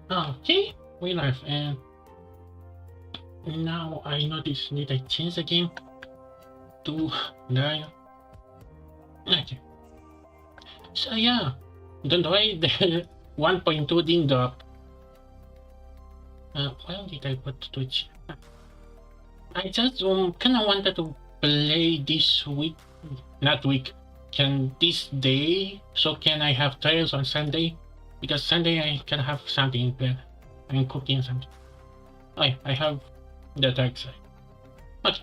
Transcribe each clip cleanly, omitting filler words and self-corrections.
Okay, we live, and now I notice need I change the game to the okay. So yeah, don't worry, the 1.2 didn't drop. Why did I put Twitch? I just kind of wanted to play this week, not week, can this day. So can I have trials on Sunday? Because Sunday I can have something there. I'm cooking something. Oh yeah, I have the dark side. Okay.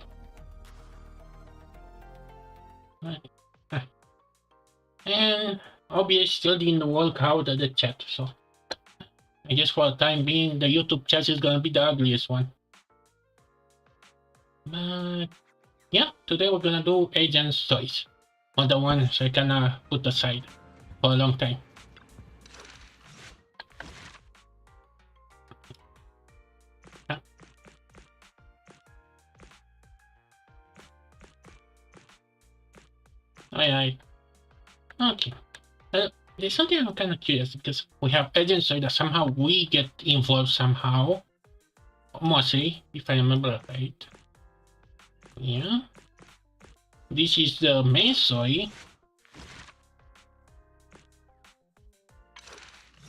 And OBS still didn't work out at the chat, so I guess for the time being, the YouTube chat is gonna be the ugliest one. But yeah, today we're gonna do Agent's Toys on the ones I can put aside for a long time. Aye. Okay. There's something I'm kind of curious because we have agents so that somehow we get involved somehow. Mostly, if I remember right. Yeah. This is the main story.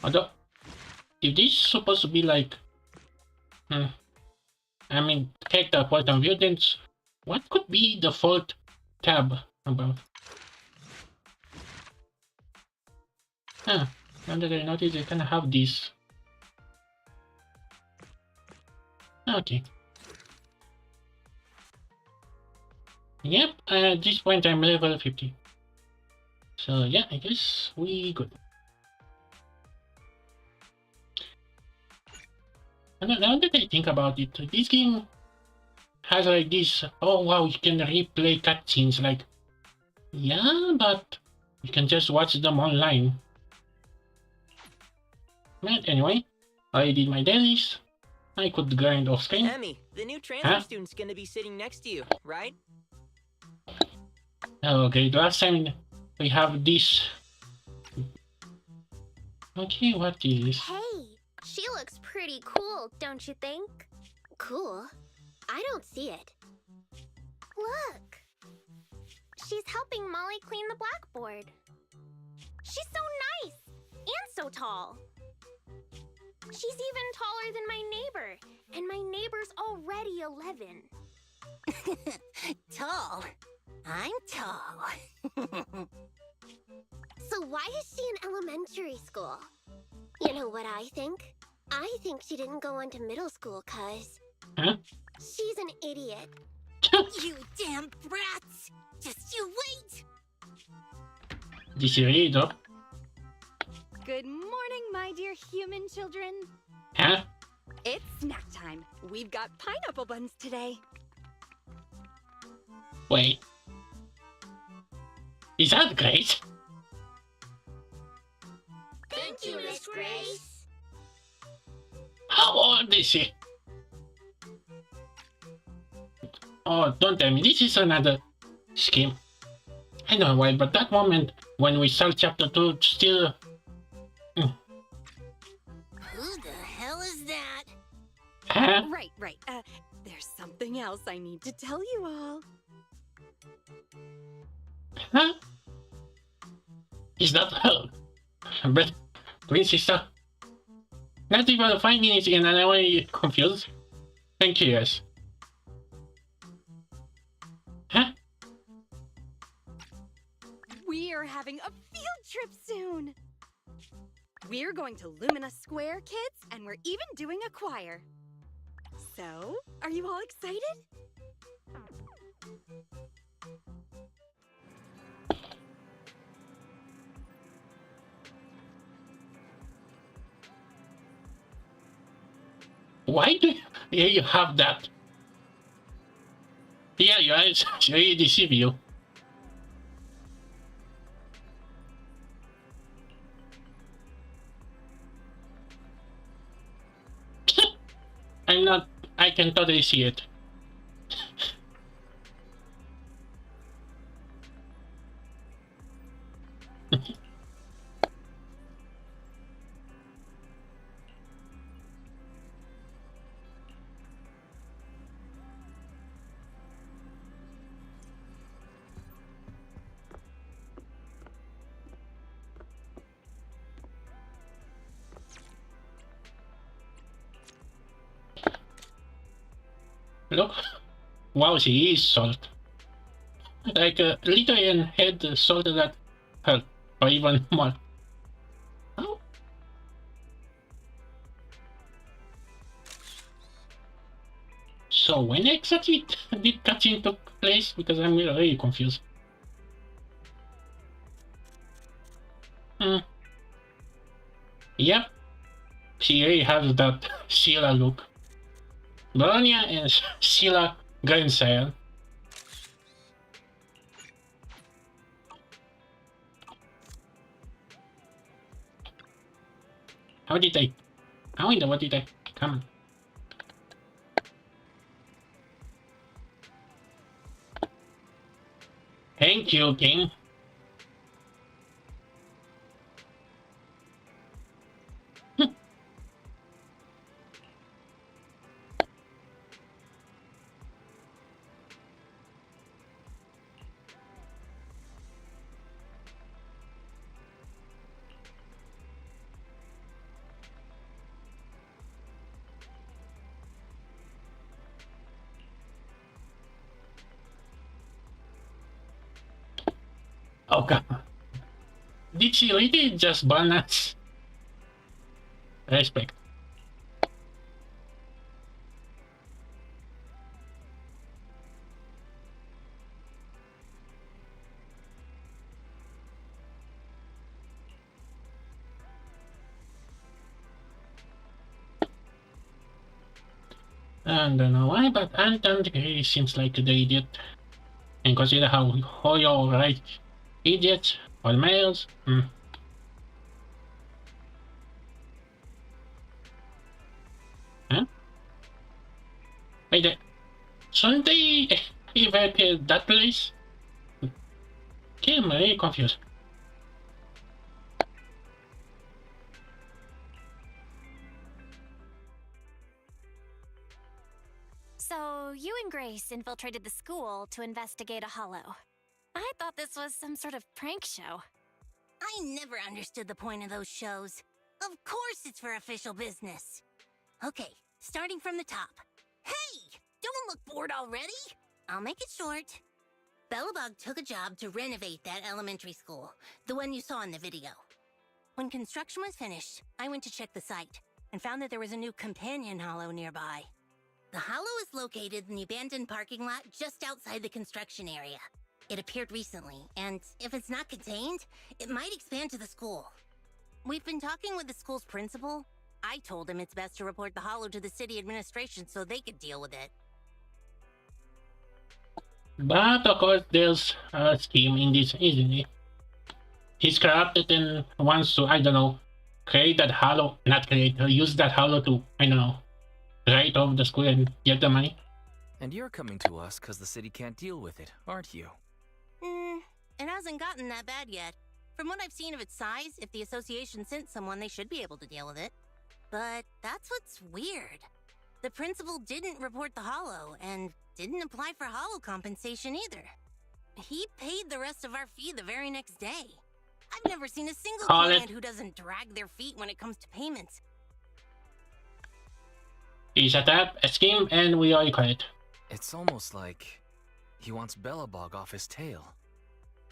Although, if this is supposed to be like, I mean, character point of view, then what could be the fault tab about? Now that I notice, I kind of have this. Okay. Yep, at this point I'm level 50. So yeah, I guess we good. And now that I think about it, this game has like this, oh wow, you can replay cutscenes, like, yeah, but you can just watch them online. But anyway, I did my dailies. I could grind off screen. Emmy, the new transfer student's gonna be sitting next to you, right? Okay, last time we have this. Okay, what is? Hey, she looks pretty cool, don't you think? Cool? I don't see it. Look! She's helping Molly clean the blackboard. She's so nice! And so tall! She's even taller than my neighbor, and my neighbor's already 11. Tall? I'm tall. So why is she in elementary school? You know what I think? I think she didn't go on to middle school, cuz... Huh? She's an idiot. You damn brats! Just you wait! This is really dope. Good morning, my dear human children. Huh? It's snack time. We've got pineapple buns today. Wait. Is that great? Thank you, Miss Grace. How old is she? Oh, don't tell me. This is another scheme. I know why, but that moment when we start chapter 2 still... Who the hell is that? Huh? Right. There's something else I need to tell you all. Huh? Is that her? But twin sister? Not even 5 minutes in and I'm already confused. And curious. Huh? We are having a field trip soon. We're going to Lumina Square, kids, and we're even doing a choir. So, are you all excited? Why do you have that? Yeah, your eyes really deceive you. I'm not... I can totally see it. Look. Wow, she is salt. Like little and head salt that hurt, or even more. Oh. So when exactly did catching took place? Because I'm really confused. Hmm. Yep, she really has that Sheila look. Bronya and Sheila Grandstyle. How did I? I wonder what did I? Come on. Thank you, King. Okay. Did she really just ban us? Respect. I don't know why, but Anton seems like the idiot. And consider how you're right. Idiots or males. Huh? Wait, shouldn't they evacuate that place? Okay, I'm really confused. So, you and Grace infiltrated the school to investigate a hollow. I thought this was some sort of prank show. I never understood the point of those shows. Of course it's for official business. Okay, starting from the top. Hey! Don't look bored already! I'll make it short. Bellabog took a job to renovate that elementary school, the one you saw in the video. When construction was finished, I went to check the site and found that there was a new companion hollow nearby. The hollow is located in the abandoned parking lot just outside the construction area. It appeared recently, and if it's not contained, it might expand to the school. We've been talking with the school's principal. I told him it's best to report the hollow to the city administration so they could deal with it. But of course, there's a scheme in this, isn't it? He's corrupted and wants to, I don't know, create that hollow, not create, use that hollow to, I don't know, write off the school and get the money. And you're coming to us because the city can't deal with it, aren't you? It hasn't gotten that bad yet. From what I've seen of its size, if the association sent someone, they should be able to deal with it. But that's what's weird. The principal didn't report the hollow, and didn't apply for hollow compensation either. He paid the rest of our fee the very next day. I've never seen a single client who doesn't drag their feet when it comes to payments. He's a trap, a scheme, and we are quiet. It's almost like he wants Bellabog off his tail.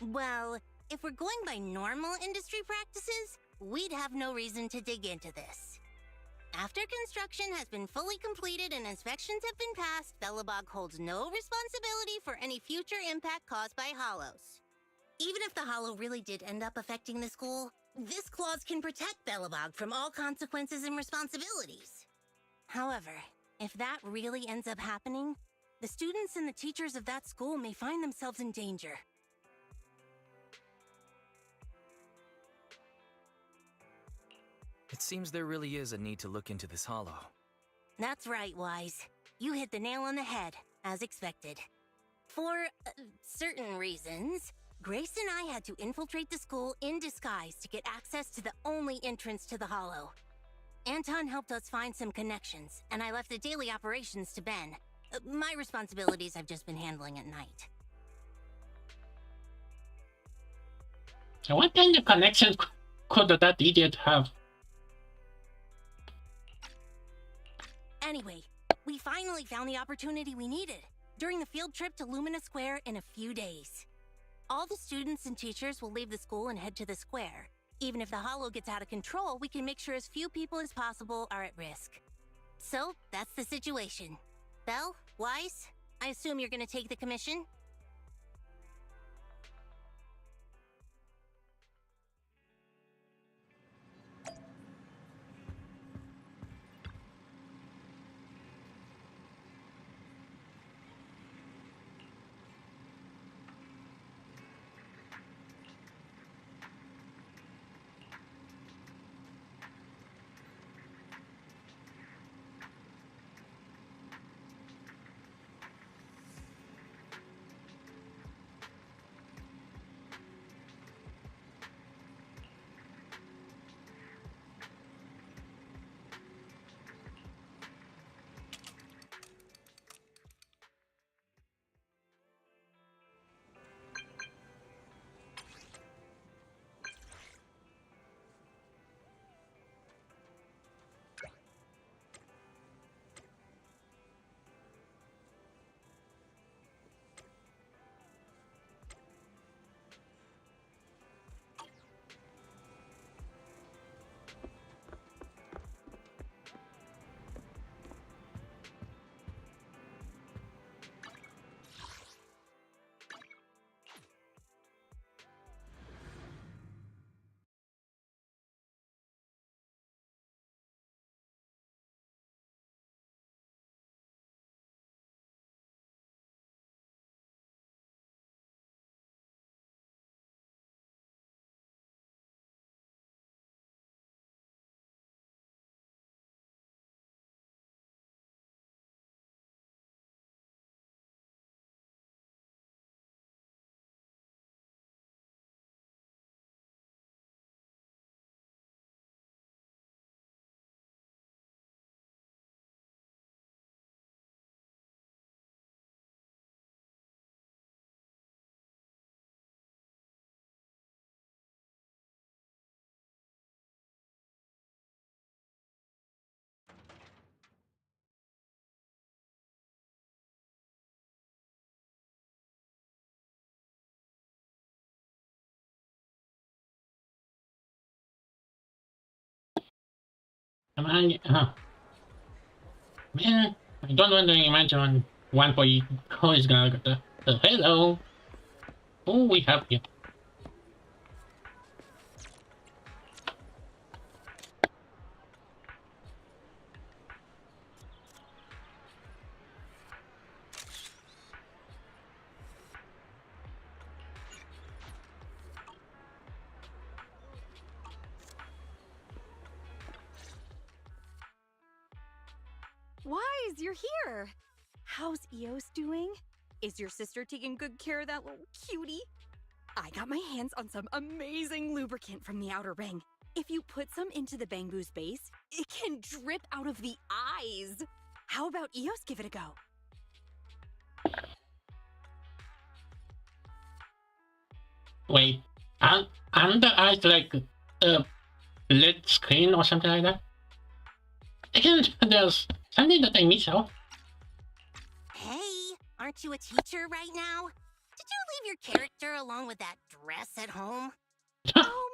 Well, if we're going by normal industry practices, we'd have no reason to dig into this. After construction has been fully completed and inspections have been passed, Bellabog holds no responsibility for any future impact caused by hollows. Even if the hollow really did end up affecting the school, this clause can protect Bellabog from all consequences and responsibilities. However, if that really ends up happening, the students and the teachers of that school may find themselves in danger. It seems there really is a need to look into this hollow. That's right, Wise. You hit the nail on the head, as expected. For certain reasons, Grace and I had to infiltrate the school in disguise to get access to the only entrance to the hollow. Anton helped us find some connections, and I left the daily operations to Ben. My responsibilities I've just been handling at night. So what kind of connection could that idiot have? Anyway, We finally found the opportunity we needed during the field trip to Lumina Square in a few days. All the students and teachers will leave the school and head to the square. Even if the holo gets out of control, we can make sure as few people as possible are at risk. So, that's the situation. Belle, Wise, I assume you're gonna take the commission? Come on. Man, I don't want to imagine on 1.0 how it's gonna get the. Hello. Oh, we have you. Wise, you're here. How's Eos doing? Is your sister taking good care of that little cutie? I got my hands on some amazing lubricant from the outer ring. If you put some into the Bangbu's base, it can drip out of the eyes. How about Eos give it a go? Wait, aren't the eyes like a LED screen or something like that? Again, there's something that I miss out. Hey, aren't you a teacher right now? Did you leave your character along with that dress at home?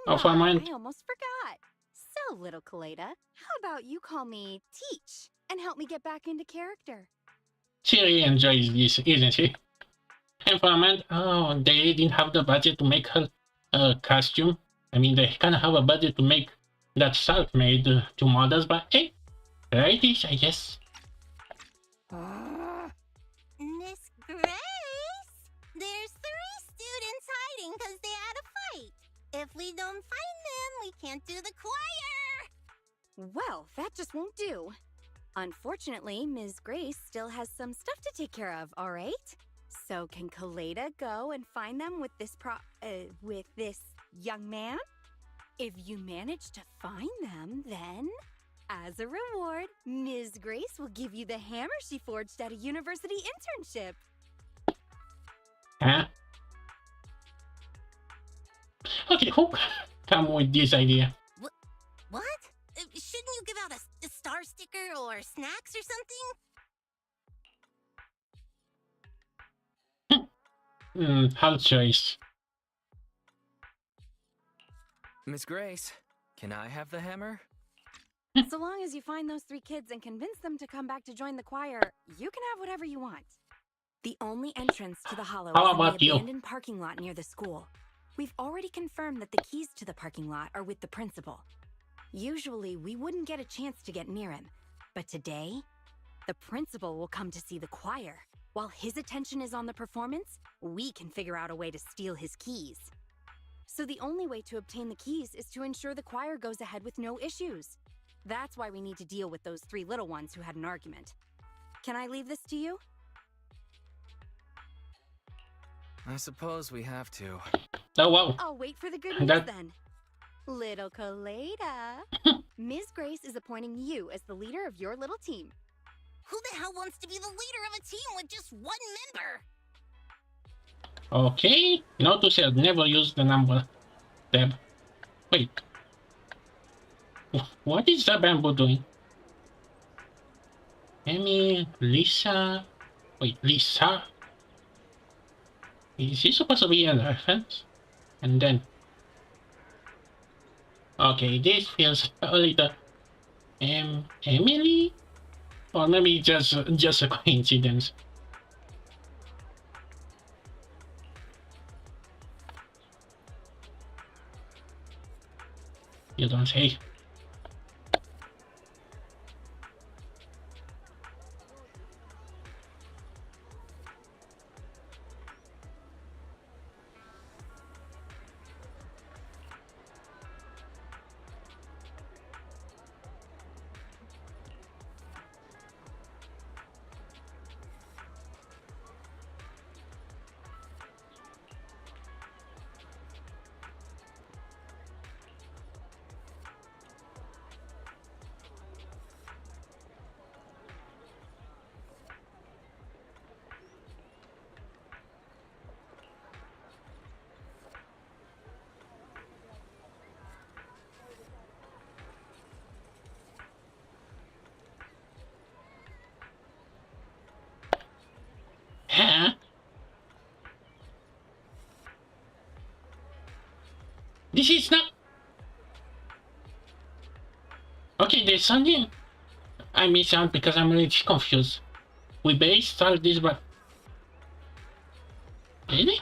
Oh, for a moment. I almost forgot. So, little Kaleda, how about you call me Teach and help me get back into character? She really enjoys this, isn't she? And for a moment, oh, they didn't have the budget to make her a costume. I mean, they kind of have a budget to make that self-made to models, but hey, there it is, I guess. Miss Grace, there's 3 students hiding because they had a fight. If we don't find them, we can't do the choir. Well, that just won't do. Unfortunately, Ms. Grace still has some stuff to take care of, all right? So can Kaleda go and find them with this with this young man? If you manage to find them, then, as a reward, Ms. Grace will give you the hammer she forged at a university internship. Huh? Okay, who come with this idea? What? Shouldn't you give out a star sticker or snacks or something? hard choice. Miss Grace, can I have the hammer? So long as you find those 3 kids and convince them to come back to join the choir, you can have whatever you want. The only entrance to the hollow How is in about the you? abandoned parking lot near the school. We've already confirmed that the keys to the parking lot are with the principal. Usually, we wouldn't get a chance to get near him, but today, the principal will come to see the choir. While his attention is on the performance, we can figure out a way to steal his keys. So the only way to obtain the keys is to ensure the choir goes ahead with no issues. That's why we need to deal with those 3 little ones who had an argument. Can I leave this to you? I suppose we have to. Oh wow. I'll wait for the good news That- then. Little Kaleda, Ms. Grace is appointing you as the leader of your little team. Who the hell wants to be the leader of a team with just 1 member? Okay. Note to self, never use the number tab. Wait. What is the bamboo doing? Amy, Lisa. Wait, Lisa. Is he supposed to be an reference? And then. Okay, this feels a little. Emily? Or maybe just a coincidence. You don't say. Huh? This is not. Okay, there's something I miss out because I'm really confused. We base start this, but really?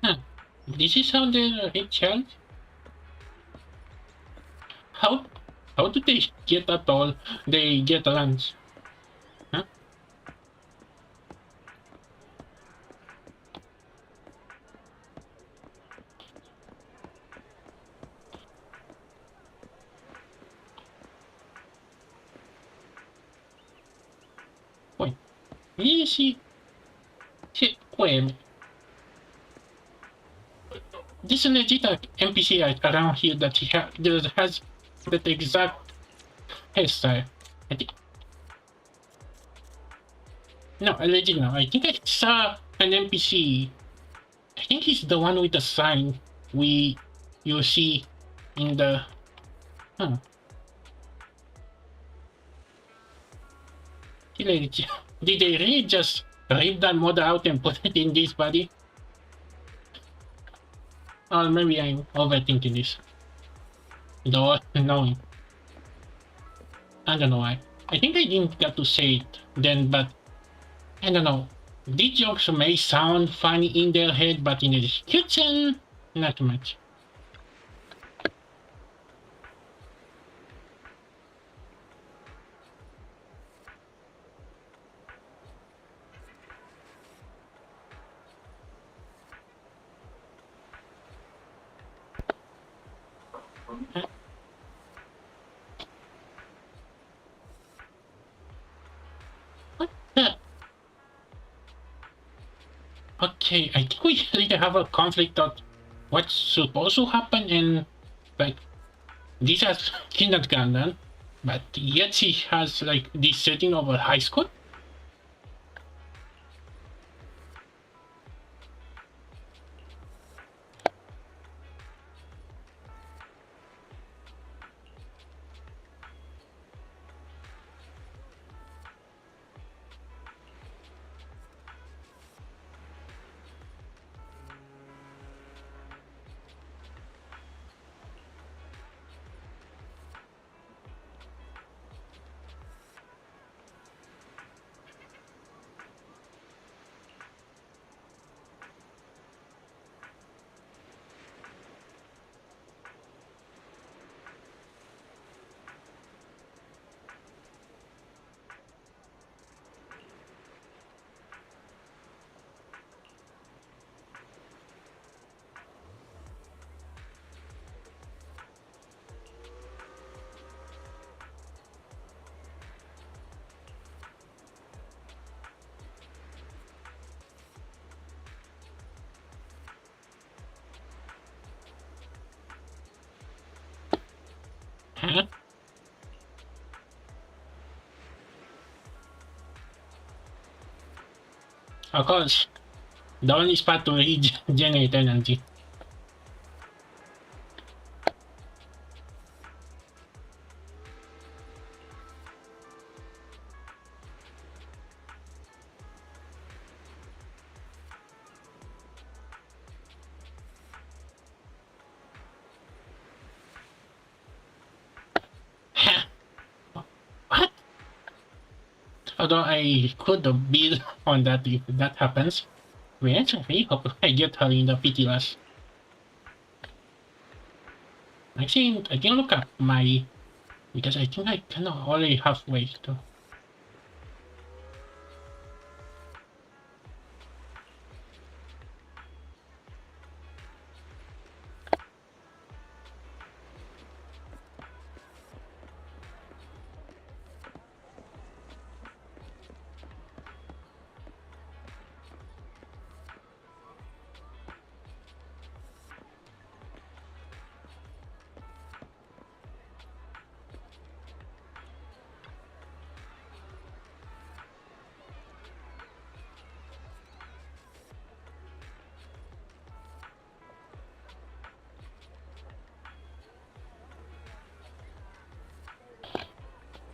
Huh. This is how they recharge? How do they get at all? They get lunch. Huh? Wait. Is wait. This is legit NPC around here that that has that exact hairstyle. I think. No, legit no. I think I saw an NPC. I think he's the one with the sign you see in the. Huh. Did they really just rip that model out and put it in this body? Or maybe I'm overthinking this. Though knowing. I don't know why. I think I didn't get to say it then, but I don't know. These jokes may sound funny in their head, but in the description, not much. What the? Okay, I think we really have a conflict of what's supposed to happen and like this has kindergarten But yet she has like this setting of a high school. Huh? Of course, the only spot to regenerate energy. Huh? What? Although I could build on that if that happens. We actually hope I get her in the PT last. I can look up my, because I think I kind of already halfway to.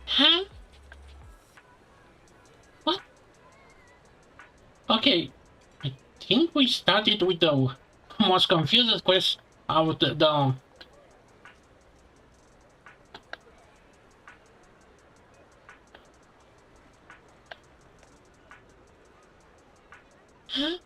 Huh? What? Okay, I think we started with the most confused quest out the. Huh?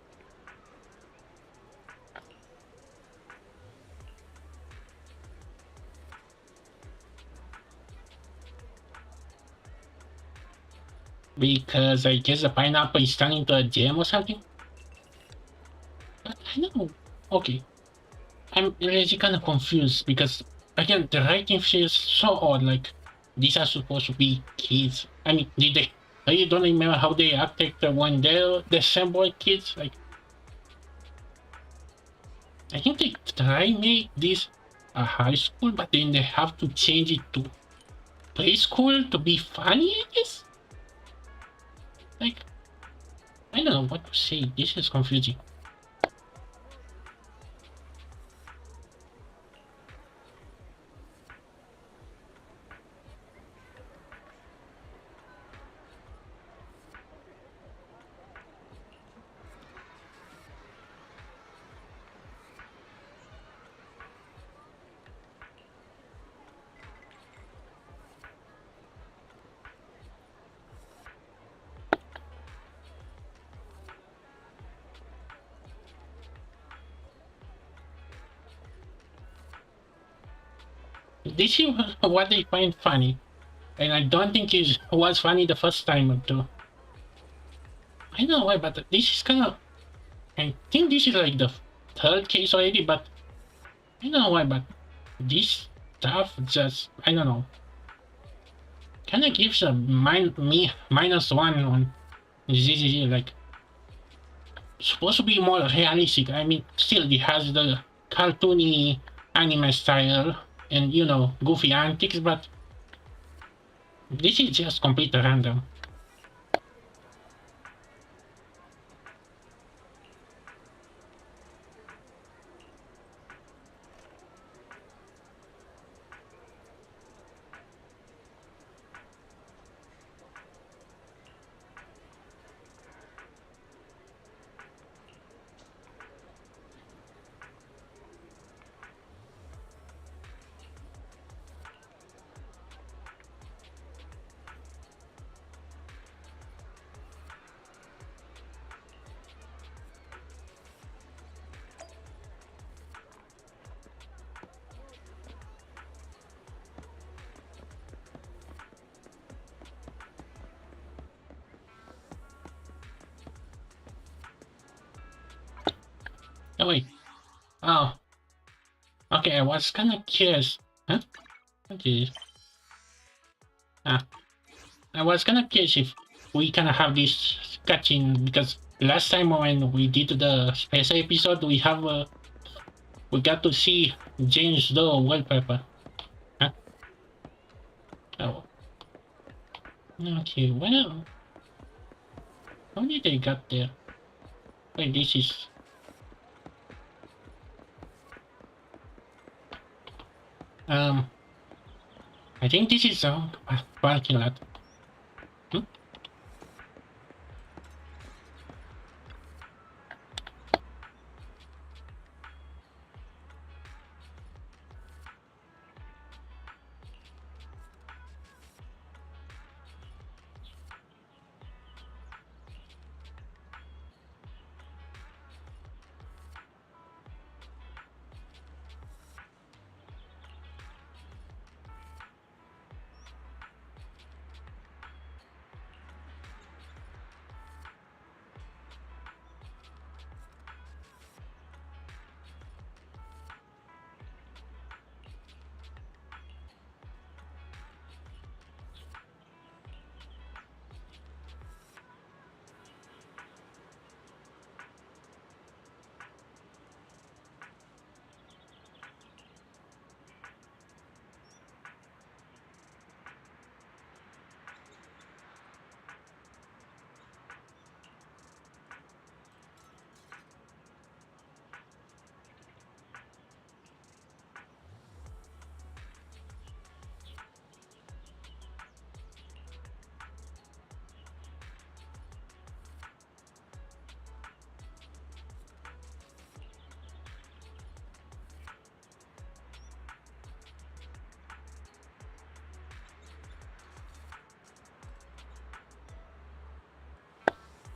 Because I guess the pineapple is turning into a gem or something? But I don't know. Okay. I'm really kind of confused because, again, the writing feels so odd. Like, these are supposed to be kids. I mean, did they? I really don't remember how they acted when they're the same boy kids. Like, I think they try make this a high school, but then they have to change it to preschool to be funny, I guess? Like, I don't know what to say. This is confusing. This is what they find funny. And I don't think it was funny the first time or two. I don't know why, but this is kind of. I think this is like the third case already, but I don't know why, but this stuff just. I don't know. Kind of gives a -1 on zZz, like. Supposed to be more realistic. I mean, still, it has the cartoony anime style and, goofy antics, but This is just complete random. Oh wait. Oh. Okay, I was kinda curious. Huh? Okay. Ah. I was kinda curious if we kinda have this catching because last time when we did the special episode we got to see James Doe wallpaper. Huh? Oh. Okay, well, how did they get there? Wait, this is... I think this is a parking lot. Hmm?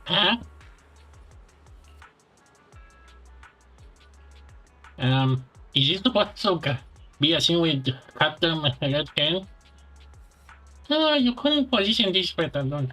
Huh? Is it supposed to be a scene with Captain Red Can? You couldn't position this better, don't.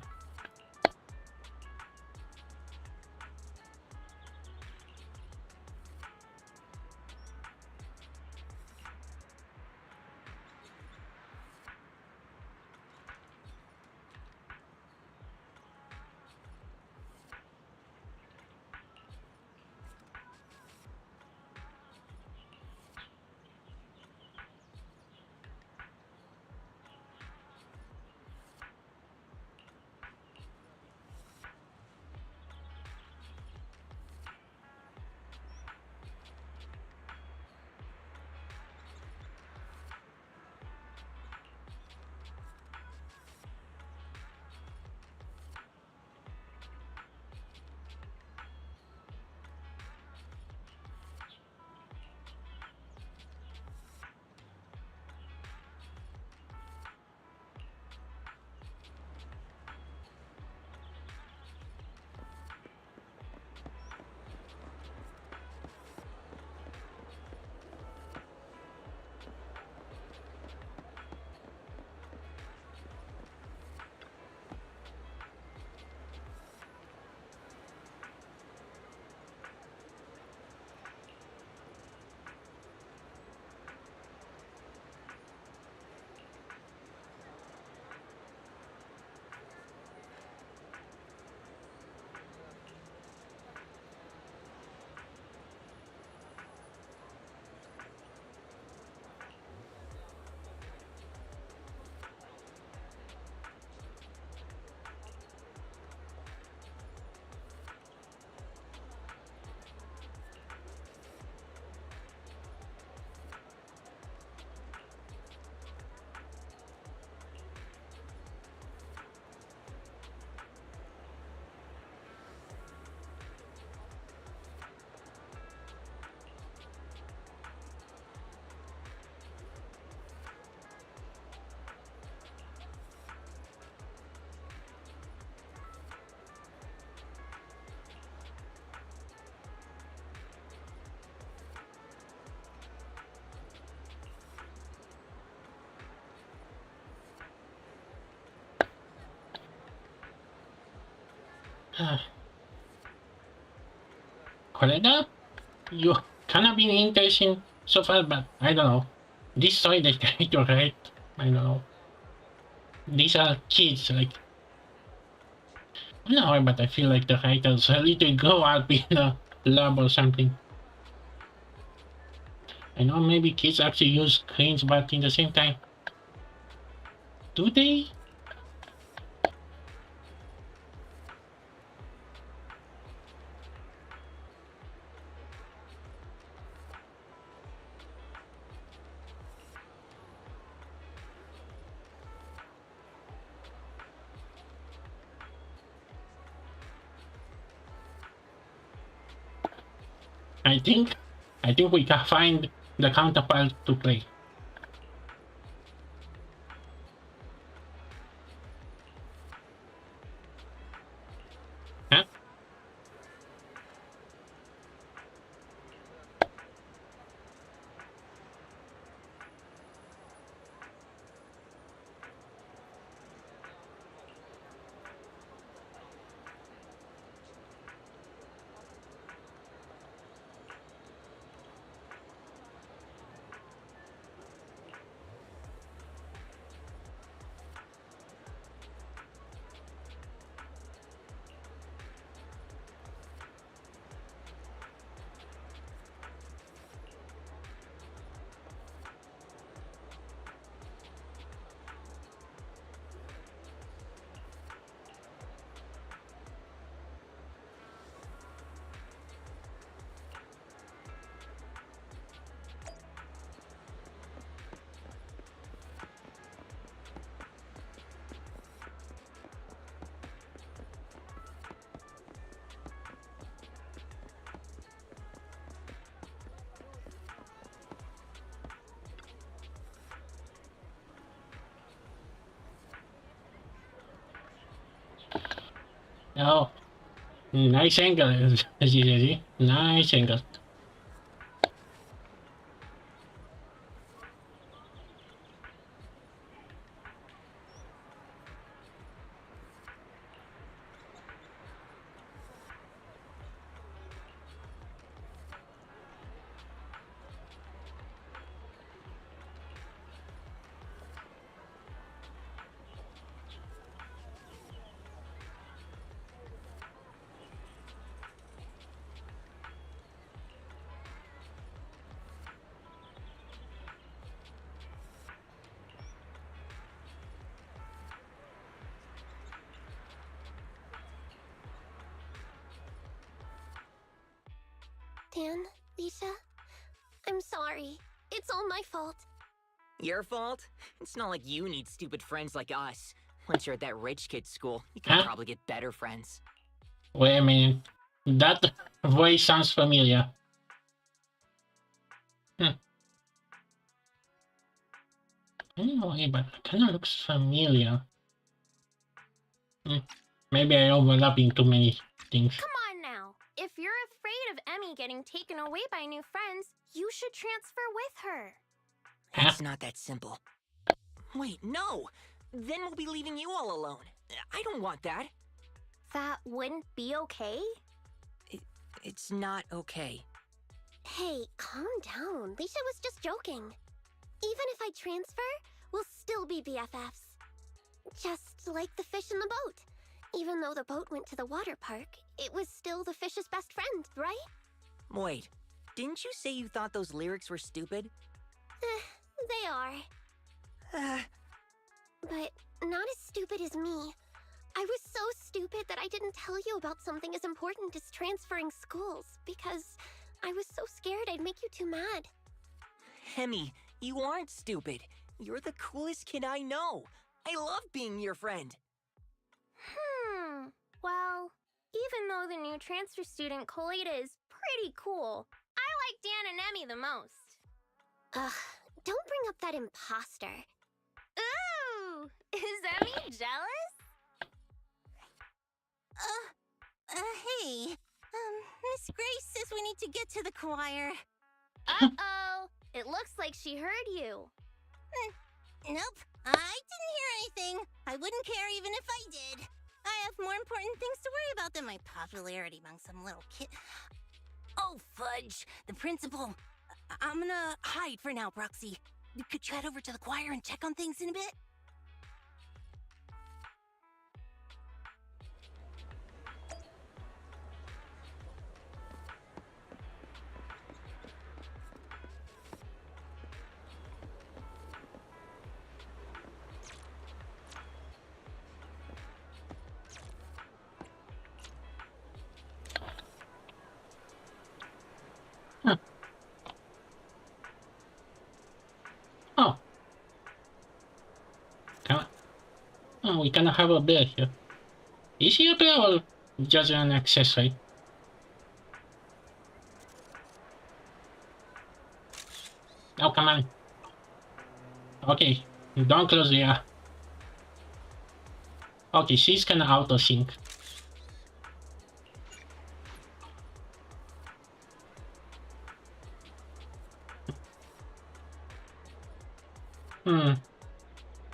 Coletta, you kind of been interesting so far, but I don't know. This story they try to write, I don't know. These are kids, like, I don't know, but I feel like the writers need to grow up in the lab or something. I know maybe kids actually use screens, but in the same time, do they? I think we can find the counterpart to play. Huh? Oh, nice angle, zZz. Nice angle. Dan, Lisa, I'm sorry. It's all my fault. Your fault? It's not like you need stupid friends like us. Once you're at that rich kid school, you can Huh? probably get better friends. Wait a minute. That voice sounds familiar. Anyway, but it kind of looks familiar. Maybe I overlapping too many things. Come on now. If you're afraid of Emmy getting taken away by new friends, you should transfer with her. It's not that simple. Wait, no! Then we'll be leaving you all alone. I don't want that. That wouldn't be okay? It's not okay. Hey, calm down. Lisa was just joking. Even if I transfer, we'll still be BFFs. Just like the fish in the boat. Even though the boat went to the water park, it was still the fish's best friend, right? Wait, didn't you say you thought those lyrics were stupid? They are. But not as stupid as me. I was so stupid that I didn't tell you about something as important as transferring schools, because I was so scared I'd make you too mad. Hemi, you aren't stupid. You're the coolest kid I know. I love being your friend. Well, even though the new transfer student, Coleta, is pretty cool, I like Dan and Emmy the most. Ugh, don't bring up that imposter. Ooh, is Emmy jealous? Hey. Miss Grace says we need to get to the choir. Uh-oh, it looks like she heard you. Nope, I didn't hear anything. I wouldn't care even if I did. I have more important things to worry about than my popularity among some little kid. Oh, fudge. The principal. I'm gonna hide for now, Proxy. Could you head over to the choir and check on things in a bit? Huh. Oh. Oh, we kind of have a bear here. Is he a bear or just an accessory? Oh, come on. Okay, don't close the air. Okay, she's gonna auto-sync.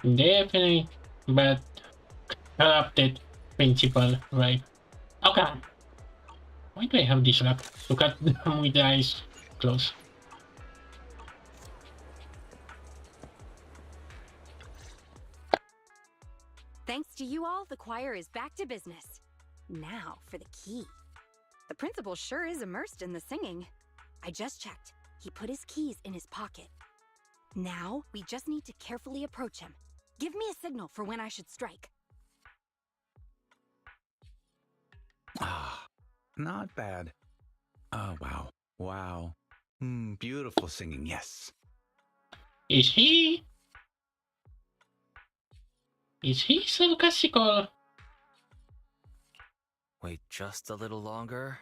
Definitely, but corrupted principal, right? Okay. Why do I have this wrap? Look at them with the eyes closed. Thanks to you all, the choir is back to business. Now for the key. The principal sure is immersed in the singing. I just checked. He put his keys in his pocket. Now, we just need to carefully approach him. Give me a signal for when I should strike. Ah, not bad. Oh, wow. Wow. Beautiful singing, yes. Is he sarcastical? Wait just a little longer.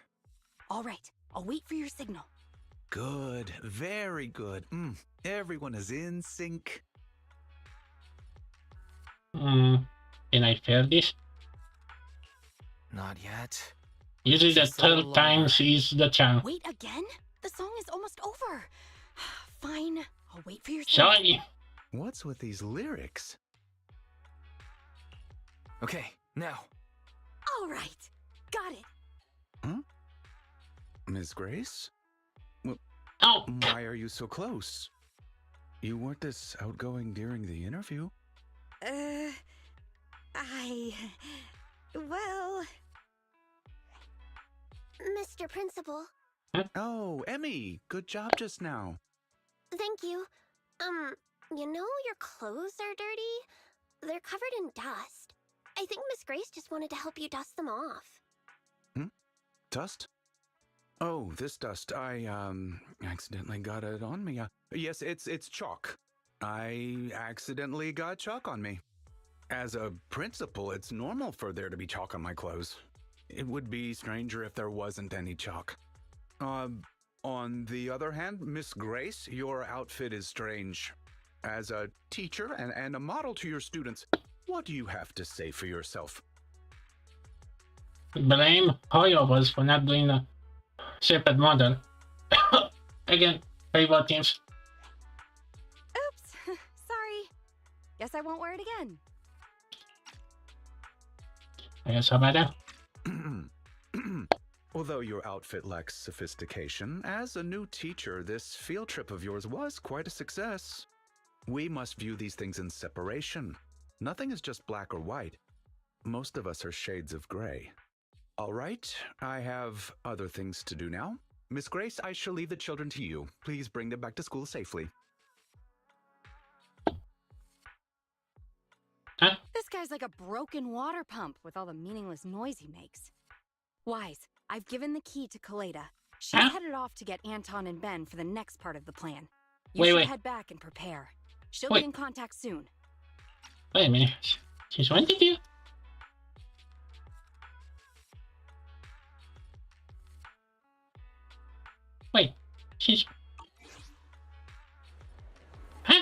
All right, I'll wait for your signal. Good, very good. Everyone is in sync. Can I fail this? Not yet. Usually the Just a little third time longer. is the charm. Wait again? The song is almost over. Fine, I'll wait for your signal. Sorry. What's with these lyrics? Okay, now. All right, got it. Huh? Miss Grace? Oh, Why are you so close? You weren't this outgoing during the interview. Well... Mr. Principal, Oh, Emmy, good job just now. thank you. You know your clothes are dirty? They're covered in dust. I think Miss Grace just wanted to help you dust them off. Dust? Oh, this dust. I, accidentally got it on me. Yes, it's chalk. I accidentally got chalk on me. As a principal, it's normal for there to be chalk on my clothes. It would be stranger if there wasn't any chalk. On the other hand, Miss Grace, your outfit is strange. As a teacher and a model to your students, what do you have to say for yourself? blame Hoyovas for not doing a separate model. Again, rival teams. Oops, sorry. Guess I won't wear it again. I guess how about that? Although your outfit lacks sophistication, as a new teacher, this field trip of yours was quite a success. We must view these things in separation. Nothing is just black or white. Most of us are shades of gray. All right, I have other things to do now. Miss Grace, I shall leave the children to you. Please bring them back to school safely. Huh? This guy's like a broken water pump with all the meaningless noise he makes. Wise, I've given the key to Kaleda. She's Huh? headed off to get Anton and Ben for the next part of the plan. You Wait, should wait. head back and prepare. She'll Wait. be in contact soon. Wait a minute. She's wanted you? Wait, she's... Huh?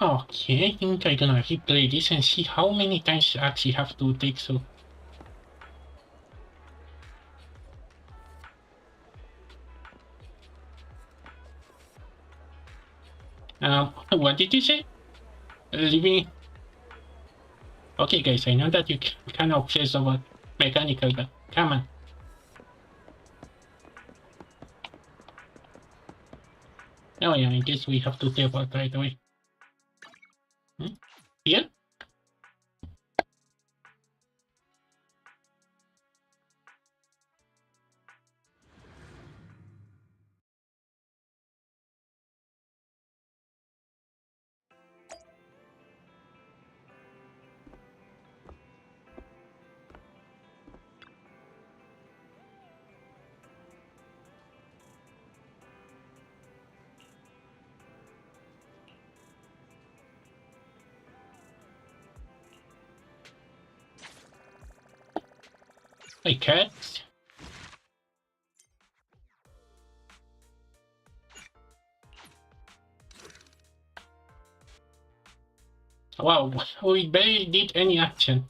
Okay, I think I'm gonna replay this and see how many times I actually have to take through. What did you say? Leaving... Okay, guys, I know that you kind of obsessed about mechanical, but come on. Oh yeah, I guess we have to teleport right away. Here? Hey, cat. Wow, we barely did any action.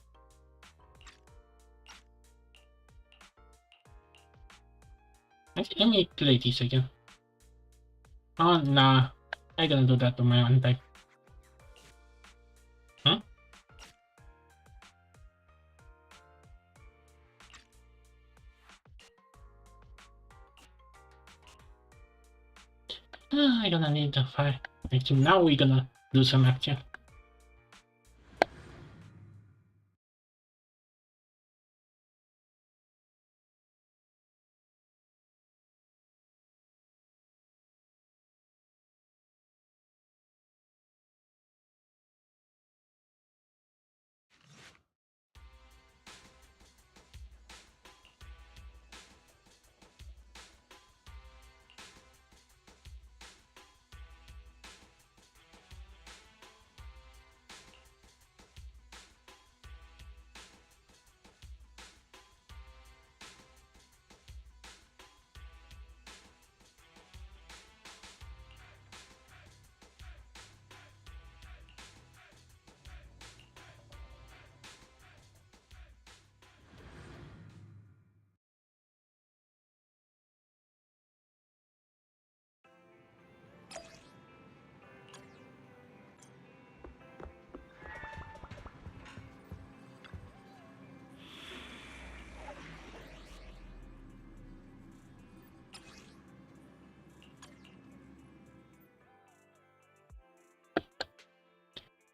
Actually, let me play this again. Oh, nah. I'm gonna do that to my own time. Huh? I'm gonna need the fire. Actually, now we're gonna do some action.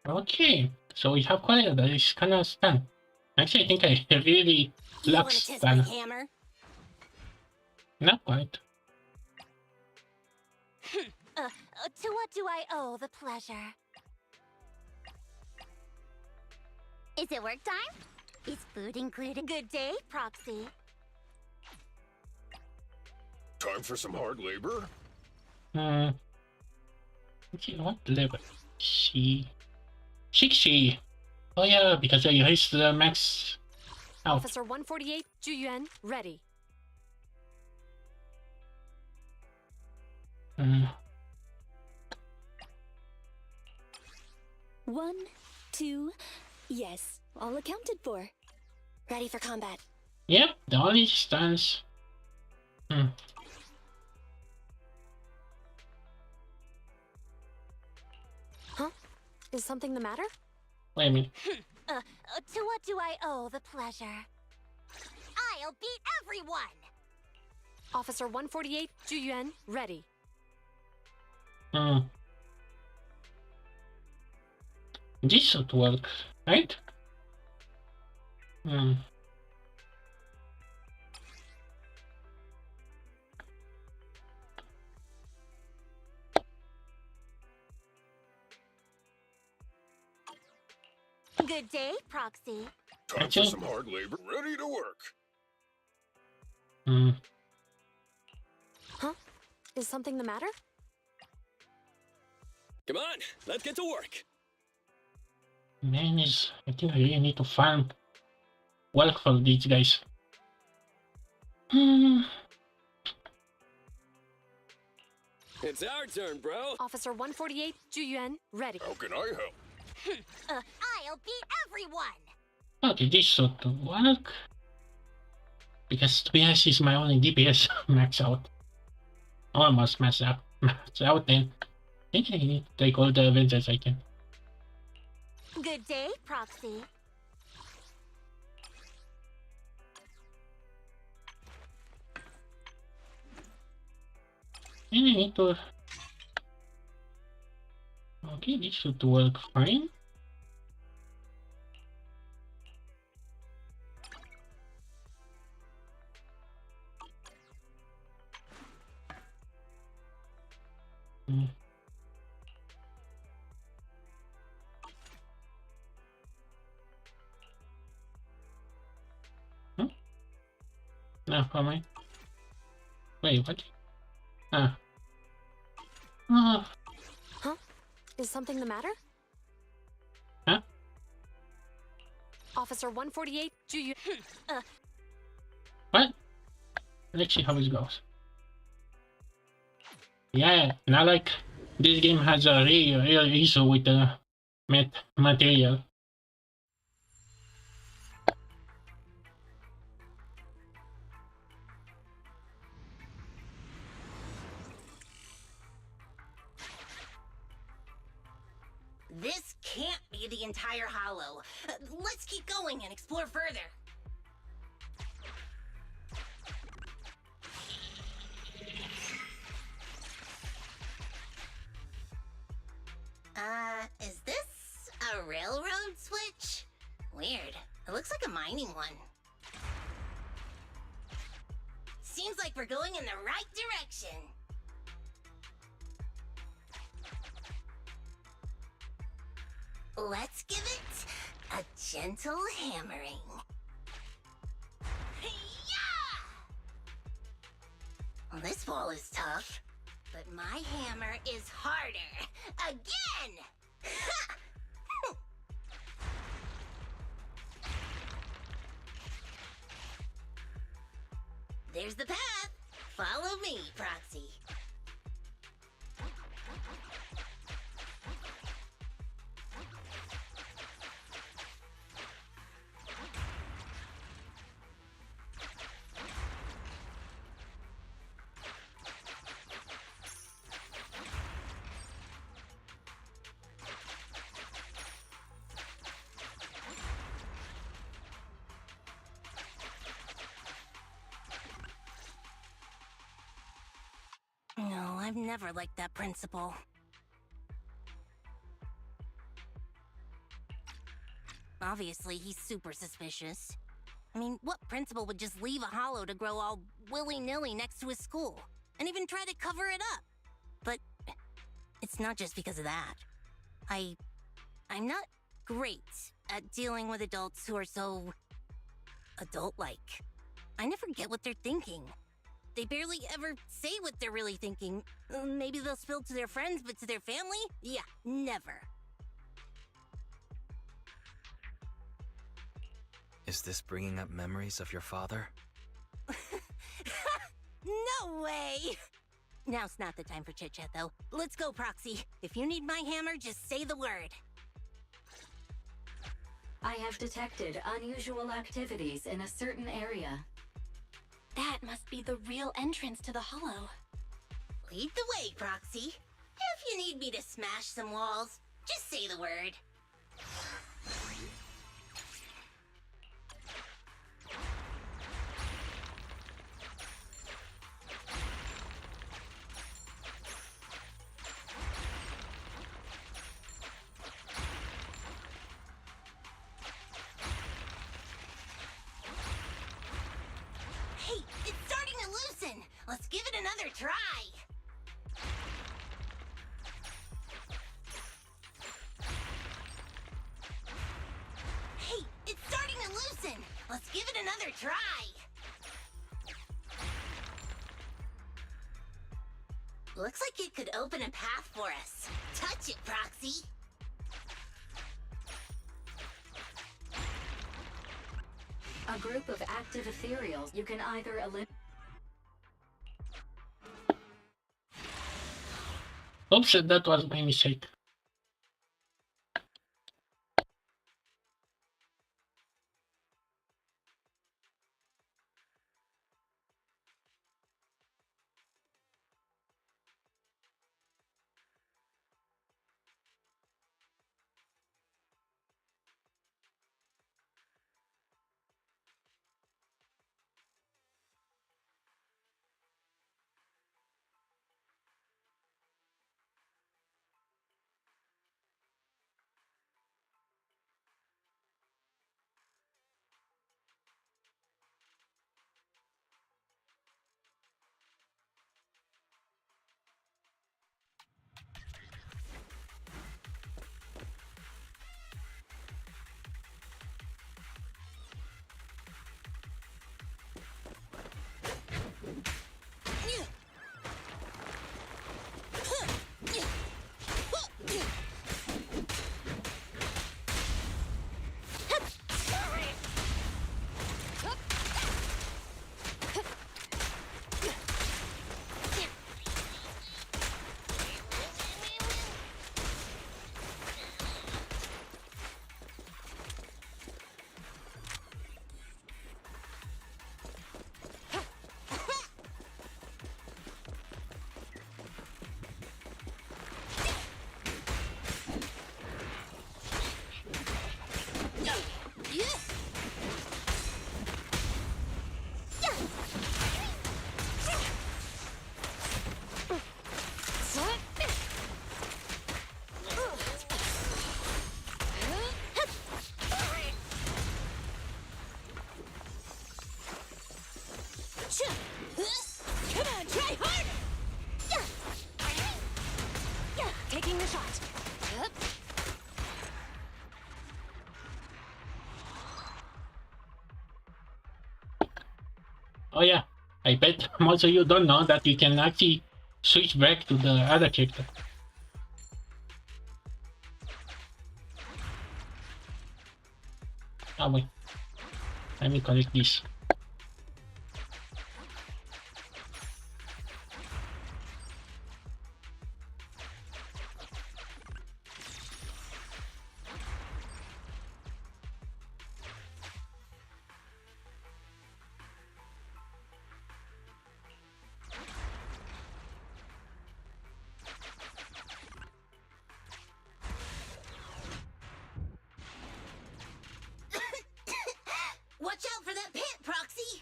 Okay, so we have Korea that is kind of stunned. Actually, I think I really You lack want to test my stun. hammer? Not quite. To what do I owe the pleasure? Is it work time? Is food included? Good day, Proxy. Time for some hard labor? Okay, what level? She. Oh yeah, because I raised the max out. Officer 148, Juyuan, ready. Mm. 1, 2, yes, all accounted for. Ready for combat. Yep, the only stance. Huh? Is something the matter? Wait a minute. To what do I owe the pleasure? I'll beat everyone! Officer 148, Juyuan, ready. This should work, right? Good day, Proxy. Time Actually- for some hard labor. Ready to work. Huh? Is something the matter? Come on, let's get to work. Man, I think I really need to farm work for these guys. It's our turn, bro. Officer 148, Juyuan, ready. How can I help? I'll beat everyone! Okay, this should work. Because to be honest, is my only DPS max out. Almost max out. Max out then. I think I need to take all the Avengers I can. Good day, Proxy. I need to... Okay, this should work fine. Hmm. Huh? No, am I? Wait, what? Ah. Ah. Huh? Is something the matter? Huh? Officer 148, do you... What? Let's see how it goes. Yeah, not like this game has a real issue with the material. This can't be the entire hollow. Let's keep going and explore further. Is this a railroad switch? Weird. It looks like a mining one. Seems like we're going in the right direction. Let's give it a gentle hammering. Yeah! Well, this wall is tough, but my hammer is harder. Again! There's the path. Follow me, Proxy. No, I've never liked that principal. Obviously, he's super suspicious. I mean, what principal would just leave a hollow to grow all willy-nilly next to his school? And even try to cover it up? But it's not just because of that. I'm not great at dealing with adults who are so... adult-like. I never get what they're thinking. They barely ever say what they're really thinking. Maybe they'll spill to their friends, but to their family? Yeah, never. Is this bringing up memories of your father? No way! Now's not the time for chit-chat, though. Let's go, Proxy. If you need my hammer, just say the word. I have detected unusual activities in a certain area. That must be the real entrance to the hollow. Lead the way, Proxy. If you need me to smash some walls, just say the word. Hey, it's starting to loosen. Let's give it another try. Hey, it's starting to loosen. Let's give it another try. Looks like it could open a path for us. Touch it, Proxy. A group of active ethereals you can either eliminate. Oops, that was my mistake. Come on, try harder! Taking the shot. Yep. Oh yeah, I bet most of you don't know that you can actually switch back to the other character. Oh wait, let me collect this. Watch out for that pit, Proxy!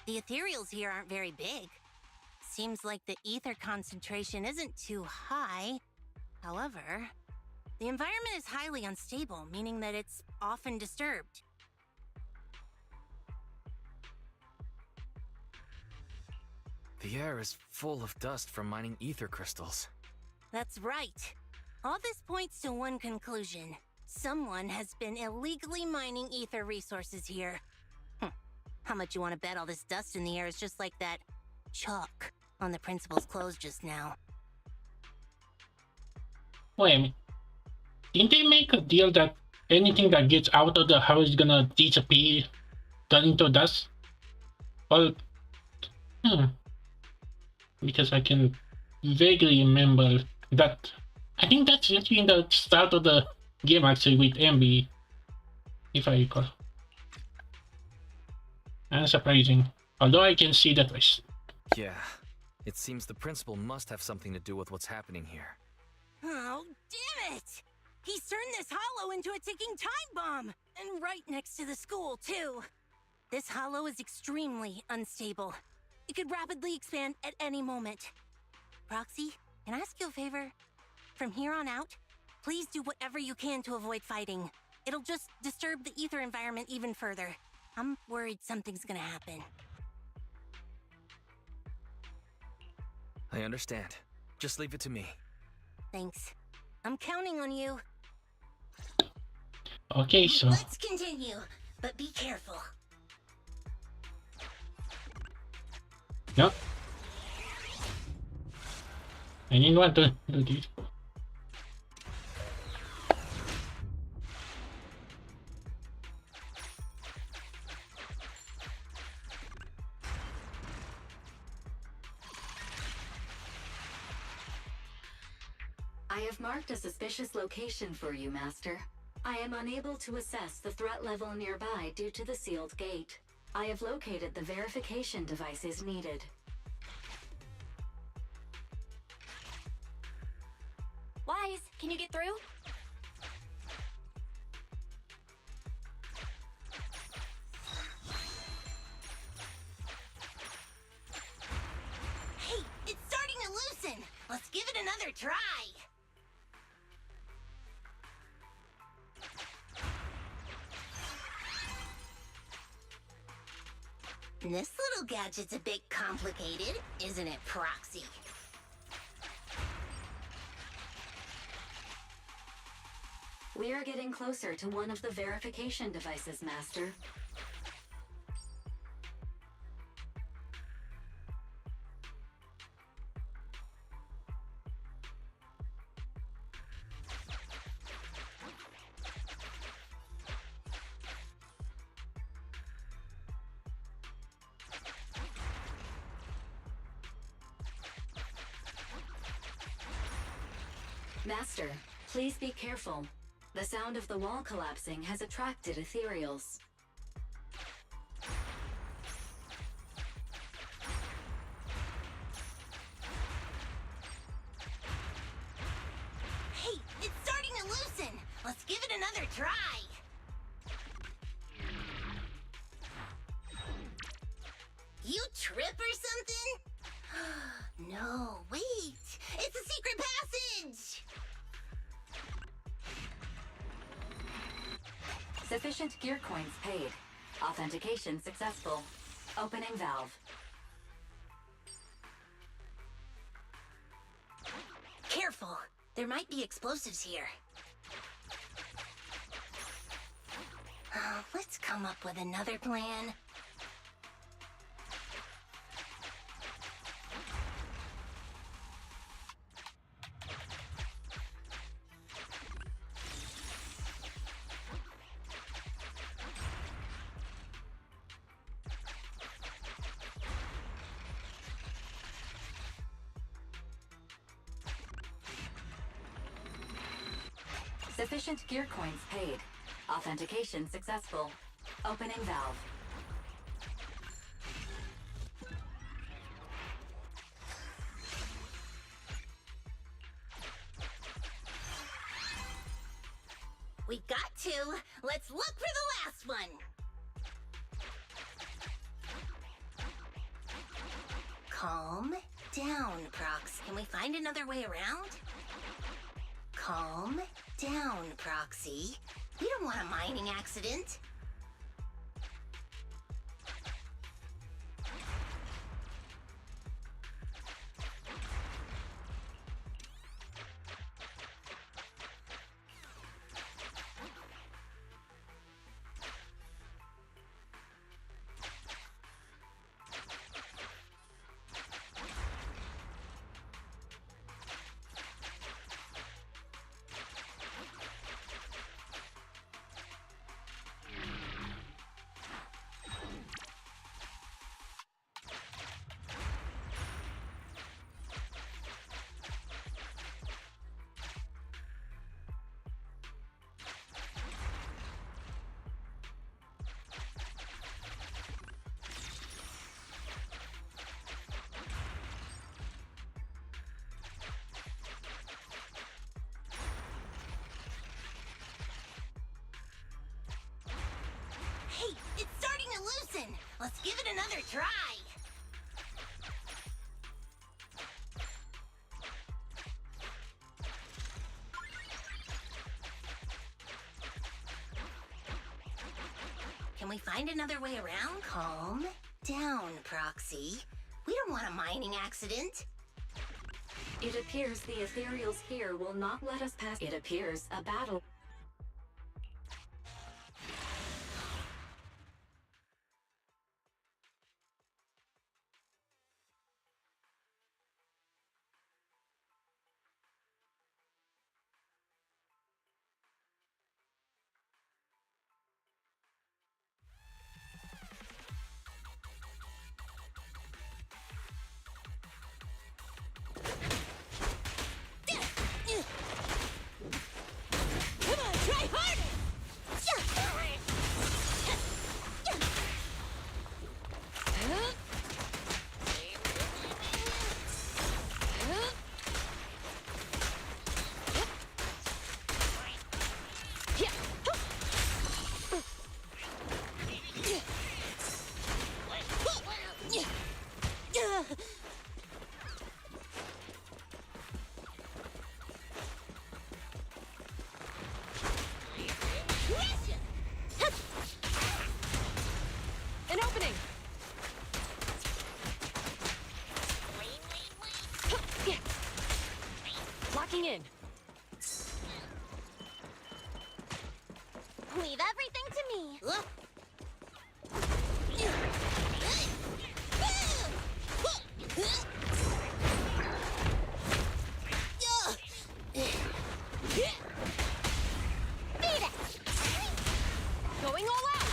The ethereals here aren't very big. Seems like the ether concentration isn't too high. However, the environment is highly unstable, meaning that it's often disturbed. The air is full of dust from mining ether crystals. That's right. All this points to one conclusion. Someone has been illegally mining ether resources here. How much you want to bet all this dust in the air is just like that chalk on the principal's clothes just now? Wait a minute. Didn't they make a deal that anything that gets out of the house is gonna disappear, turn into dust? Well, because I can vaguely remember that. I think that's just in the start of the game actually with MB, if I recall. Unsurprising, although I can see the twist. Yeah, it seems the principal must have something to do with what's happening here. Oh, damn it! He's turned this hollow into a ticking time bomb! And right next to the school, too. This hollow is extremely unstable. It could rapidly expand at any moment. Roxy, can I ask you a favor? From here on out, please do whatever you can to avoid fighting. It'll just disturb the ether environment even further. I'm worried something's gonna happen. I understand. Just leave it to me. Thanks. I'm counting on you. Okay, so Let's continue, but be careful. no, I didn't want to do this. I have marked a suspicious location for you, Master. I am unable to assess the threat level nearby due to the sealed gate. I have located the verification devices needed. Wise, can you get through? Hey, it's starting to loosen. Let's give it another try. This little gadget's a bit complicated, isn't it, Proxy? We are getting closer to one of the verification devices, Master. Master, please be careful. The sound of the wall collapsing has attracted ethereals. Hey, it's starting to loosen. Let's give it another try. You trip or something? No, wait. It's a secret passage. Sufficient gear coins paid. Authentication successful. Opening valve. Careful. There might be explosives here. Let's come up with another plan. Sufficient gear coins paid. Authentication successful. Opening valve. We've got two. Let's look for the last one. Calm down, Prox. Can we find another way around? Calm down, Proxy. We don't want a mining accident. Hey, it's starting to loosen. Let's give it another try. Can we find another way around? Calm down, Proxy. We don't want a mining accident. It appears the ethereals here will not let us pass. It appears a battle. Come on, try harder! An opening! Locking in. Leave everything to me. Beat it! Going all out!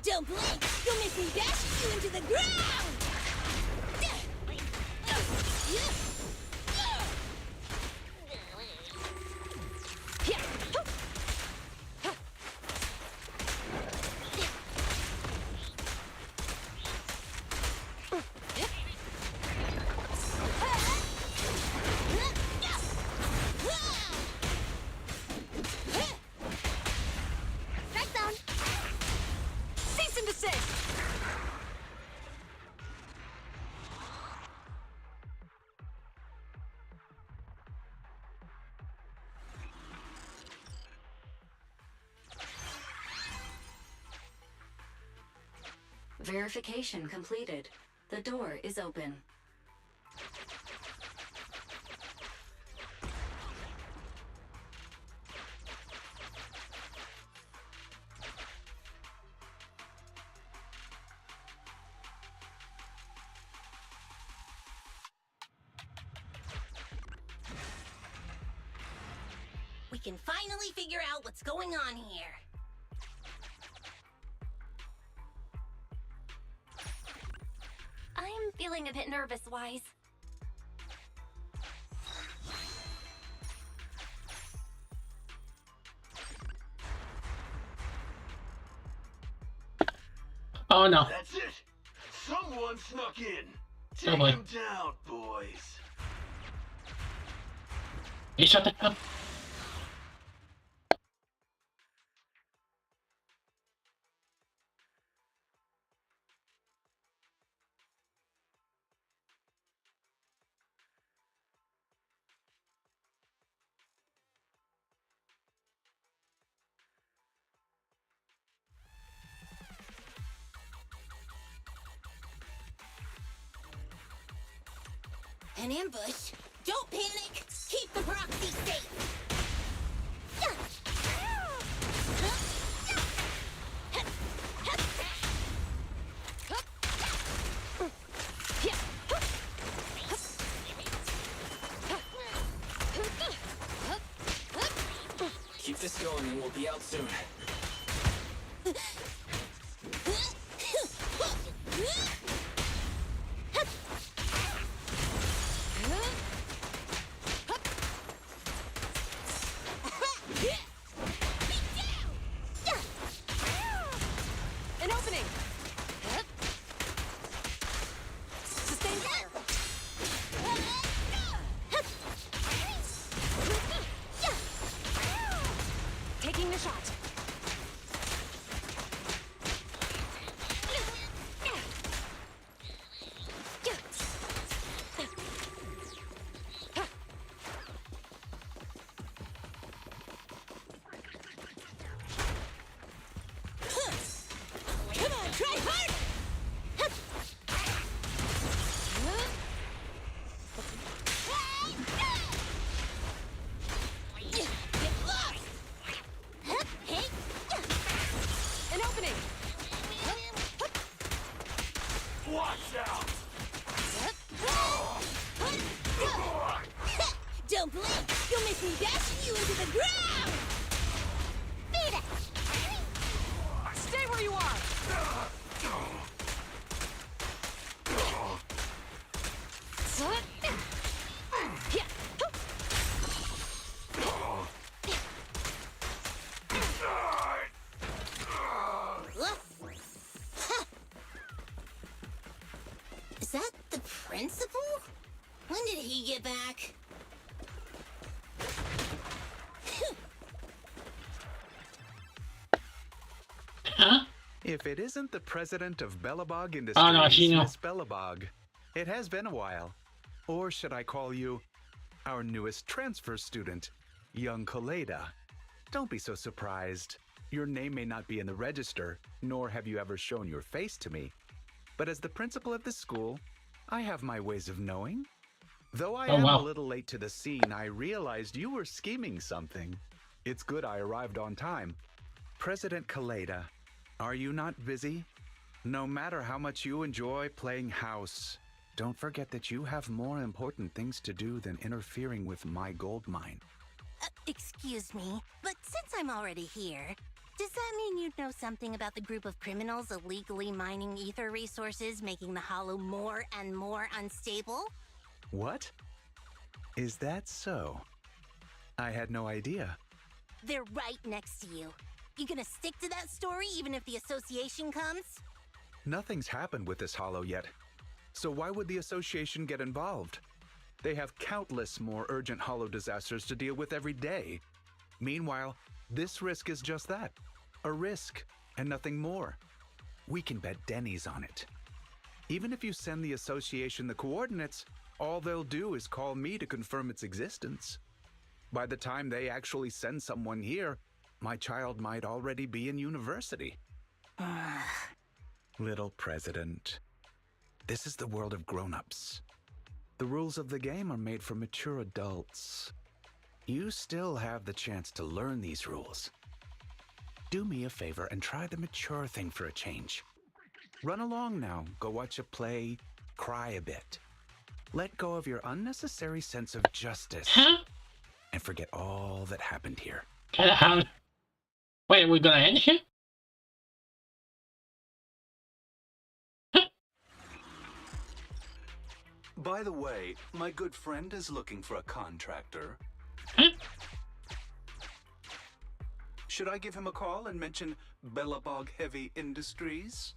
Don't blink! You'll make me dash you into the ground! Strike zone! Cease and desist! Verification completed. The door is open. We can finally figure out what's going on here. I'm feeling a bit nervous, Wise. Oh no. That's it! Someone snuck in! Oh Take boy. him down, boys! Hey, shut the up. An ambush? Don't panic! Keep the proxy safe! Keep this going and we'll be out soon. An opening! Sustain fire! Taking the shot. Come on, try harder! Get lost! Hey! An opening! Watch out! Don't blink! You'll miss me dashing you into the ground! Beat it! Stay where you are! Is that the principal? When did he get back? Huh? If it isn't the president of Bellabog Industries, Oh, no, she knows. Miss Bellabog, it has been a while. Or should I call you our newest transfer student, young Kaleda? Don't be so surprised. Your name may not be in the register, nor have you ever shown your face to me. But as the principal of the school, I have my ways of knowing. Though I am wow. a little late to the scene, I realized you were scheming something. It's good I arrived on time. President Kaleda, are you not busy? No matter how much you enjoy playing house, don't forget that you have more important things to do than interfering with my gold mine. Excuse me, but since I'm already here, does that mean you'd know something about the group of criminals illegally mining ether resources, making the Hollow more and more unstable? What? Is that so? I had no idea. They're right next to you. You gonna stick to that story even if the association comes? Nothing's happened with this hollow yet. So why would the association get involved? They have countless more urgent hollow disasters to deal with every day. Meanwhile, this risk is just that. A risk, and nothing more. We can bet Denny's on it. Even if you send the association the coordinates, all they'll do is call me to confirm its existence. By the time they actually send someone here, my child might already be in university. Little President, this is the world of grown-ups. The rules of the game are made for mature adults. You still have the chance to learn these rules. Do me a favor and try the mature thing for a change. Run along now, go watch a play, cry a bit. Let go of your unnecessary sense of justice. Huh? And forget all that happened here. Wait, are we gonna end here? By the way, my good friend is looking for a contractor. Huh? Should I give him a call and mention Bellabog Heavy Industries?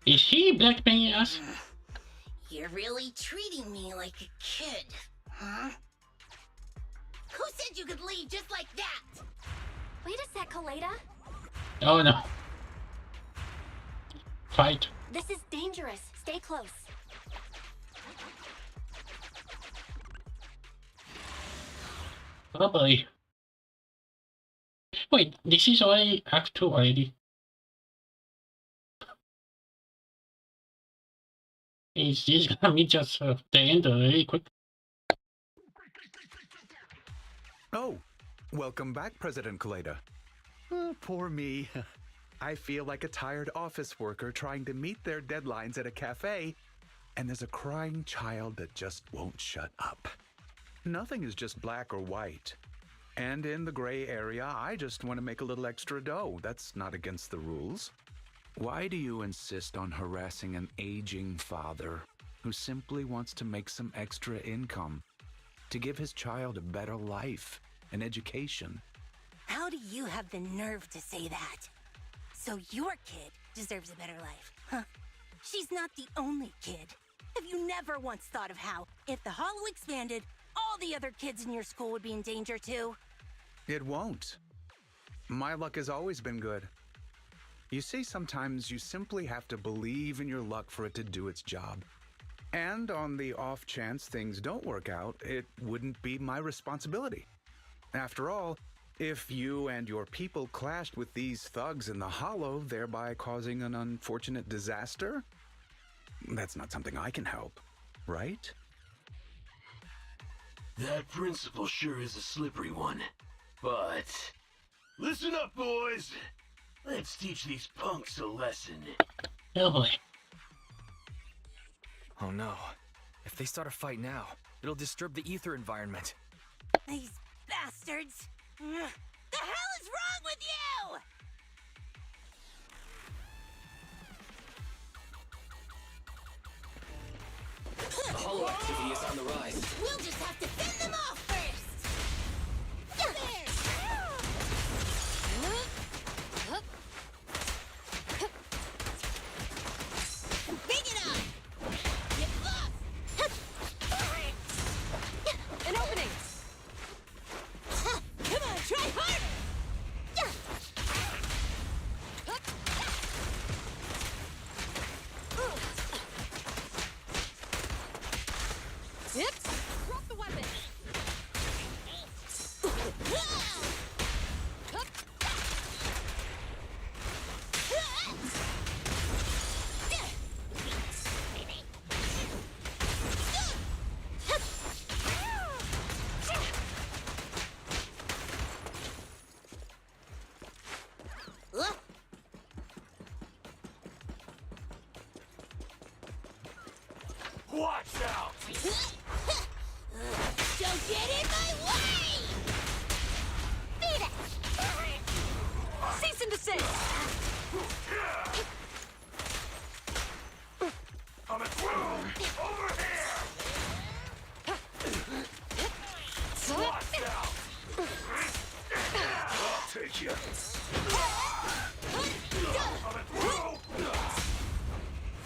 Is he blackmailing us? You're really treating me like a kid, huh? Who said you could leave just like that? Wait a sec, Kaleda. Oh no. Fight. This is dangerous. Stay close. Probably. Wait, this is already Act 2 already. Is this gonna be just the end really quick? Oh, welcome back, President Kaleda. Oh, poor me. I feel like a tired office worker trying to meet their deadlines at a cafe, and there's a crying child that just won't shut up. Nothing is just black or white. And in the gray area, I just want to make a little extra dough. That's not against the rules. Why do you insist on harassing an aging father who simply wants to make some extra income to give his child a better life, an education? How do you have the nerve to say that? So your kid deserves a better life, huh? She's not the only kid. Have you never once thought of how, if the Hollow expanded, all the other kids in your school would be in danger too? It won't. My luck has always been good. You see, sometimes you simply have to believe in your luck for it to do its job. And on the off chance things don't work out, it wouldn't be my responsibility. After all, if you and your people clashed with these thugs in the Hollow, thereby causing an unfortunate disaster, that's not something I can help, right? That principle sure is a slippery one. But listen up, boys. Let's teach these punks a lesson. Oh boy. Oh no. If they start a fight now, it'll disturb the ether environment. These bastards! The hell is wrong with you? The hollow activity is on the rise. We'll just have to fend them off first! Big it up! Get lost! An opening! Come on, try harder! Yep. Drop the weapon. Watch out! Don't get in my way! Beat it! Cease and desist. I'm a twirl! Over here! Watch out! I'll take you. I'm a twirl!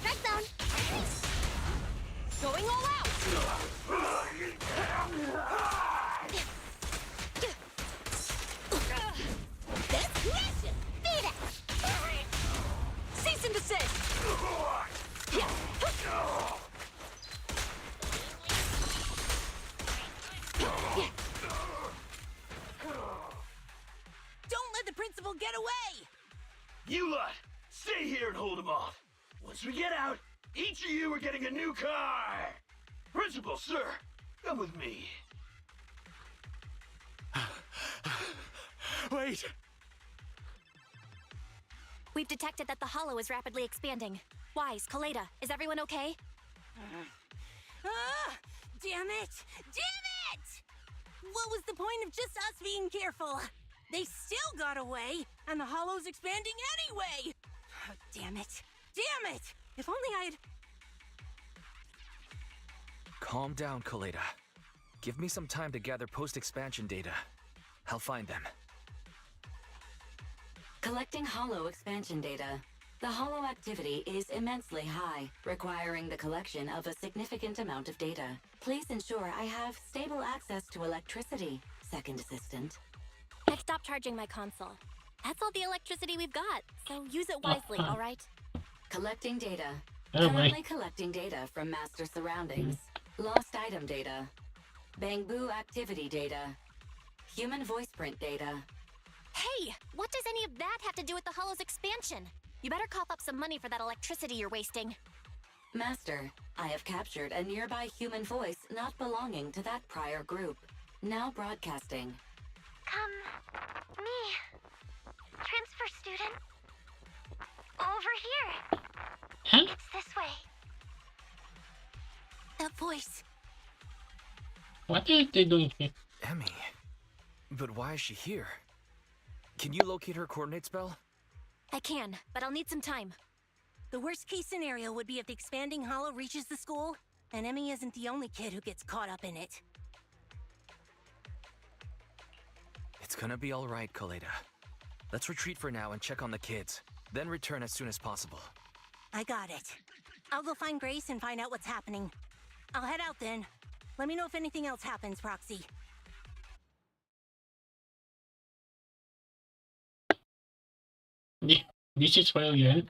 Back down. Going all out. That's crushing! Beat it! Cease and desist. Don't let the principal get away! You lot, stay here and hold him off. Once we get out, each of you are getting a new car! Principal, sir, come with me. Wait! We've detected that the hollow is rapidly expanding. Wise, Kaleda, is everyone okay? Ah! Damn it! Damn it! What was the point of just us being careful? They still got away, and the hollow's expanding anyway! Oh, damn it! Damn it! If only I'd... Calm down, Kaleda. Give me some time to gather post-expansion data. I'll find them. Collecting hollow expansion data. The hollow activity is immensely high, requiring the collection of a significant amount of data. Please ensure I have stable access to electricity, second assistant. I stopped charging my console. That's all the electricity we've got, so use it wisely, alright? Collecting data. Oh, Currently my. collecting data from master surroundings. Lost item data. Bangbu activity data. Human voice print data. Hey, what does any of that have to do with the hollow's expansion? You better cough up some money for that electricity you're wasting. Master, I have captured a nearby human voice not belonging to that prior group. Now broadcasting. Come, me. Transfer student. Over here. Huh? It's this way. That voice. What are they doing here? Emmy. But why is she here? Can you locate her coordinates, Belle? I can, but I'll need some time. The worst case scenario would be if the expanding hollow reaches the school, and Emmy isn't the only kid who gets caught up in it. It's gonna be alright, Kaleda. Let's retreat for now and check on the kids, then return as soon as possible. I got it. I'll go find Grace and find out what's happening. I'll head out then. Let me know if anything else happens, Proxy. This is where we end.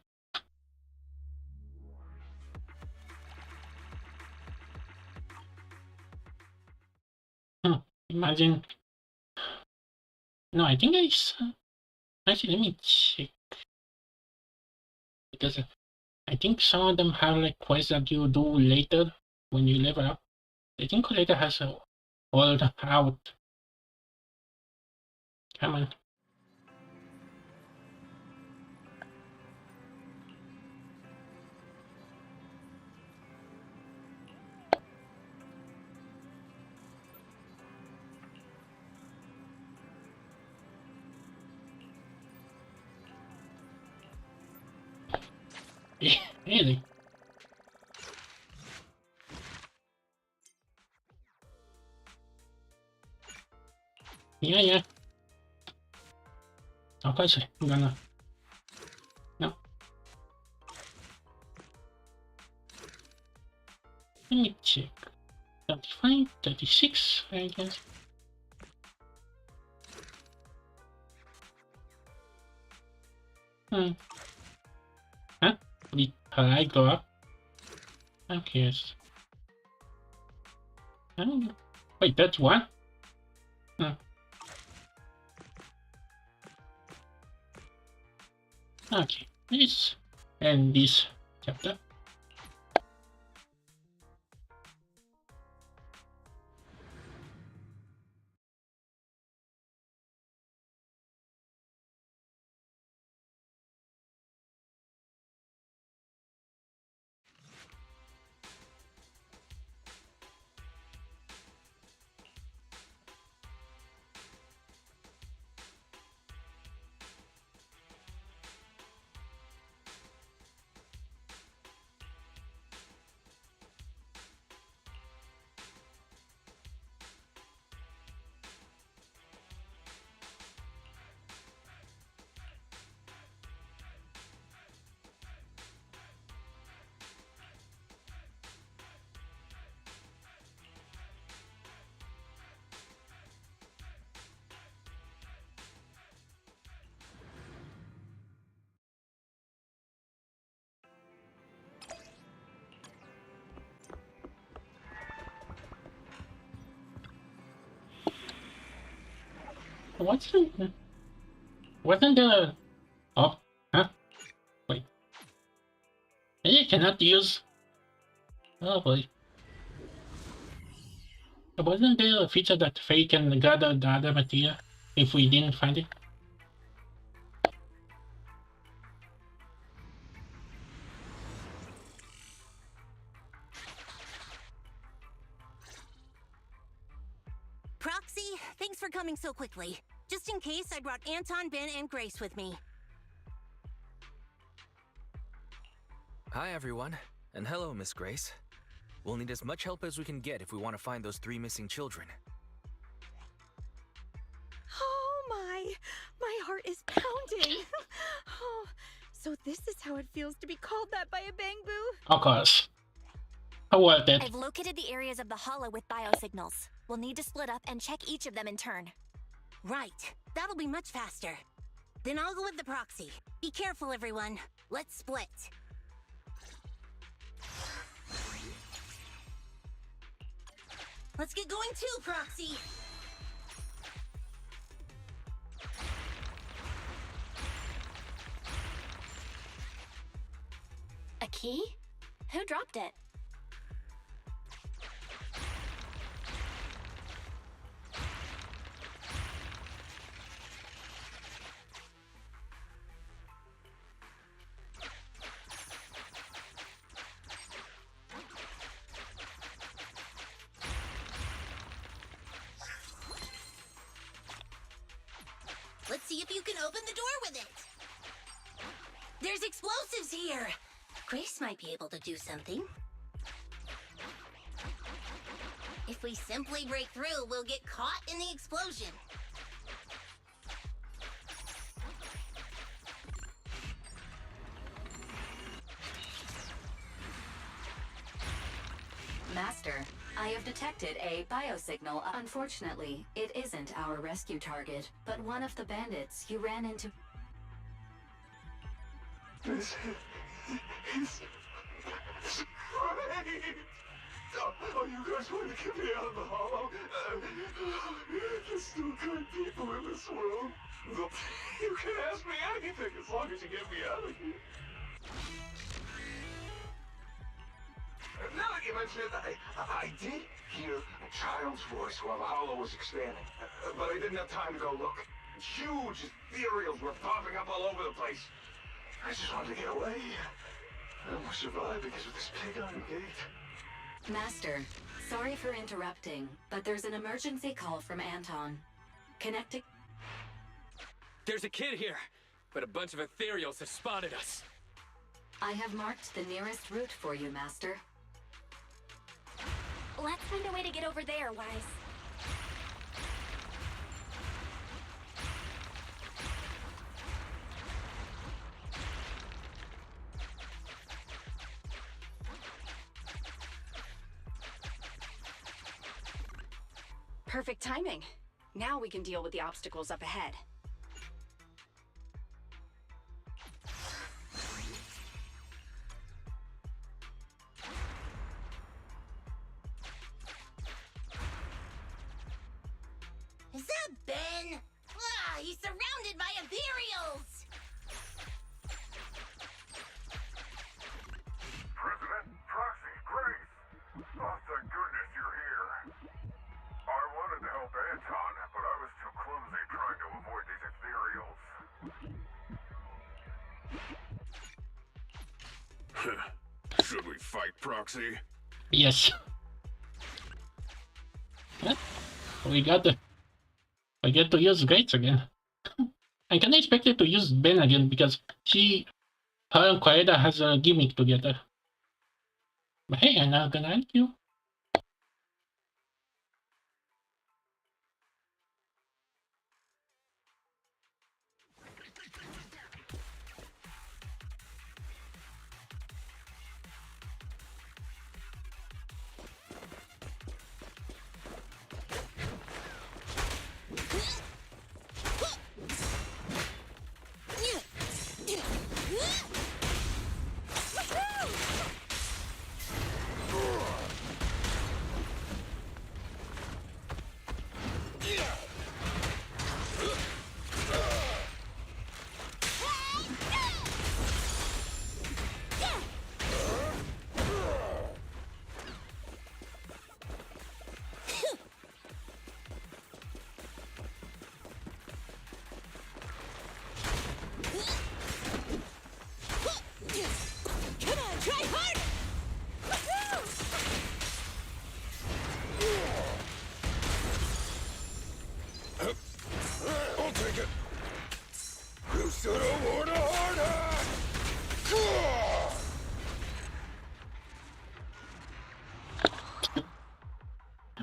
Imagine. No, I think I saw. Actually, let me check. Because I think some of them have like quests that you do later when you level up. I think Collector has a all out. Come on. Really? Yeah. Of course, I'm gonna. No. Let me check. 35, 36, I guess. Huh? Did I go up? Okay, yes. Wait, that's one? Okay, let's end this chapter. Wasn't there? Oh, huh? Wait. I cannot use. Oh boy. Wasn't there a feature that Faye can gather the other material if we didn't find it? Proxy, thanks for coming so quickly. Just in case, I brought Anton, Ben, and Grace with me. Hi, everyone. And hello, Miss Grace. We'll need as much help as we can get if we want to find those 3 missing children. Oh my heart is pounding. Oh, so this is how it feels to be called that by a Bangbu? Of course. How worth it? I've located the areas of the hollow with biosignals. We'll need to split up and check each of them in turn. Right. That'll be much faster. Then I'll go with the proxy. Be careful, everyone. Let's split. Let's get going too, Proxy! A key? Who dropped it? Let's see if you can open the door with it. There's explosives here. Grace might be able to do something. If we simply break through, we'll get caught in the explosion. Master, I have detected a biosignal. Unfortunately, it isn't our rescue target, but one of the bandits you ran into. This is great! Oh, you guys want to get me out of the hollow? There's still good people in this world. You can ask me anything as long as you get me out of here. Now that you mention it, I did hear a child's voice while the hollow was expanding, but I didn't have time to go look. Huge ethereals were popping up all over the place. I just wanted to get away. I almost survived because of this pig iron gate. Master, sorry for interrupting, but there's an emergency call from Anton. Connecting. There's a kid here, but a bunch of ethereals have spotted us. I have marked the nearest route for you, Master. Let's find a way to get over there, Wise. Perfect timing. Now we can deal with the obstacles up ahead. Is that Ben? Ah, he's surrounded by ethereals! President, Proxy, Grace! Oh, thank goodness you're here. I wanted to help Anton, but I was too clumsy trying to avoid these ethereals. Should we fight, Proxy? Yes. We got the. I get to use Grace again. I can expect her to use Ben again because her and Koeda has a gimmick together. But hey, I'm not gonna argue.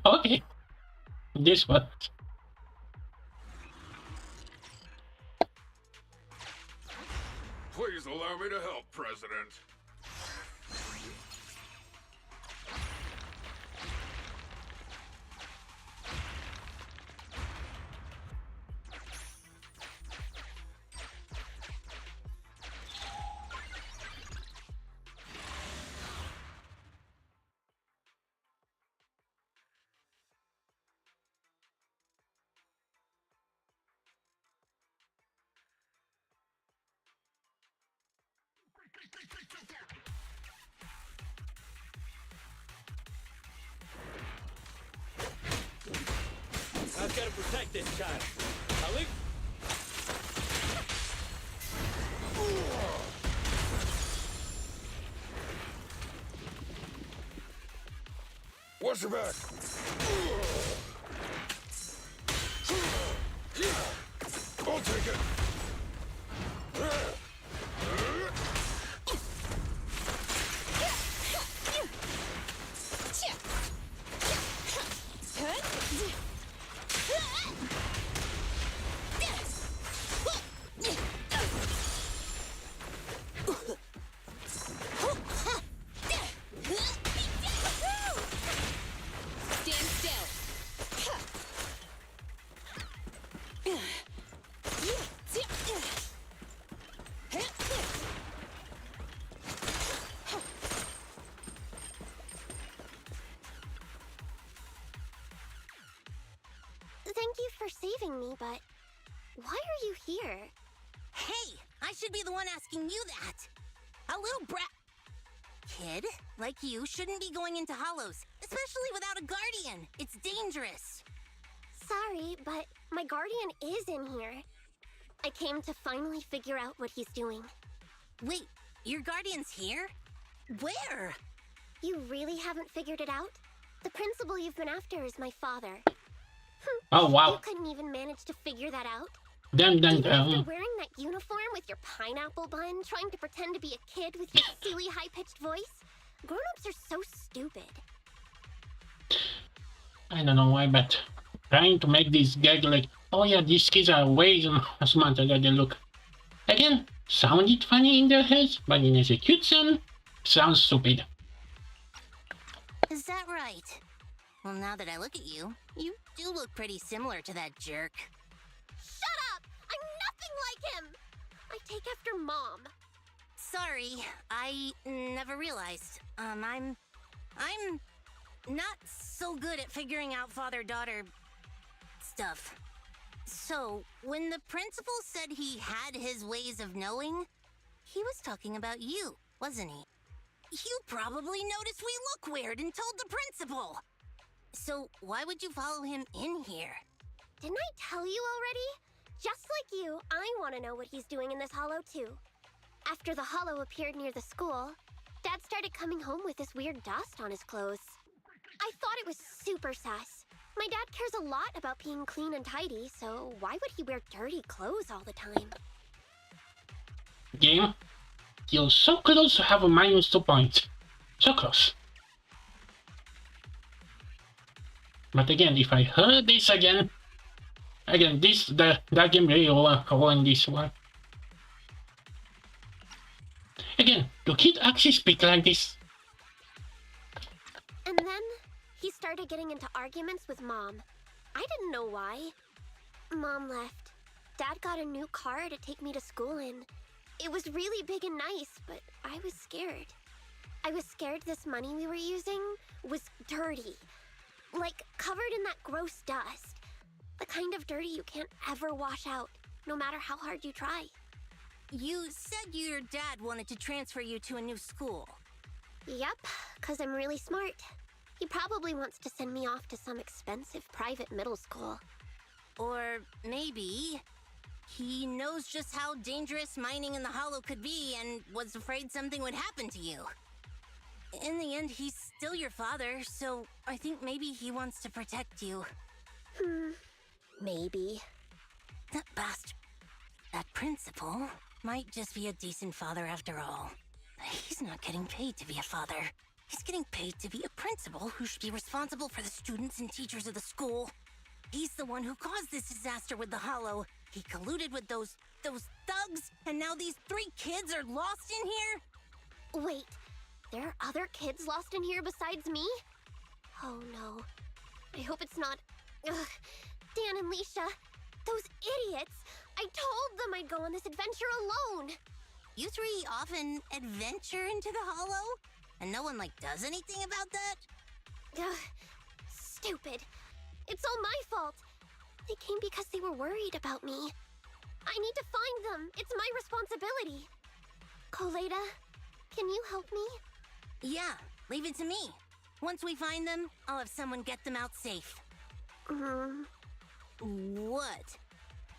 Okay. This one. Please allow me to help, President. I've got to protect this child. I'll leave. Watch your back. I'll take it. Stand still. Thank you for saving me, but why are you here? Hey, I should be the one asking you that. A little brat kid like you shouldn't be going into hollows, especially without a guardian. It's dangerous. Sorry, but my guardian is in here. I came to finally figure out what he's doing. Wait, your guardian's here? Where? You really haven't figured it out? The principal you've been after is my father. Oh wow. You couldn't even manage to figure that out? Dun dun Even after dun. wearing that uniform with your pineapple bun, trying to pretend to be a kid with your silly high-pitched voice? Grown-ups are so stupid. I don't know why, but trying to make this gag like, oh yeah, these kids are way smarter than they look. Again, sounded funny in their heads, but in execution, sounds stupid. Is that right? Well, now that I look at you, you do look pretty similar to that jerk. Shut up! I'm nothing like him! I take after Mom. Sorry, I never realized. I'm not so good at figuring out father-daughter stuff. So, when the principal said he had his ways of knowing, he was talking about you, wasn't he? You probably noticed we look weird and told the principal. So, why would you follow him in here? Didn't I tell you already? Just like you, I want to know what he's doing in this hollow too. After the hollow appeared near the school, Dad started coming home with this weird dust on his clothes. I thought it was super sus. My dad cares a lot about being clean and tidy, so why would he wear dirty clothes all the time? Game, you're so close to have a -2 points. So close. But again, if I heard this again, that game really won this one. Again, do kids actually speak like this? And then he started getting into arguments with Mom. I didn't know why. Mom left. Dad got a new car to take me to school in. It was really big and nice, but I was scared. I was scared this money we were using was dirty. Like, covered in that gross dust. The kind of dirty you can't ever wash out, no matter how hard you try. You said your dad wanted to transfer you to a new school. Yep, 'cause I'm really smart. He probably wants to send me off to some expensive private middle school. Or maybe he knows just how dangerous mining in the hollow could be and was afraid something would happen to you. In the end, he's still your father, so I think maybe he wants to protect you. Maybe. That bastard, that principal, might just be a decent father after all. He's not getting paid to be a father. He's getting paid to be a principal who should be responsible for the students and teachers of the school. He's the one who caused this disaster with the Hollow. He colluded with those thugs, and now these 3 kids are lost in here? Wait, there are other kids lost in here besides me? Oh no. I hope it's not... Ugh. Dan and Leisha, those idiots! I told them I'd go on this adventure alone! You 3 often adventure into the Hollow? And no one, does anything about that? Ugh. Stupid. It's all my fault. They came because they were worried about me. I need to find them. It's my responsibility. Colada, can you help me? Yeah, leave it to me. Once we find them, I'll have someone get them out safe. What?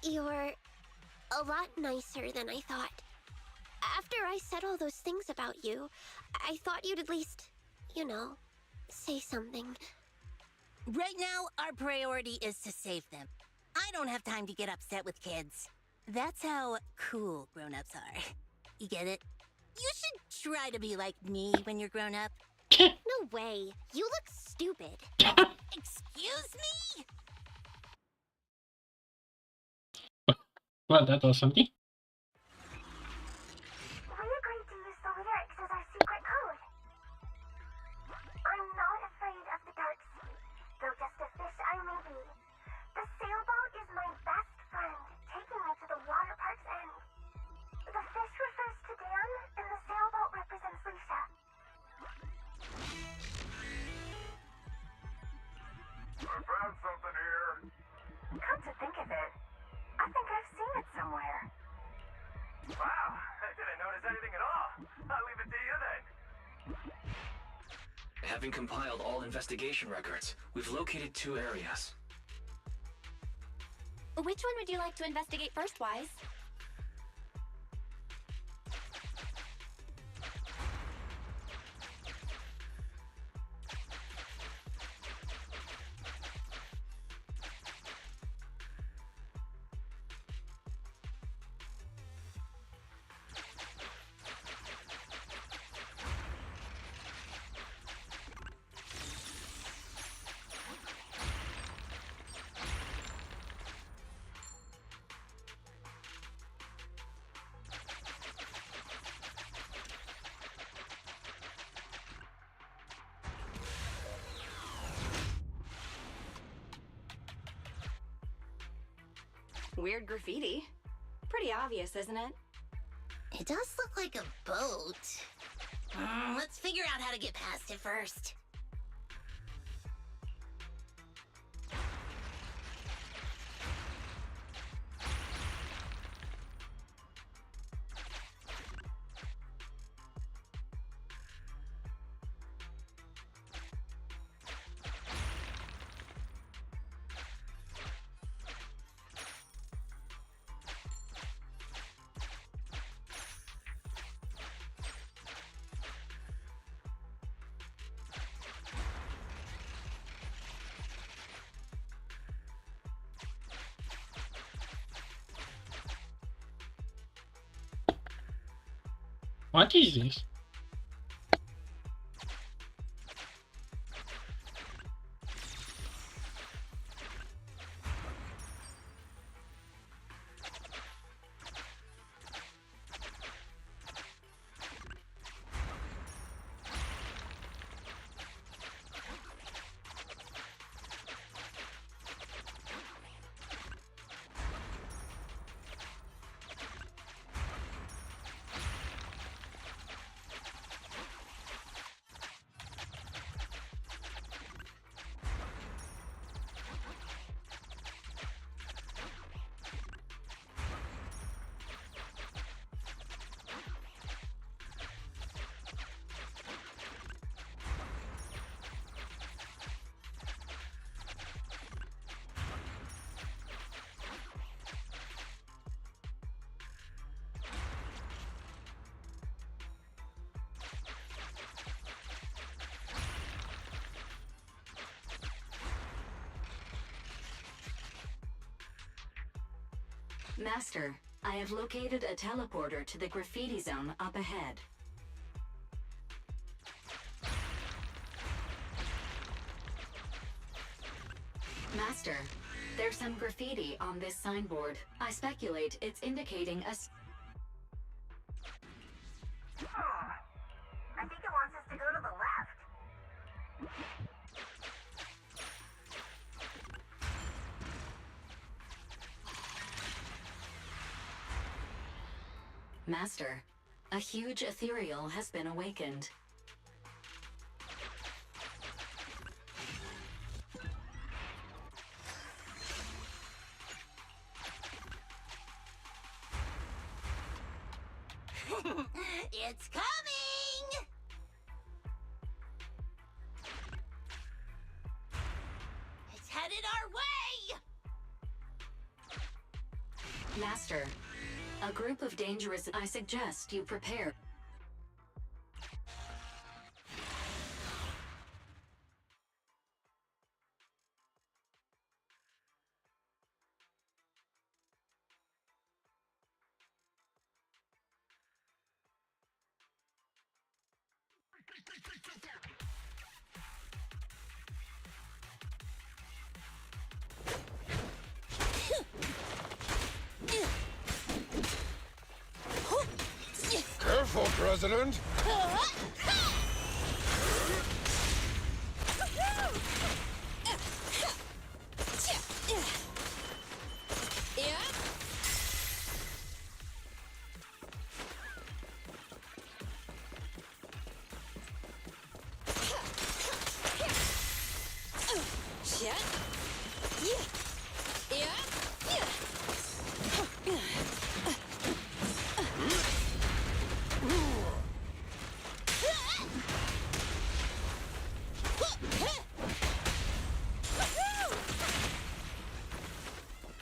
You're a lot nicer than I thought. After I said all those things about you, I thought you'd at least, say something. Right now, our priority is to save them. I don't have time to get upset with kids. That's how cool grown-ups are. You get it? You should try to be like me when you're grown up. No way. You look stupid. Excuse me? Well, that was something. We agreed to use the lyrics as our secret code. I'm not afraid of the dark sea, though just a fish I may be. The sailboat is my best friend, taking me to the water park's end. The fish refers to Dan, and the sailboat represents Leisha. I found something here. Come to think of it, I think I've seen it somewhere. Wow, I didn't notice anything at all. I'll leave it to you then. Having compiled all investigation records, we've located 2 areas. Which one would you like to investigate first, Wise? Weird graffiti. Pretty obvious, isn't it? It does look like a boat. Let's figure out how to get past it first. What is this? Master, I have located a teleporter to the graffiti zone up ahead. Master, there's some graffiti on this signboard. I speculate it's indicating a... I think it wants us to go to the left. Master, a huge ethereal has been awakened. It's coming! It's headed our way! Master, a group of dangerous... I suggest you prepare. Careful, President!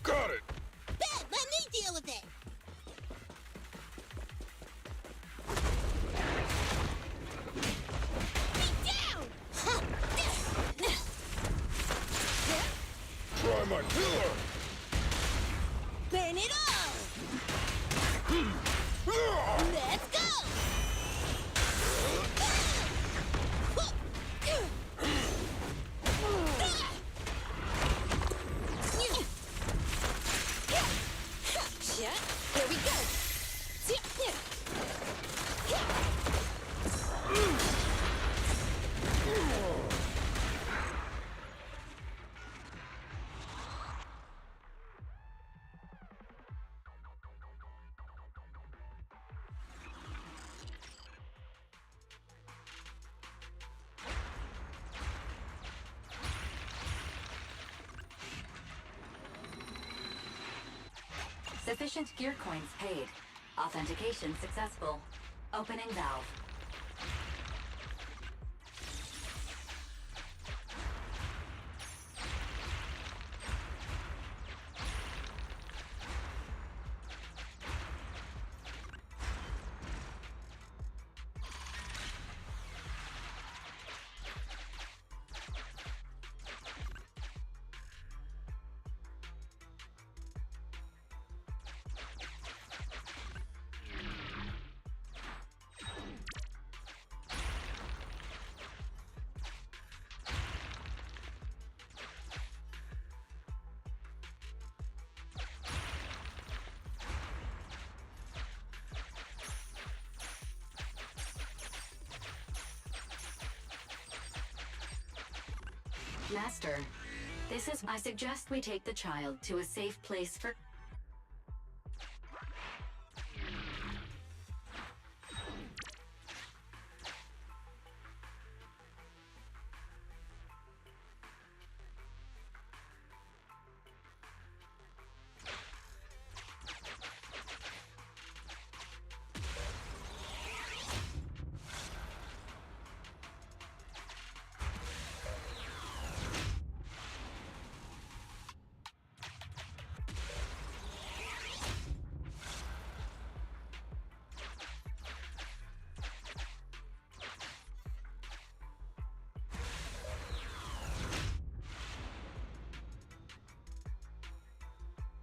Got it! Bet, let me deal with it! Be down! Try my pillar! Burn it all! Let's go! Here we go! Sufficient gear coins paid. Authentication successful. Opening valve. Master, this is... I suggest we take the child to a safe place for...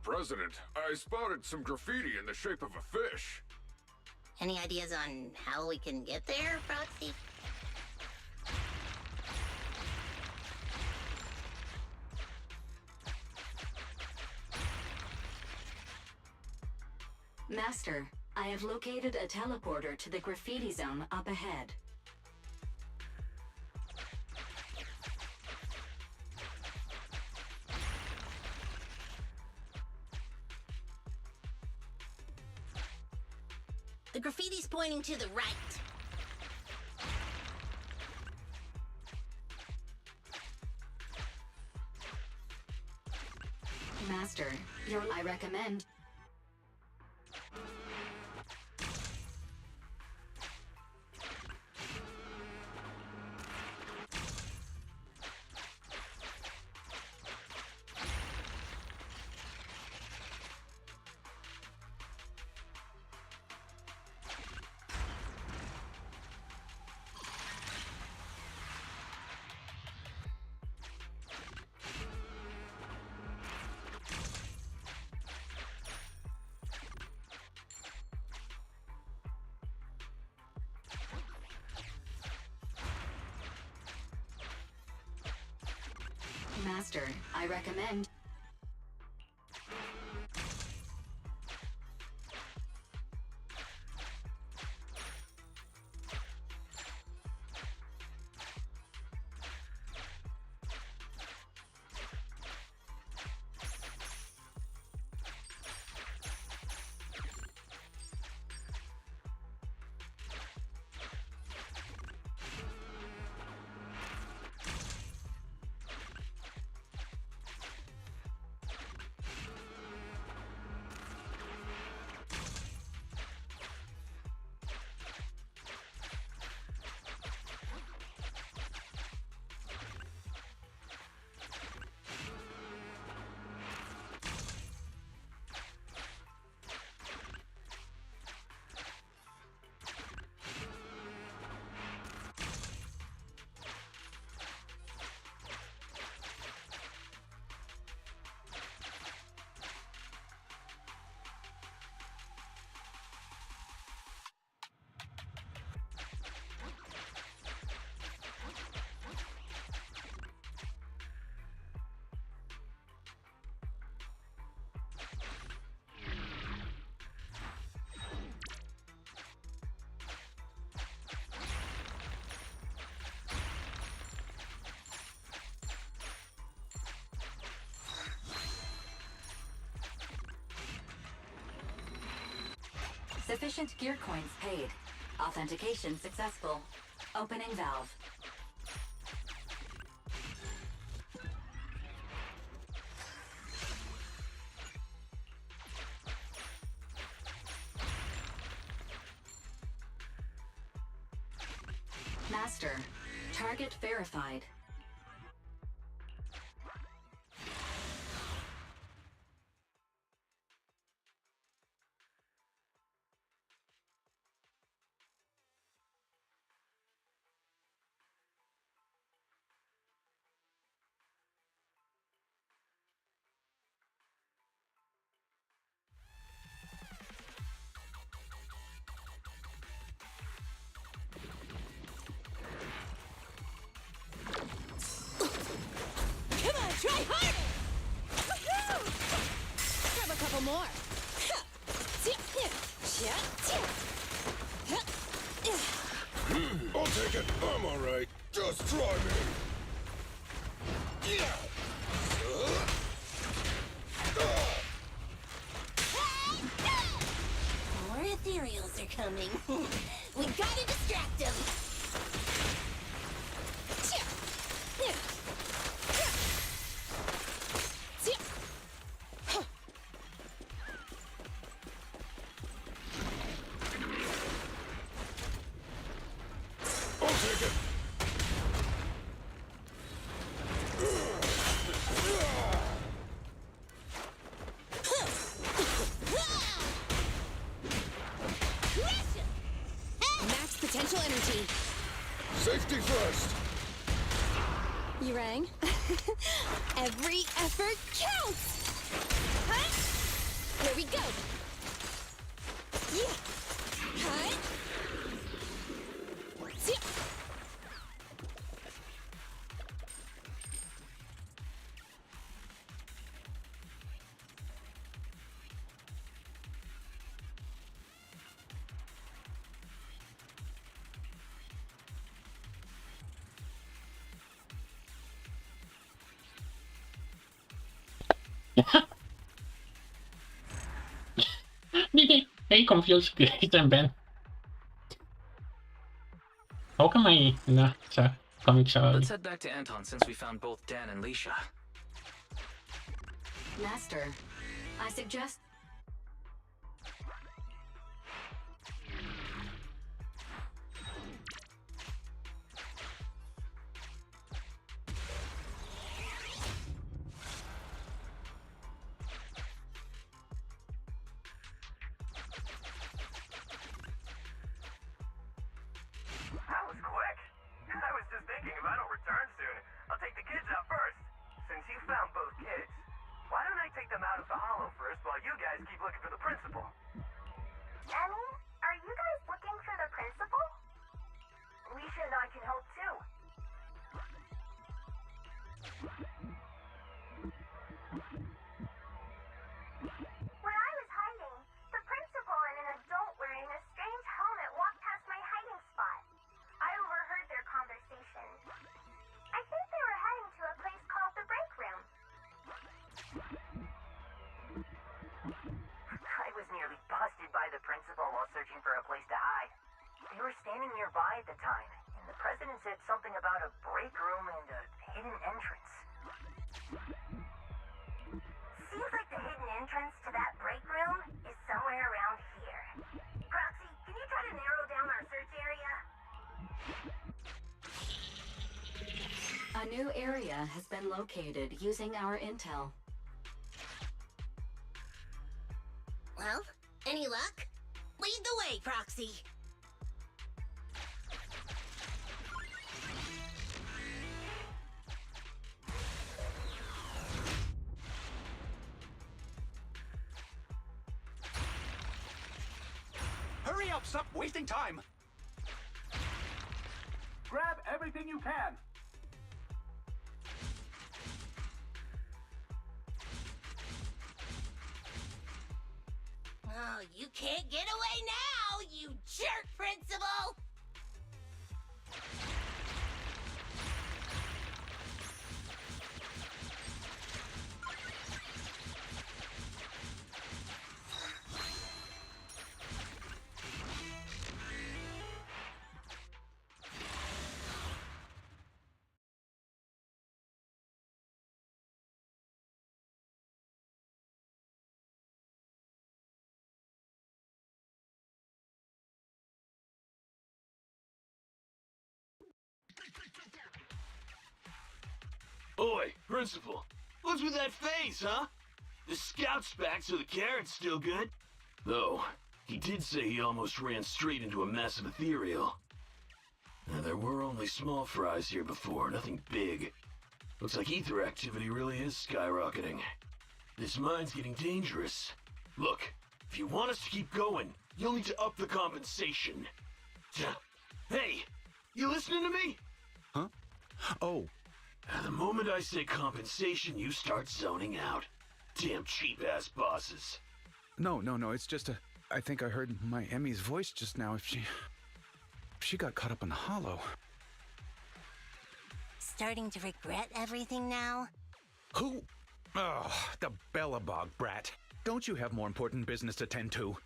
President, I spotted some graffiti in the shape of a fish. Any ideas on how we can get there, Proxy? Master, I have located a teleporter to the graffiti zone up ahead. The graffiti's pointing to the right. Master, I recommend. Master, I recommend. Sufficient gear coins paid. Authentication successful. Opening valve. Master, target verified. Try harder! Woohoo! Grab a couple more. I'll take it. I'm alright. Just try me. More ethereals are coming. We gotta distract them. Max potential energy. Safety first. You rang? Every effort counts! Huh? Here we go! Yeah! Huh? See? I confused Grace and Ben. How come I na sa comic sa Let's head back to Anton since we found both Dan and Leisha. Master, I suggest... That was quick. I was just thinking if I don't return soon, I'll take the kids out first. Since you found both kids, why don't I take them out of the hollow first while you guys keep looking for the principal? Emmy, are you guys looking for the principal? Leisha and I can help too. When I was hiding, the principal and an adult wearing a strange helmet walked past my hiding spot. I overheard their conversation. I think they were heading to a place called the break room. I was nearly busted by the principal while searching for a place to hide. They were standing nearby at the time, and the president said something about a break room and a hidden entrance. Seems like the hidden entrance to that break room is somewhere around here. Proxy, can you try to narrow down our search area? A new area has been located using our intel. Well, any luck? Lead the way, Proxy. Hurry up, stop wasting time! Grab everything you can! Oh, you can't get away now, you jerk, Principal! Oi, Principal, what's with that face, huh? The scout's back, so the carrot's still good. Though, he did say he almost ran straight into a massive ethereal. Now, there were only small fries here before, nothing big. Looks like ether activity really is skyrocketing. This mine's getting dangerous. Look, if you want us to keep going, you'll need to up the compensation. Hey, you listening to me? Huh? Oh. The moment I say compensation, you start zoning out. Damn cheap-ass bosses. No, it's just I think I heard my Emmy's voice just now. If she got caught up in the hollow. Starting to regret everything now? Who? Oh, the Bellabog brat. Don't you have more important business to tend to?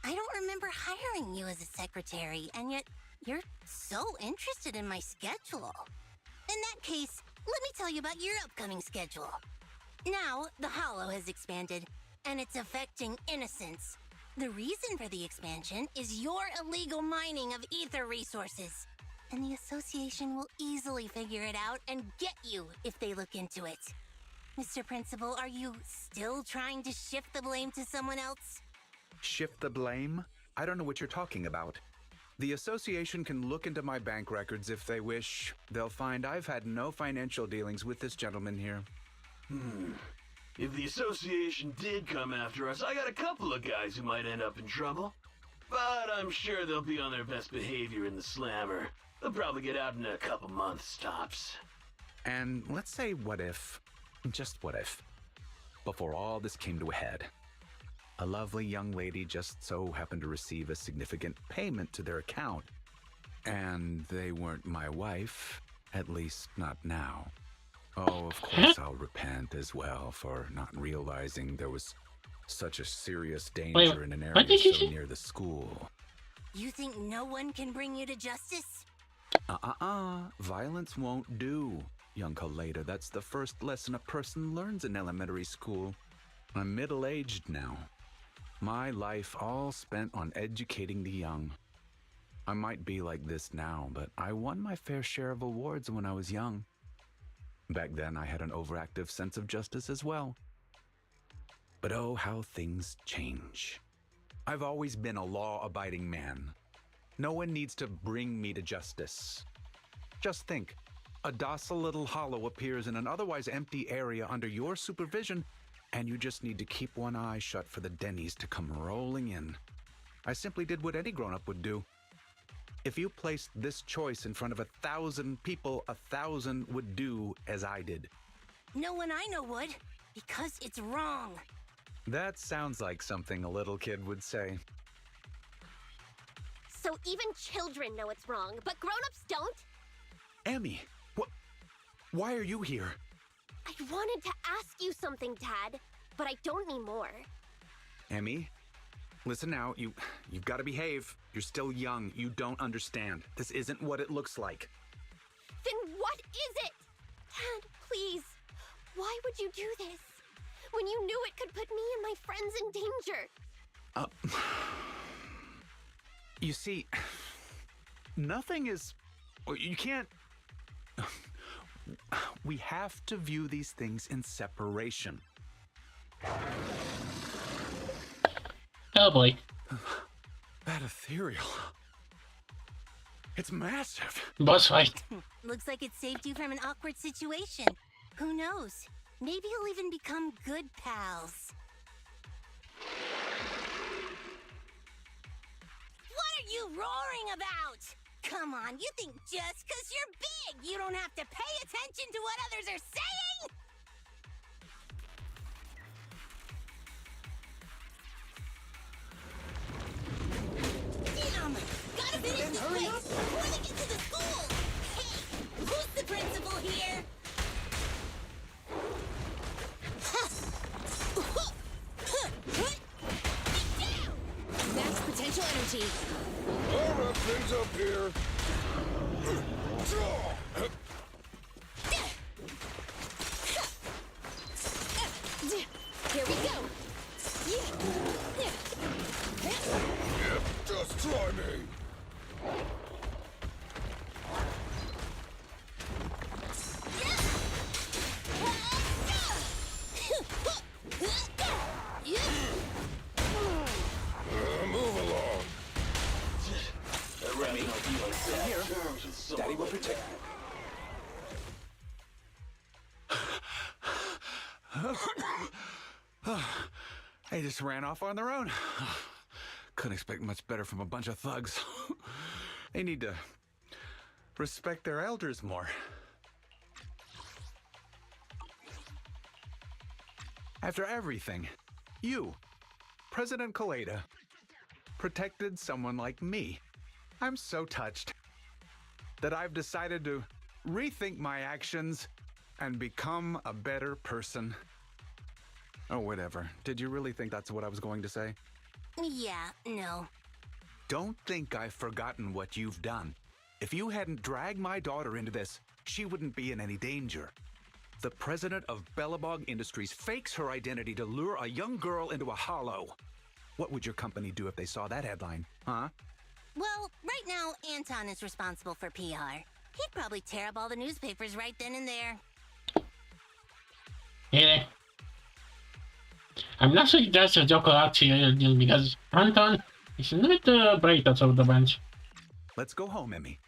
I don't remember hiring you as a secretary, and yet you're so interested in my schedule. In that case, let me tell you about your upcoming schedule. Now, the Hollow has expanded, and it's affecting innocents. The reason for the expansion is your illegal mining of ether resources. And the Association will easily figure it out and get you if they look into it. Mr. Principal, are you still trying to shift the blame to someone else? Shift the blame? I don't know what you're talking about. The Association can look into my bank records if they wish. They'll find I've had no financial dealings with this gentleman here. If the Association did come after us, I got a couple of guys who might end up in trouble. But I'm sure they'll be on their best behavior in the slammer. They'll probably get out in a couple months, tops. And let's say what if, just what if, before all this came to a head, a lovely young lady just so happened to receive a significant payment to their account. And they weren't my wife, at least not now. Oh, of course I'll repent as well for not realizing there was Such a serious danger in an what area did you so say? near the school. You think no one can bring you to justice? Violence won't do, young Kaleda. That's the first lesson a person learns in elementary school. I'm middle-aged now. My life all spent on educating the young. I might be like this now, but I won my fair share of awards when I was young. Back then, I had an overactive sense of justice as well. But oh, how things change. I've always been a law-abiding man. No one needs to bring me to justice. Just think, a docile little hollow appears in an otherwise empty area under your supervision, and you just need to keep one eye shut for the Denny's to come rolling in. I simply did what any grown-up would do. If you placed this choice in front of 1,000 people, 1,000 would do as I did. No one I know would, because it's wrong. That sounds like something a little kid would say. So even children know it's wrong, but grown-ups don't? Emmy, why are you here? I wanted to ask you something, Dad, but I don't anymore. Emmy, listen now, you've got to behave. You're still young. You don't understand. This isn't what it looks like. Then what is it? Dad, please. Why would you do this? When you knew it could put me and my friends in danger. You see, nothing is... You can't... We have to view these things in separation. Oh boy. That ethereal. It's massive. Boss fight. Looks like it saved you from an awkward situation. Who knows? Maybe you'll even become good pals. What are you roaring about? Come on, you think just 'cause you're big, you don't have to pay attention to what others are saying? Damn! Gotta finish this place before they get to the school! Hey, who's the principal here? Max potential energy. I'll wrap things up here. Here we go. Yep, just try me. Move along. Remy, sit here. Daddy will protect you. They just ran off on their own. Couldn't expect much better from a bunch of thugs. They need to respect their elders more. After everything, you, President Kaleda, protected someone like me. I'm so touched that I've decided to rethink my actions and become a better person. Oh, whatever. Did you really think that's what I was going to say? Yeah, no. Don't think I've forgotten what you've done. If you hadn't dragged my daughter into this, she wouldn't be in any danger. The president of Bellabog Industries fakes her identity to lure a young girl into a hollow. What would your company do if they saw that headline, huh? Well, right now, Anton is responsible for PR. He'd probably tear up all the newspapers right then and there. Yeah. I'm not sure that's a joke out here because Anton is not the brightest of the bunch. Let's go home, Emmy.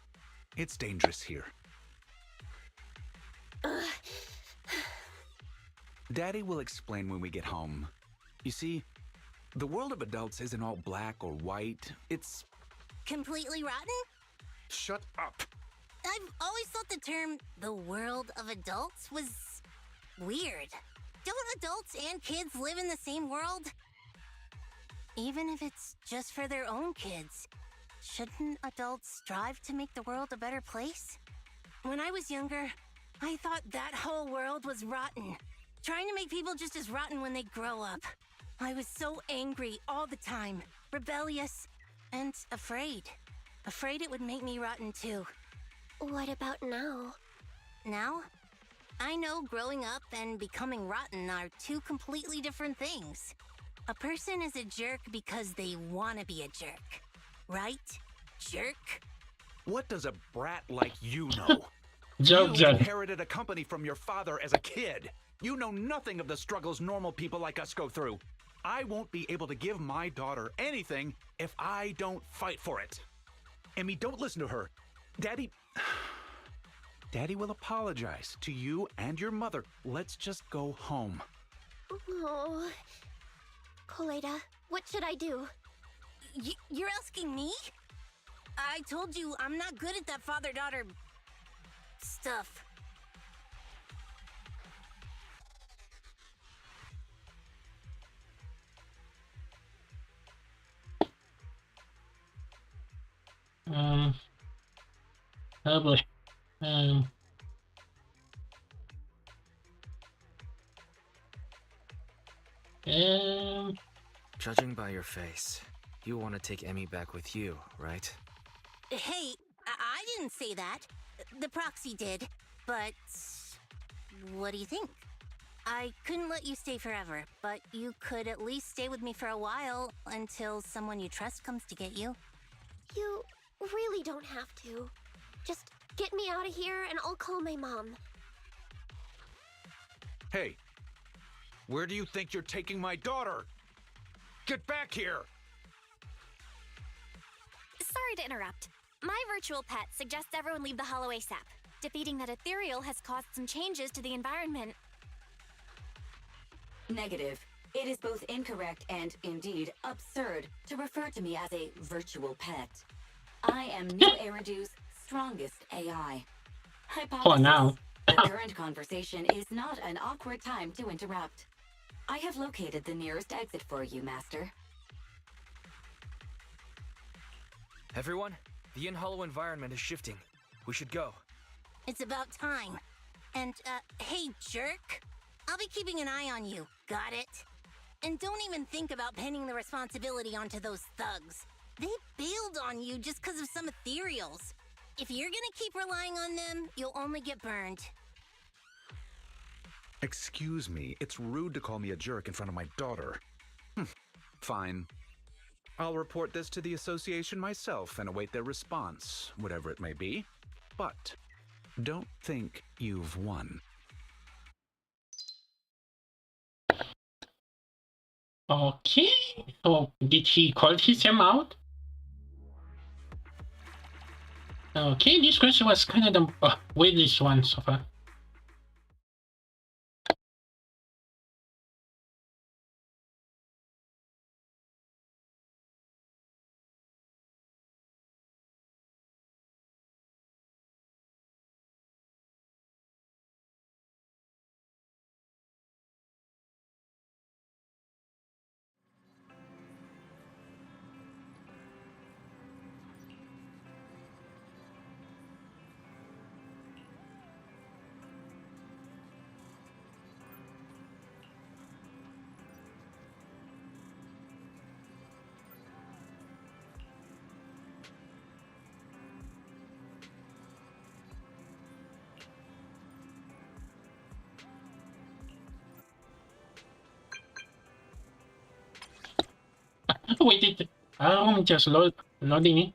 It's dangerous here. Daddy will explain when we get home. You see, the world of adults isn't all black or white. It's... Completely rotten? Shut up. I've always thought the term the world of adults was weird. Don't adults and kids live in the same world? Even if it's just for their own kids, shouldn't adults strive to make the world a better place? When I was younger, I thought that whole world was rotten. Trying to make people just as rotten when they grow up. I was so angry all the time, rebellious, and afraid. Afraid it would make me rotten too. What about now? Now? I know growing up and becoming rotten are two completely different things. A person is a jerk because they want to be a jerk. Right? Jerk? What does a brat like you know? Joke, You joke. inherited a company from your father as a kid. You know nothing of the struggles normal people like us go through. I won't be able to give my daughter anything if I don't fight for it. Emmy, don't listen to her. Daddy will apologize to you and your mother. Let's just go home. Oh. Koleda, what should I do? You're asking me? I told you I'm not good at that father-daughter stuff. Oh boy. Judging by your face, you want to take Emmy back with you, right? Hey, I didn't say that. The proxy did. But what do you think? I couldn't let you stay forever, but you could at least stay with me for a while until someone you trust comes to get you. You really don't have to. Just get me out of here and I'll call my mom. Hey, where do you think you're taking my daughter? Get back here! Sorry to interrupt. My virtual pet suggests everyone leave the Hollow ASAP. Defeating that ethereal has caused some changes to the environment. Negative. It is both incorrect and, indeed, absurd to refer to me as a virtual pet. I am New Eridu's strongest AI. Hypothesis. For now. The current conversation is not an awkward time to interrupt. I have located the nearest exit for you, Master. Everyone, the in-hollow environment is shifting. We should go. It's about time. And, hey, jerk. I'll be keeping an eye on you. Got it? And don't even think about pinning the responsibility onto those thugs. They bailed on you just because of some ethereals. If you're gonna keep relying on them, you'll only get burned. Excuse me, it's rude to call me a jerk in front of my daughter. Fine. I'll report this to the association myself and await their response, whatever it may be. But don't think you've won. Okay. So did he call his him out? Okay, this question was kind of the weirdest one so far. Wait, just loading it.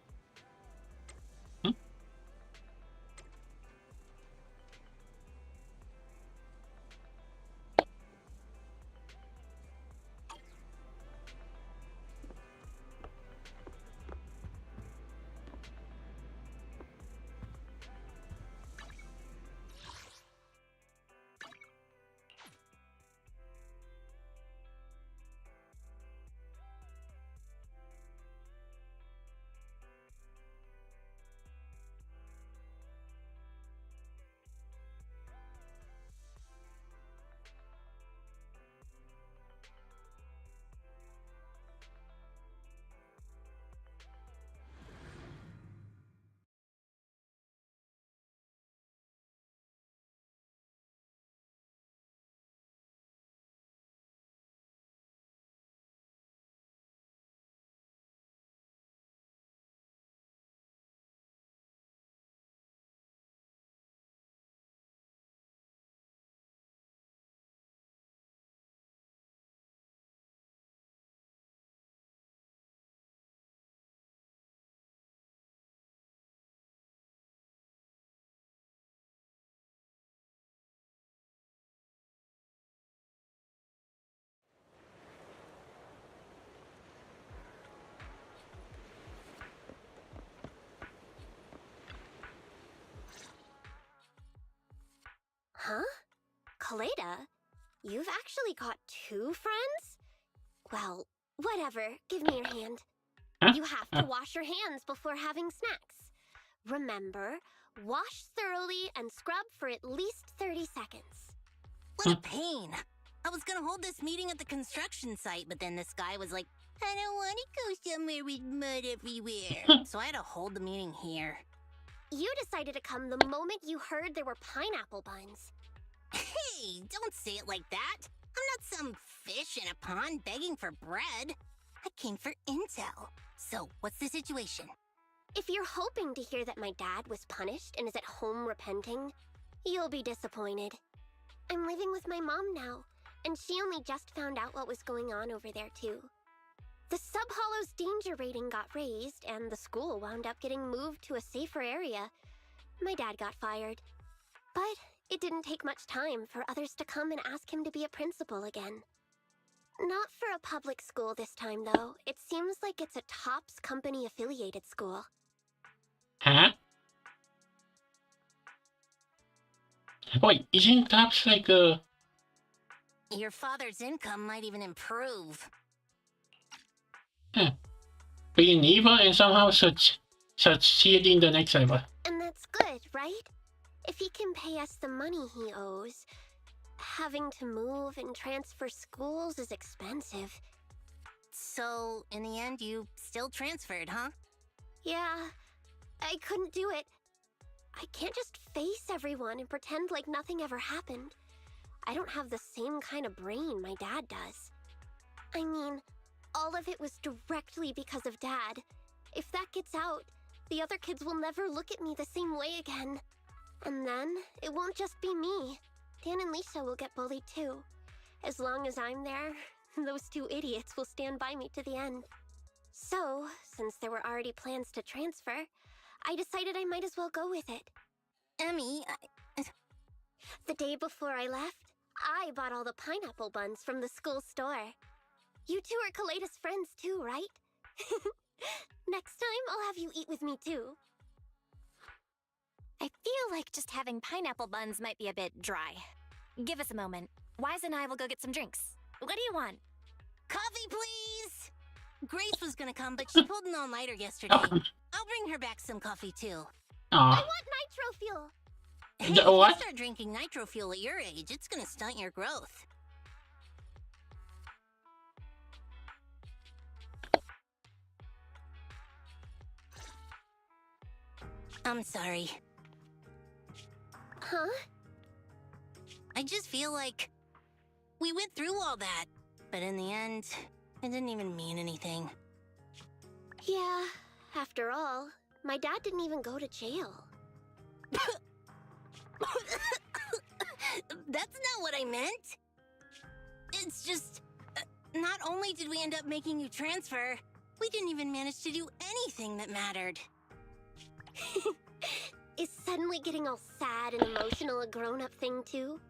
Kaleda, you've actually got 2 friends? Well, whatever. Give me your hand. You have to wash your hands before having snacks. Remember, wash thoroughly and scrub for at least 30 seconds. What a pain. I was gonna hold this meeting at the construction site, but then this guy was like, I don't want to go somewhere with mud everywhere. So I had to hold the meeting here. You decided to come the moment you heard there were pineapple buns. Hey, don't say it like that. I'm not some fish in a pond begging for bread. I came for intel. So, what's the situation? If you're hoping to hear that my dad was punished and is at home repenting, you'll be disappointed. I'm living with my mom now, and she only just found out what was going on over there too. The Sub-Hollow's danger rating got raised, and the school wound up getting moved to a safer area. My dad got fired. But it didn't take much time for others to come and ask him to be a principal again. Not for a public school this time, though. It seems like it's a TOPS company-affiliated school. Huh? Wait, isn't TOPS like a... Your father's income might even improve. being evil and somehow succeed in the next level? And that's good, right? If he can pay us the money he owes, having to move and transfer schools is expensive. So, in the end, you still transferred, huh? Yeah, I couldn't do it. I can't just face everyone and pretend like nothing ever happened. I don't have the same kind of brain my dad does. I mean, all of it was directly because of Dad. If that gets out, the other kids will never look at me the same way again. And then, it won't just be me. Dan and Lisa will get bullied too. As long as I'm there, those 2 idiots will stand by me to the end. So, since there were already plans to transfer, I decided I might as well go with it. Emmy, The day before I left, I bought all the pineapple buns from the school store. You 2 are Kaleda's friends too, right? Next time, I'll have you eat with me too. I feel like just having pineapple buns might be a bit dry. Give us a moment. Wise and I will go get some drinks. What do you want? Coffee, please! Grace was gonna come, but she pulled an all-nighter yesterday. I'll bring her back some coffee, too. I want nitro fuel! Hey, if you start drinking nitro fuel at your age, it's gonna stunt your growth. I'm sorry. Huh? I just feel like we went through all that, but in the end, it didn't even mean anything. Yeah, after all, my dad didn't even go to jail. That's not what I meant. It's just, not only did we end up making you transfer, we didn't even manage to do anything that mattered. Is suddenly getting all sad and emotional a grown-up thing too?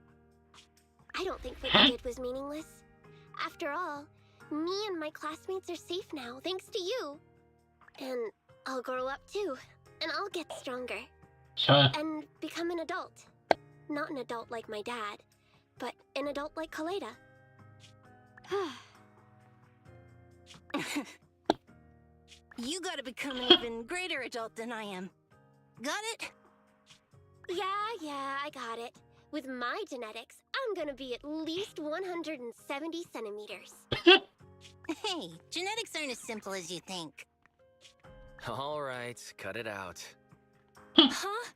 I don't think what you did was meaningless. After all, me and my classmates are safe now, thanks to you. And I'll grow up too, and I'll get stronger. Sure. And become an adult. Not an adult like my dad, but an adult like Kaleda. You gotta become an even greater adult than I am. Got it? Yeah, I got it. With my genetics, I'm gonna be at least 170 centimeters. Hey, genetics aren't as simple as you think. All right, cut it out. Huh?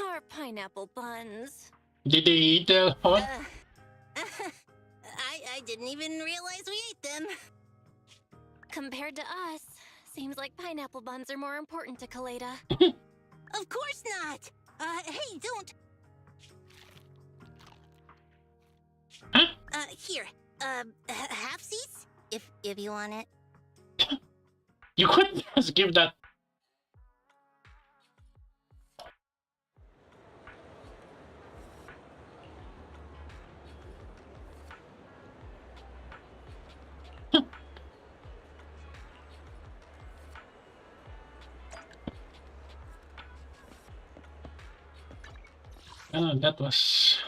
Our pineapple buns. Did they eat the horse? I didn't even realize we ate them. Compared to us, seems like pineapple buns are more important to Kaleda. Of course not! Hey, don't... Here, halfsies? If you want it. You couldn't just give that. That was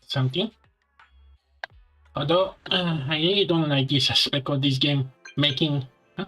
something. Although, I really don't like this aspect of this game, making... Huh?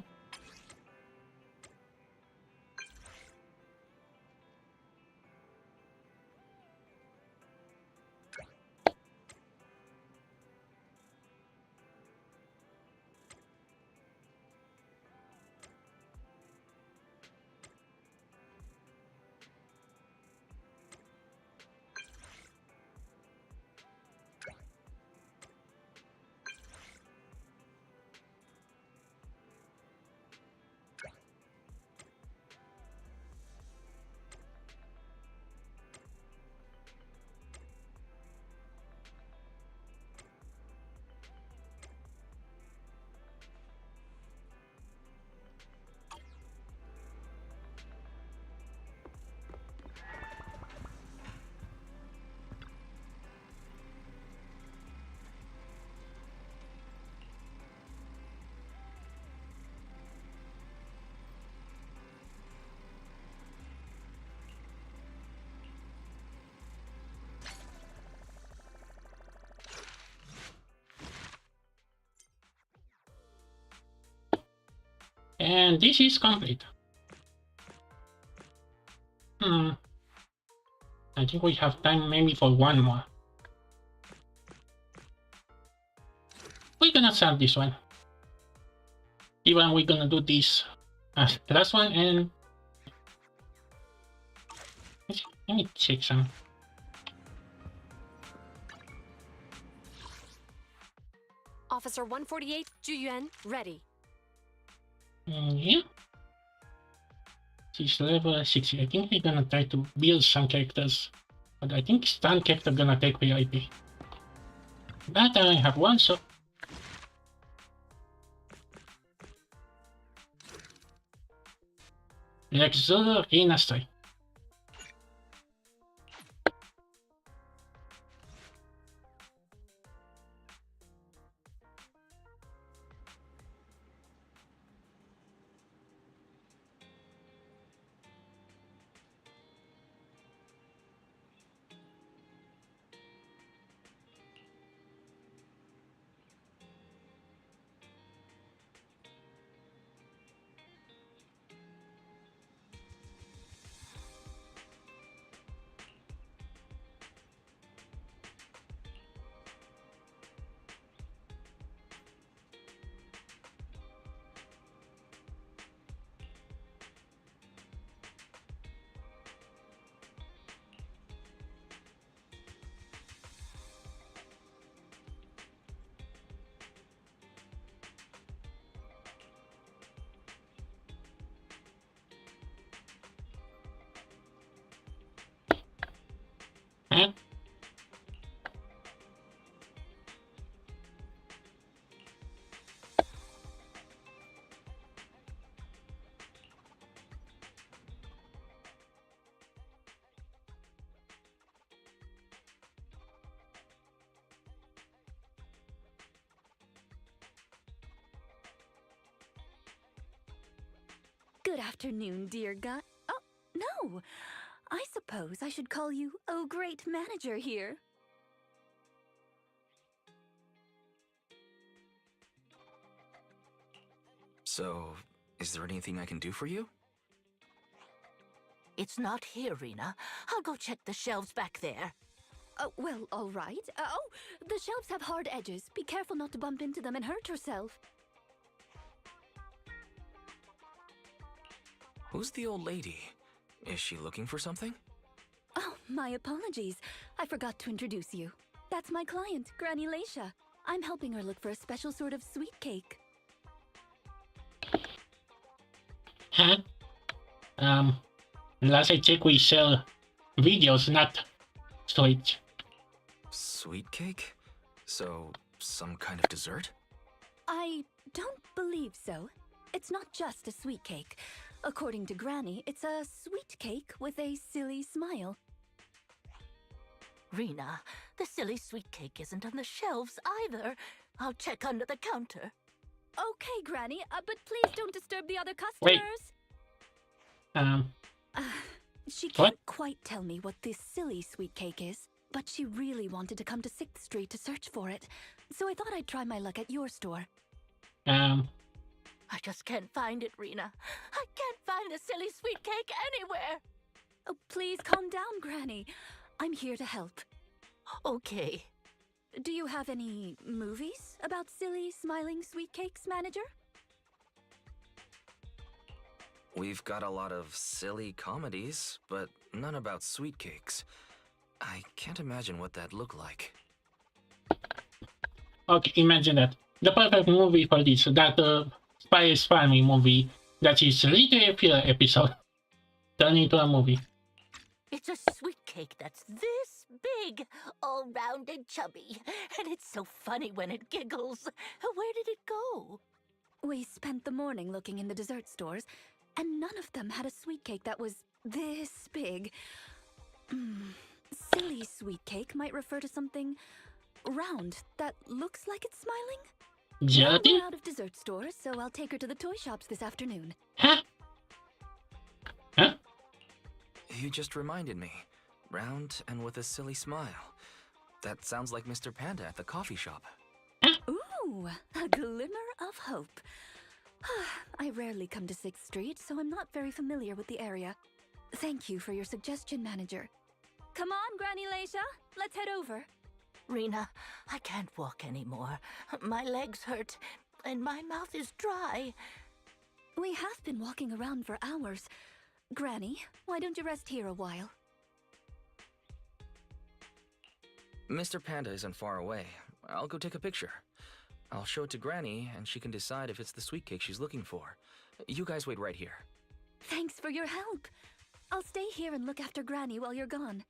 And this is complete. I think we have time maybe for one more. We're gonna solve this one. Even we're gonna do this last one, and let me check some. Officer 148, Juyuan, ready. Yeah. She's level 60. I think we're gonna try to build some characters. But I think stand character gonna take VIP. But I only have one, so... zZz in a style. Huh? Good afternoon, dear guy. Oh, no. I suppose I should call you, oh great manager here. So, is there anything I can do for you? It's not here, Rena. I'll go check the shelves back there. Oh, well, all right. Oh, the shelves have hard edges. Be careful not to bump into them and hurt yourself. Who's the old lady? Is she looking for something? Oh, my apologies. I forgot to introduce you. That's my client, Granny Leisha. I'm helping her look for a special sort of sweet cake. Huh? Last I checked, we sell videos, not sweet. Sweet cake? So, some kind of dessert? I don't believe so. It's not just a sweet cake. According to Granny, it's a sweet cake with a silly smile. Rena, the silly sweet cake isn't on the shelves either. I'll check under the counter. Okay, Granny, but please don't disturb the other customers. Wait. She can't What? quite tell me what this silly sweet cake is. but she really wanted to come to 6th Street to search for it, so I thought I'd try my luck at your store. I just can't find it, Rena. I can't find the silly sweet cake anywhere. Oh, please calm down, Granny. I'm here to help. Okay. Do you have any movies about silly, smiling sweet cakes, manager? We've got a lot of silly comedies, but none about sweet cakes. I can't imagine what that'd look like. Okay, imagine that. The perfect movie for this, that Spy Family movie that is literally a filler episode turned into a movie. It's a sweet cake that's this big, all round and chubby, and it's so funny when it giggles. Where did it go? We spent the morning looking in the dessert stores, and none of them had a sweet cake that was this big. Silly sweet cake might refer to something round that looks like it's smiling. Jelly? We're out of dessert stores, so I'll take her to the toy shops this afternoon. Huh? You just reminded me. Round and with a silly smile. That sounds like Mr. Panda at the coffee shop. Ooh, a glimmer of hope. I rarely come to 6th Street, so I'm not very familiar with the area. Thank you for your suggestion, manager. Come on, Granny Leisha, let's head over. Rena, I can't walk anymore. My legs hurt, and my mouth is dry. We have been walking around for hours. Granny, why don't you rest here a while? Mr. Panda isn't far away. I'll go take a picture. I'll show it to Granny, and she can decide if it's the sweet cake she's looking for. You guys wait right here. Thanks for your help. I'll stay here and look after Granny while you're gone.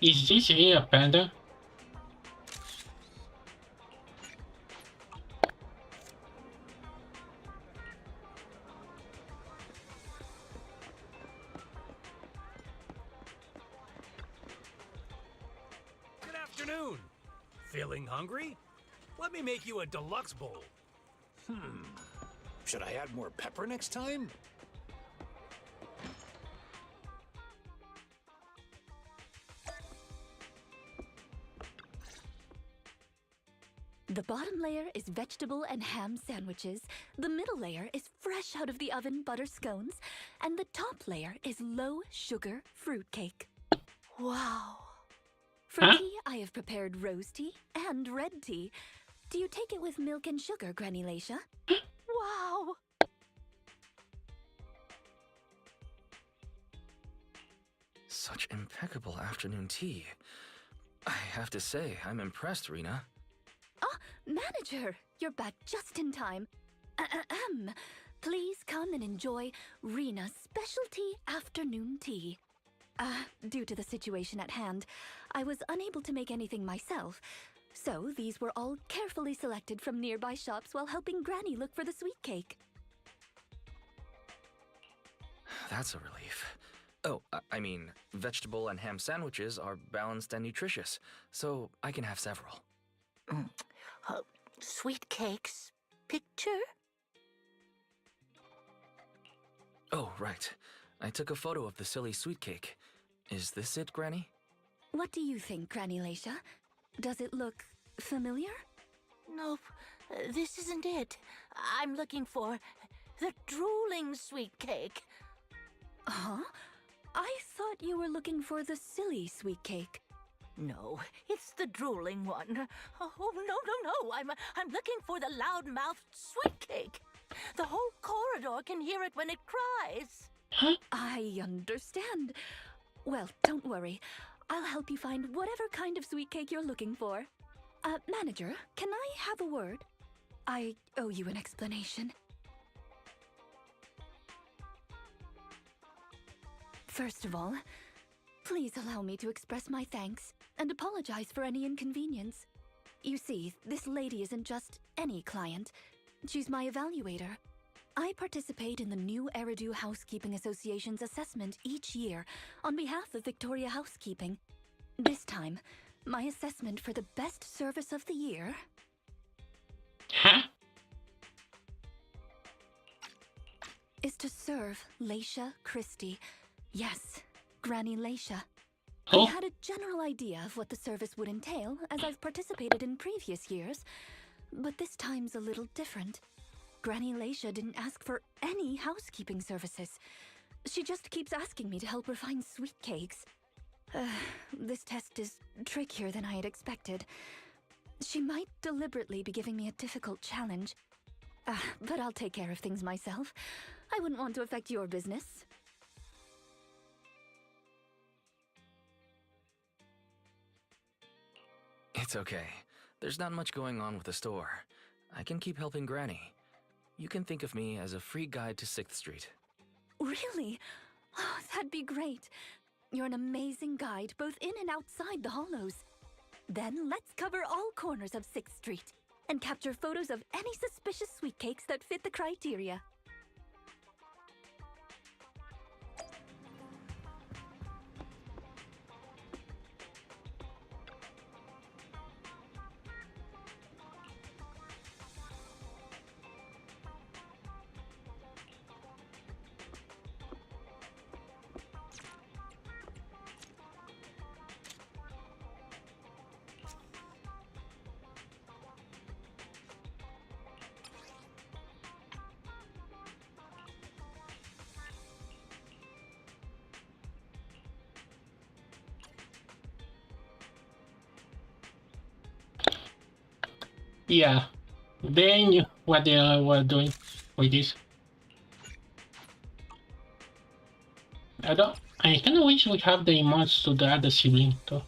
Is this really a panda? Good afternoon. Feeling hungry? Let me make you a deluxe bowl. Should I add more pepper next time? The bottom layer is vegetable and ham sandwiches, the middle layer is fresh out of the oven butter scones, and the top layer is low-sugar fruitcake. Wow. For tea, I have prepared rose tea and red tea. Do you take it with milk and sugar, Granny Leisha? Wow. Such impeccable afternoon tea. I have to say, I'm impressed, Rena. Manager, you're back just in time. Please come and enjoy Rena's specialty afternoon tea. Due to the situation at hand, I was unable to make anything myself, so these were all carefully selected from nearby shops while helping Granny look for the sweet cake. That's a relief. Oh, I mean, vegetable and ham sandwiches are balanced and nutritious, so I can have several. Sweet cakes? Picture? Oh, right. I took a photo of the silly sweet cake. Is this it, Granny? What do you think, Granny Leisha? Does it look familiar? Nope, this isn't it. I'm looking for the drooling sweet cake. Huh? I thought you were looking for the silly sweet cake. No, it's the drooling one. Oh, no. I'm looking for the loud-mouthed sweet cake. The whole corridor can hear it when it cries. Huh? I understand. Well, don't worry. I'll help you find whatever kind of sweet cake you're looking for. Manager, can I have a word? I owe you an explanation. First of all, please allow me to express my thanks and apologize for any inconvenience. You see, this lady isn't just any client. She's my evaluator. I participate in the new Eridu Housekeeping Association's assessment each year on behalf of Victoria Housekeeping. This time, my assessment for the best service of the year... Huh? ...is to serve Leisha Christie. Yes, Granny Leisha. Oh. I had a general idea of what the service would entail, as I've participated in previous years. But this time's a little different. Granny Leisha didn't ask for any housekeeping services. She just keeps asking me to help her find sweet cakes. This test is trickier than I had expected. She might deliberately be giving me a difficult challenge. But I'll take care of things myself. I wouldn't want to affect your business. It's okay. There's not much going on with the store. I can keep helping Granny. You can think of me as a free guide to 6th Street. Really? Oh, that'd be great. You're an amazing guide, both in and outside the hollows. Then let's cover all corners of 6th Street and capture photos of any suspicious sweet cakes that fit the criteria. Yeah, they knew what they were doing with this. I kind of wish we have the emotes to the other sibling too.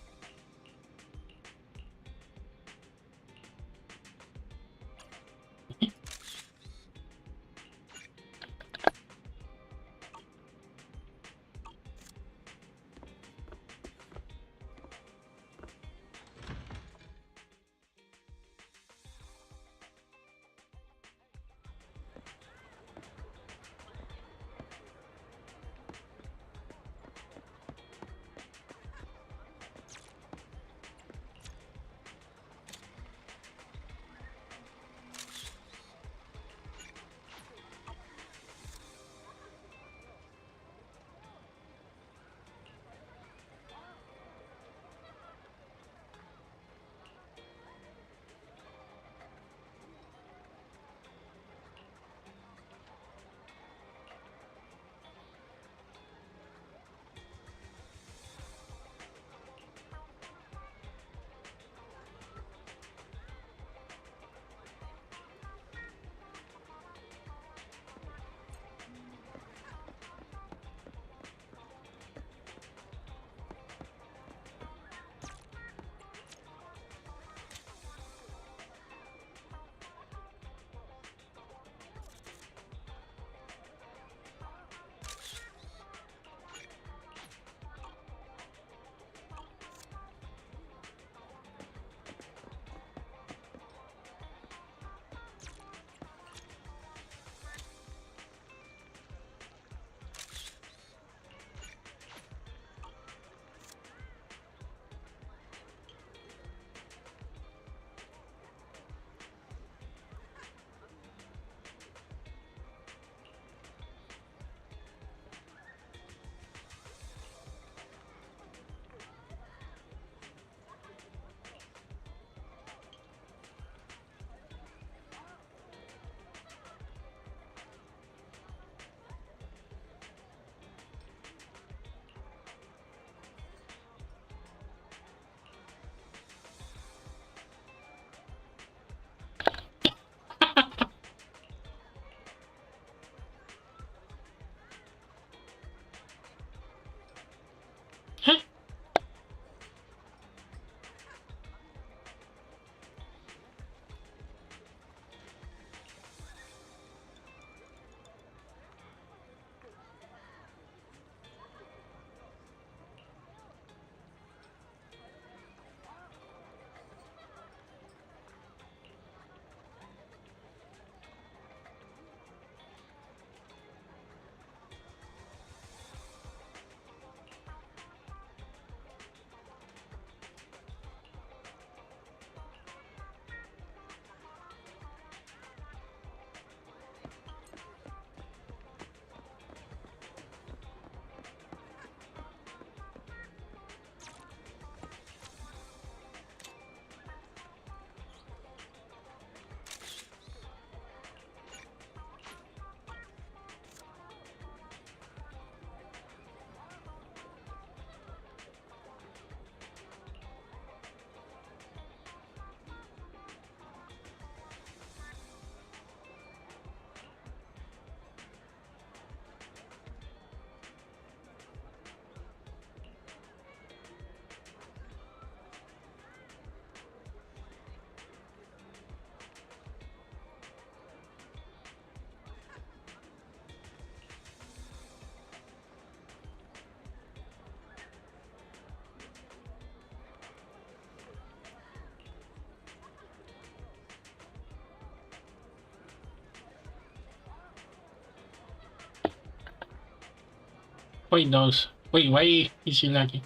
Wait, those. Wait, why is he lagging?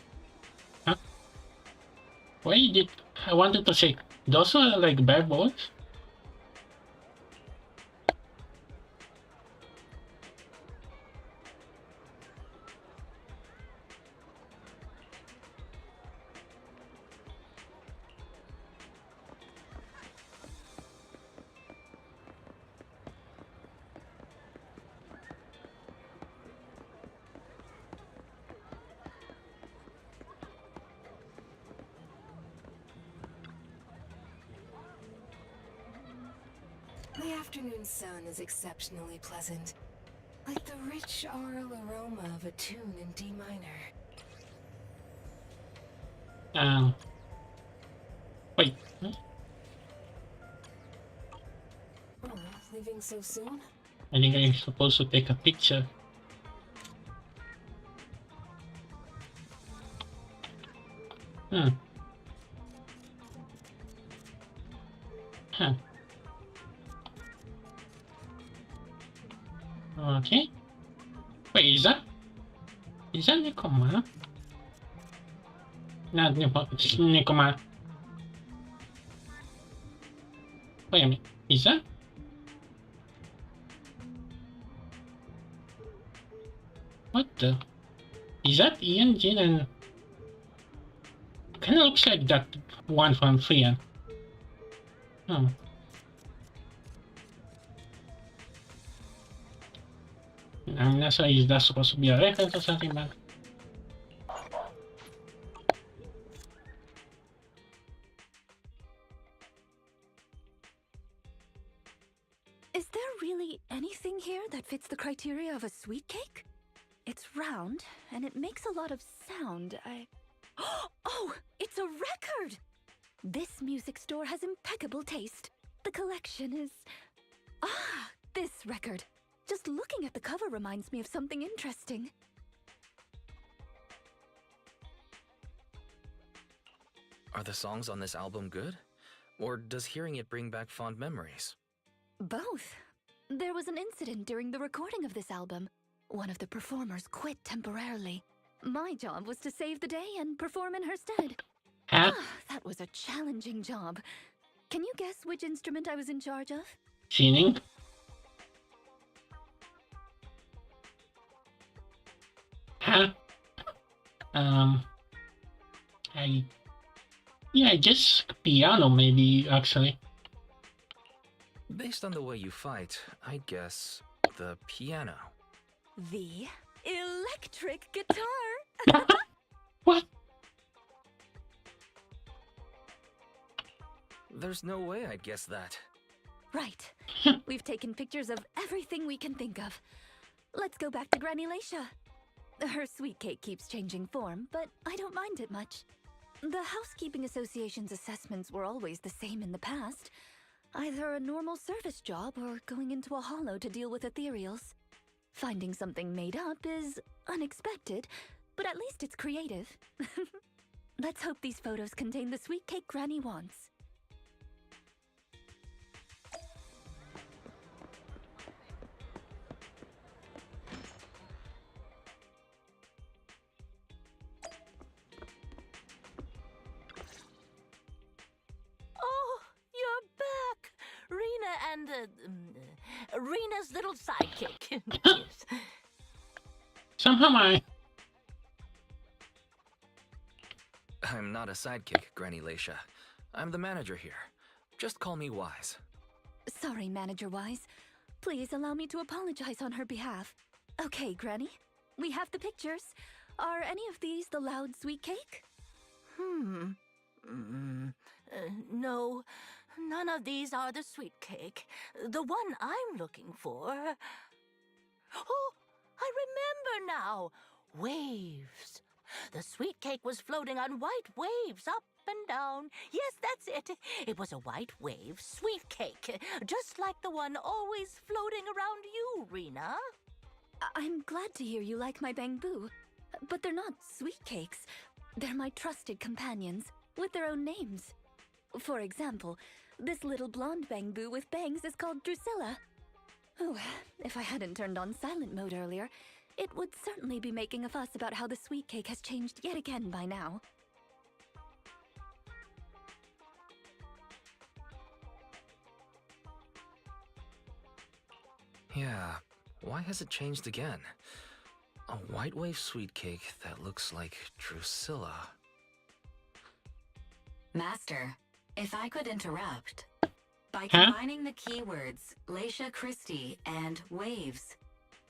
Huh? Why did I wanted to say those are like bad boys? The afternoon sun is exceptionally pleasant, like the rich aural aroma of a tune in D minor. Wait. Huh? Oh, leaving so soon? I think I'm supposed to take a picture. Hmm. Huh. Okay. Wait, is that Nekoma? Not Nekoma. Wait a minute. Is that? What the? Is that Ian, Jin, and... Kinda looks like that one from Frian. Hmm. I'm not sure is that supposed to be a reference or something, but... Is there really anything here that fits the criteria of a sweet cake? It's round, and it makes a lot of sound. Oh, it's a record! This music store has impeccable taste. The collection is... Ah, this record. Just looking at the cover reminds me of something interesting. Are the songs on this album good? Or does hearing it bring back fond memories? Both. There was an incident during the recording of this album. One of the performers quit temporarily. My job was to save the day and perform in her stead. Huh? That was a challenging job. Can you guess which instrument I was in charge of? Singing? Huh? I guess piano maybe, actually. Based on the way you fight, I'd guess the piano. The electric guitar! What? There's no way I'd guess that. Right. We've taken pictures of everything we can think of. Let's go back to Granny Laisha. Her sweet cake keeps changing form, but I don't mind it much. The Housekeeping Association's assessments were always the same in the past. Either a normal service job or going into a hollow to deal with ethereals. Finding something made up is unexpected, but at least it's creative. Let's hope these photos contain the sweet cake Granny wants. Oh, you're back! Rena and, Rena's little sidekick. Yes. Somehow I'm not a sidekick, Granny Laisha. I'm the manager here. Just call me Wise. Sorry, Manager Wise. Please allow me to apologize on her behalf. Okay, Granny. We have the pictures. Are any of these the loud sweet cake? No, none of these are the sweet cake. The one I'm looking for... Oh, I remember now! Waves. The sweet cake was floating on white waves up and down. Yes, that's it. It was a white wave sweet cake, just like the one always floating around you, Rena. I'm glad to hear you like my bamboo, but they're not sweet cakes. They're my trusted companions, with their own names. For example, this little blonde bamboo with bangs is called Drusilla. Oh, if I hadn't turned on silent mode earlier, it would certainly be making a fuss about how the sweet cake has changed yet again by now. Yeah, why has it changed again? A white wave sweet cake that looks like Drusilla. Master, if I could interrupt. By combining the keywords Leisha Christie and waves,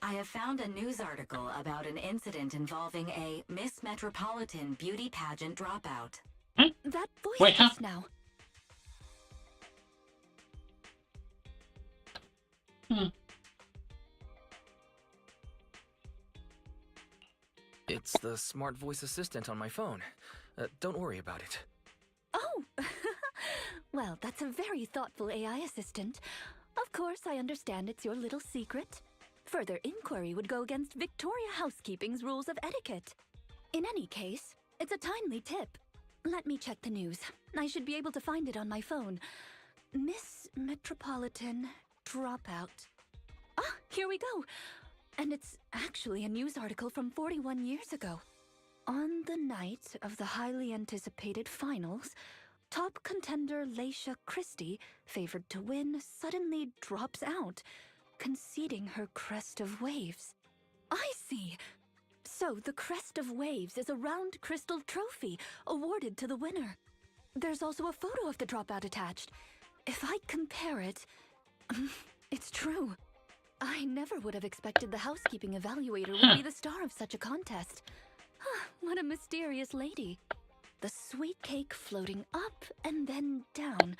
I have found a news article about an incident involving a Miss Metropolitan beauty pageant dropout. That voice just now. It's the smart voice assistant on my phone. Don't worry about it. Oh! Well, that's a very thoughtful AI assistant. Of course, I understand it's your little secret. Further inquiry would go against Victoria Housekeeping's rules of etiquette. In any case, it's a timely tip. Let me check the news. I should be able to find it on my phone. Miss Metropolitan dropout. Ah, here we go. And it's actually a news article from 41 years ago. On the night of the highly anticipated finals, top contender Leisha Christie, favored to win, suddenly drops out, conceding her crest of waves. I see. So the crest of waves is a round crystal trophy awarded to the winner. There's also a photo of the dropout attached. If I compare it, it's true. I never would have expected the housekeeping evaluator would be the star of such a contest. What a mysterious lady. The sweet cake floating up and then down.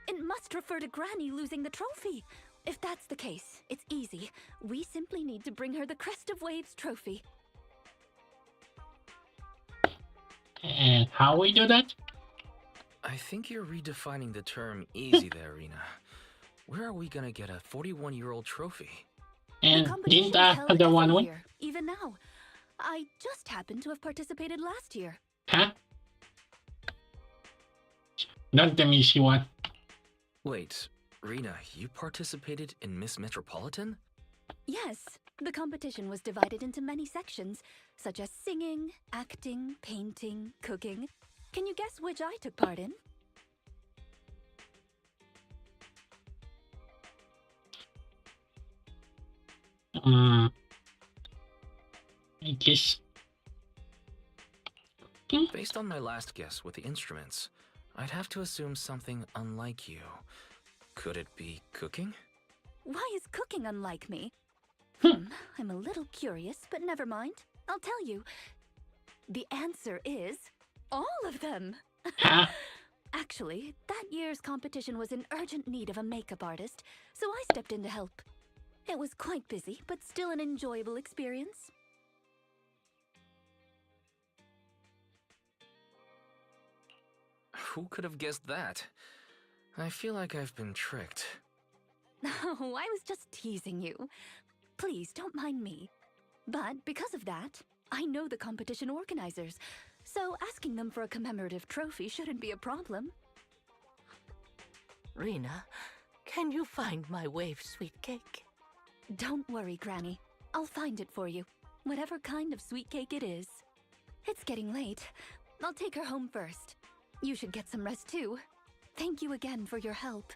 It must refer to Granny losing the trophy. If that's the case, it's easy. We simply need to bring her the Crest of Waves trophy. And how we do that? I think you're redefining the term easy there, Rena. Where are we gonna get a 41-year-old trophy? And didn't the one win? Even now. I just happened to have participated last year. Huh? Not the Miss one. Wait, Rena, you participated in Miss Metropolitan? Yes, the competition was divided into many sections, such as singing, acting, painting, cooking. Can you guess which I took part in? I guess. Based on my last guess with the instruments, I'd have to assume something unlike you. Could it be cooking? Why is cooking unlike me? I'm a little curious, but never mind. I'll tell you. The answer is all of them. Actually, that year's competition was in urgent need of a makeup artist, so I stepped in to help. It was quite busy, but still an enjoyable experience. Who could have guessed that? I feel like I've been tricked. Oh, I was just teasing you. Please, don't mind me. But because of that, I know the competition organizers, so asking them for a commemorative trophy shouldn't be a problem. Rena, can you find my wave sweet cake? Don't worry, Granny. I'll find it for you, whatever kind of sweet cake it is. It's getting late. I'll take her home first. You should get some rest too. Thank you again for your help.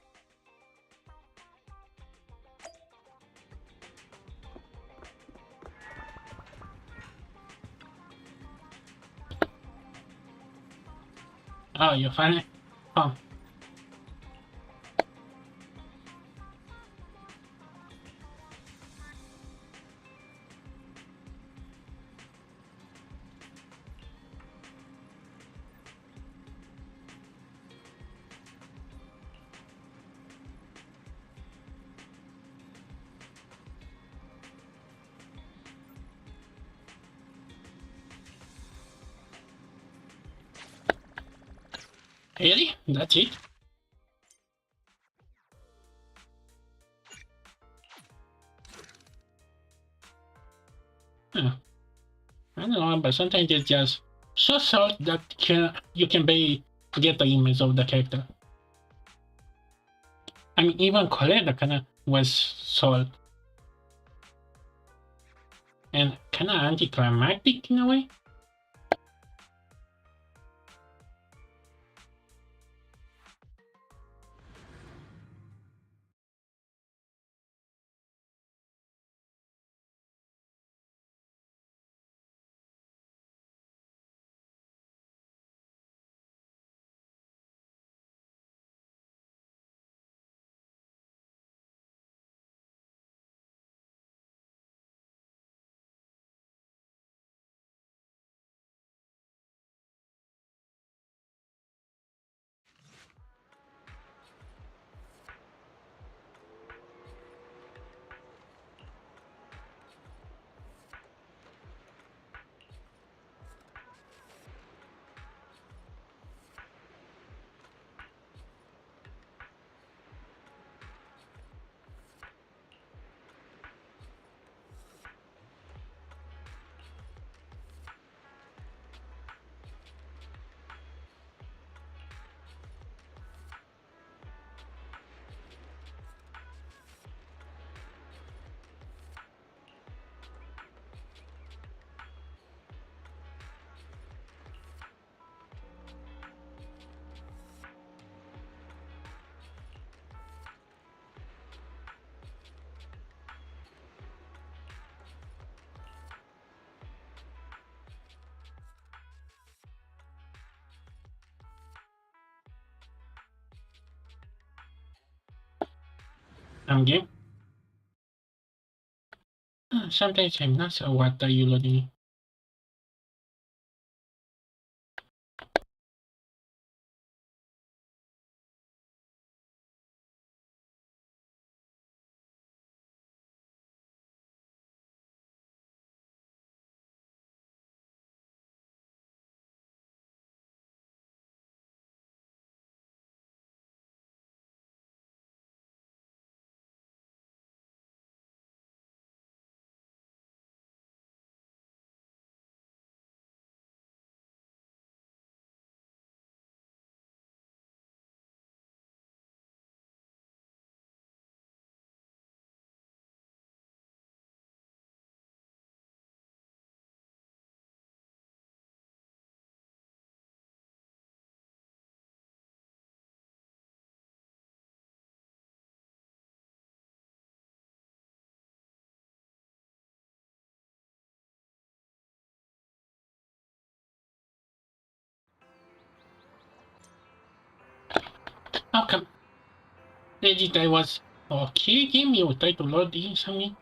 Oh, you find it? Oh. Really? That's it? Huh. I don't know, but sometimes it's just so short that you can barely get the image of the character. I mean, even Coletta kinda was short. and kind of anticlimactic in a way. I'm game. Sometimes I'm not sure what are you loading. How come? Legit, I was. Okay, game, you try to load in something.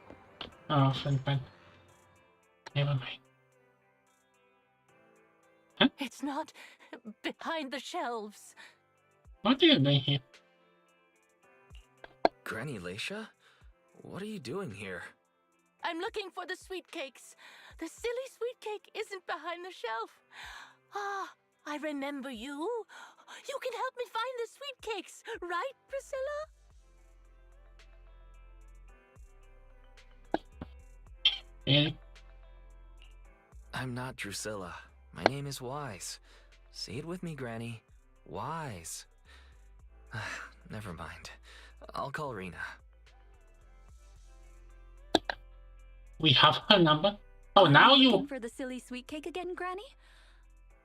Oh, fun pan. Never mind. Huh? It's not behind the shelves. What are you doing here? Granny Leisha? What are you doing here? I'm looking for the sweet cakes. The silly sweet cake isn't behind the shelf. Ah, I remember you. You can help me find the sweet cakes, right, Priscilla? Really? I'm not Drusilla. My name is Wise. Say it with me, Granny. Wise. Never mind. I'll call Rena. We have her number. Oh, now Are you you. looking for the silly sweet cake again, Granny?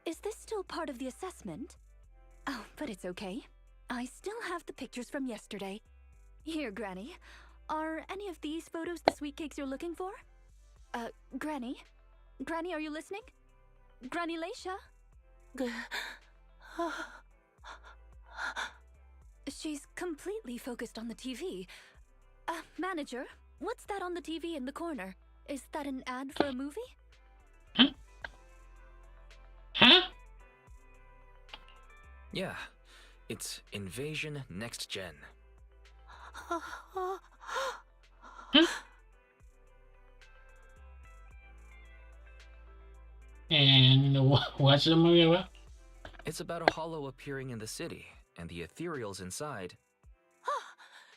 Is this still part of the assessment? Oh, but it's okay. I still have the pictures from yesterday. Here, Granny. Are any of these photos the sweet cakes you're looking for? Granny? Granny, are you listening? Granny Leisha? She's completely focused on the TV. Manager, what's that on the TV in the corner? Is that an ad for a movie? Huh? Yeah, it's Invasion Next Gen. And what's the movie about? It's about a hollow appearing in the city, and the ethereals inside.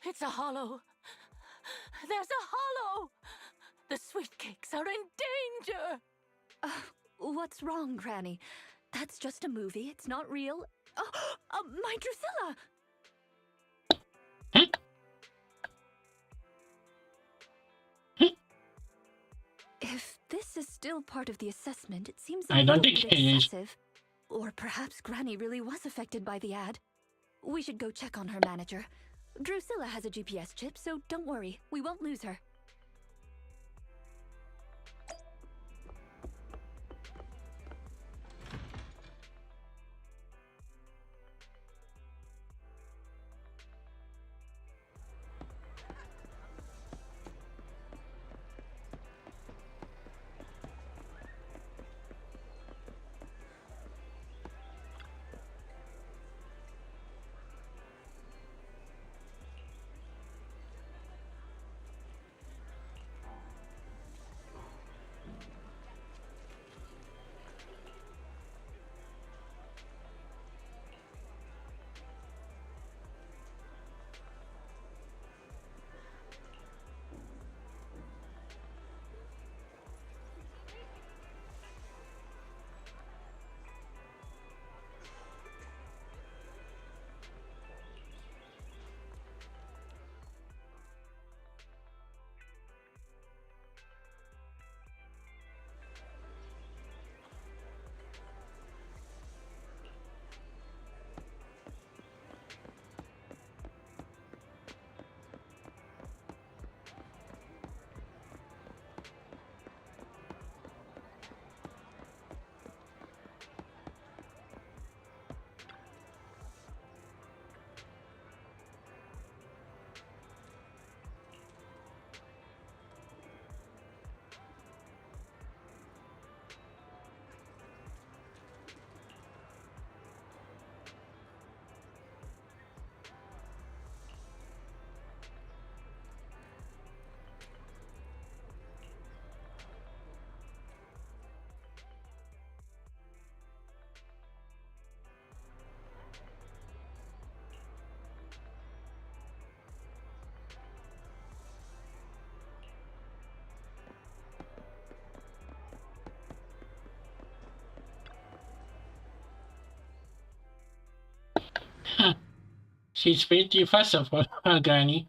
It's a hollow. There's a hollow. The sweet cakes are in danger. What's wrong, Granny? That's just a movie. It's not real. My Drusilla! If this is still part of the assessment, it seems a I don't little think bit it is. excessive. Or perhaps Granny really was affected by the ad. We should go check on her manager. Drusilla has a GPS chip, so don't worry. We won't lose her. She's pretty fast for her Granny.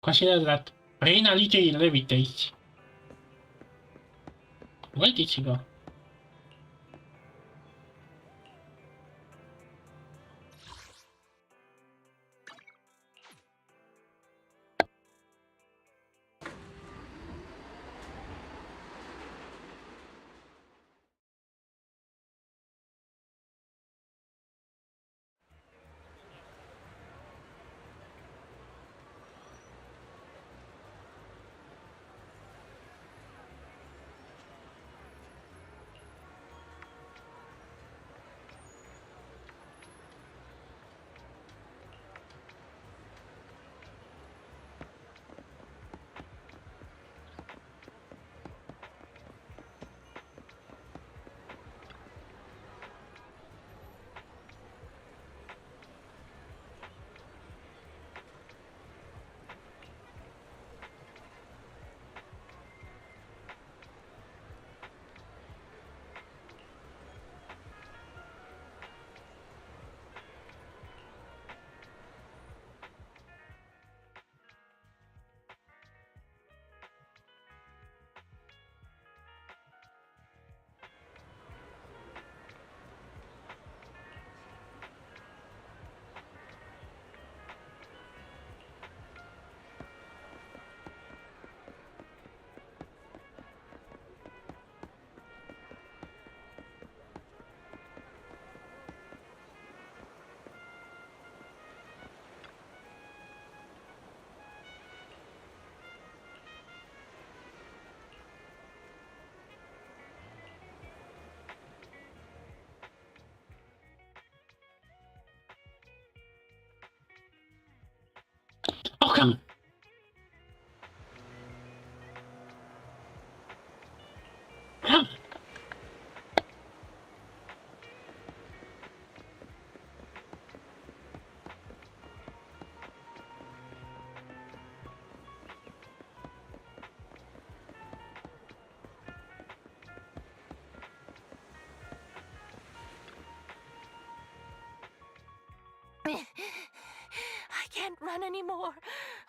Consider that Reina literally levitates. Where did she go? Oh, come. Come. I can't run anymore.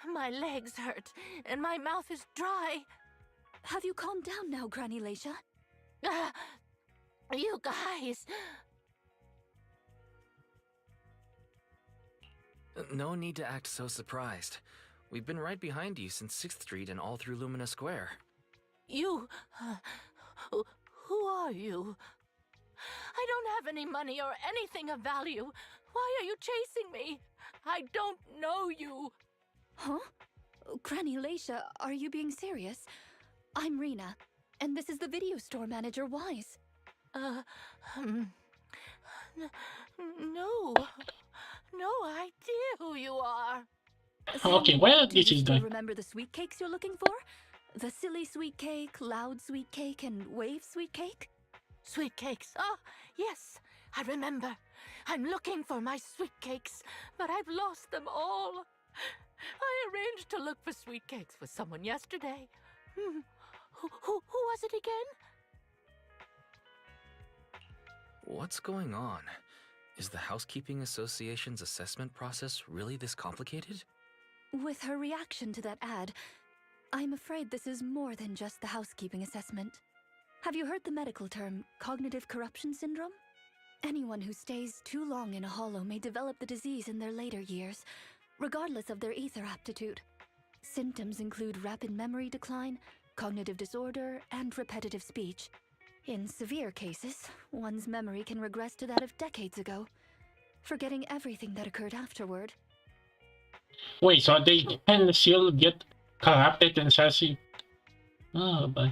My legs hurt, and my mouth is dry. Have you calmed down now, Granny Leisha? You guys. No need to act so surprised. We've been right behind you since 6th Street and all through Lumina Square. You. Who are you? I don't have any money or anything of value. Why are you chasing me? I don't know you. Huh? Granny Leisha, are you being serious? I'm Rena, and this is the video store manager, Wise. No. No idea who you are. Okay, well, Do this you is still the... remember the sweet cakes you're looking for? The silly sweet cake, loud sweet cake, and wave sweet cake? Sweet cakes. Oh, yes, I remember. I'm looking for my sweet cakes, but I've lost them all. I arranged to look for sweet cakes with someone yesterday. Who was it again? What's going on? Is the Housekeeping Association's assessment process really this complicated? With her reaction to that ad, I'm afraid this is more than just the housekeeping assessment. Have you heard the medical term, cognitive corruption syndrome? Anyone who stays too long in a hollow may develop the disease in their later years, regardless of their ether aptitude. Symptoms include rapid memory decline, cognitive disorder, and repetitive speech. In severe cases, one's memory can regress to that of decades ago, forgetting everything that occurred afterward. Wait, so they can still get corrupted and sassy? Oh, but...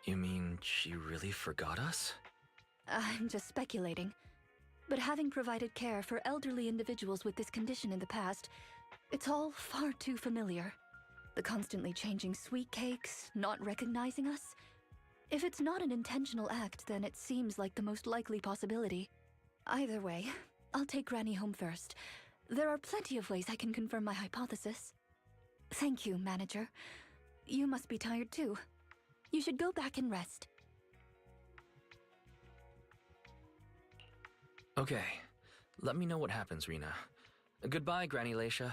You mean she really forgot us? I'm just speculating. But having provided care for elderly individuals with this condition in the past, it's all far too familiar. The constantly changing sweet cakes, not recognizing us. If it's not an intentional act, then it seems like the most likely possibility. Either way, I'll take Granny home first. There are plenty of ways I can confirm my hypothesis. Thank you, Manager. You must be tired too. You should go back and rest. Okay, let me know what happens, Rena. Goodbye, Granny Leisha.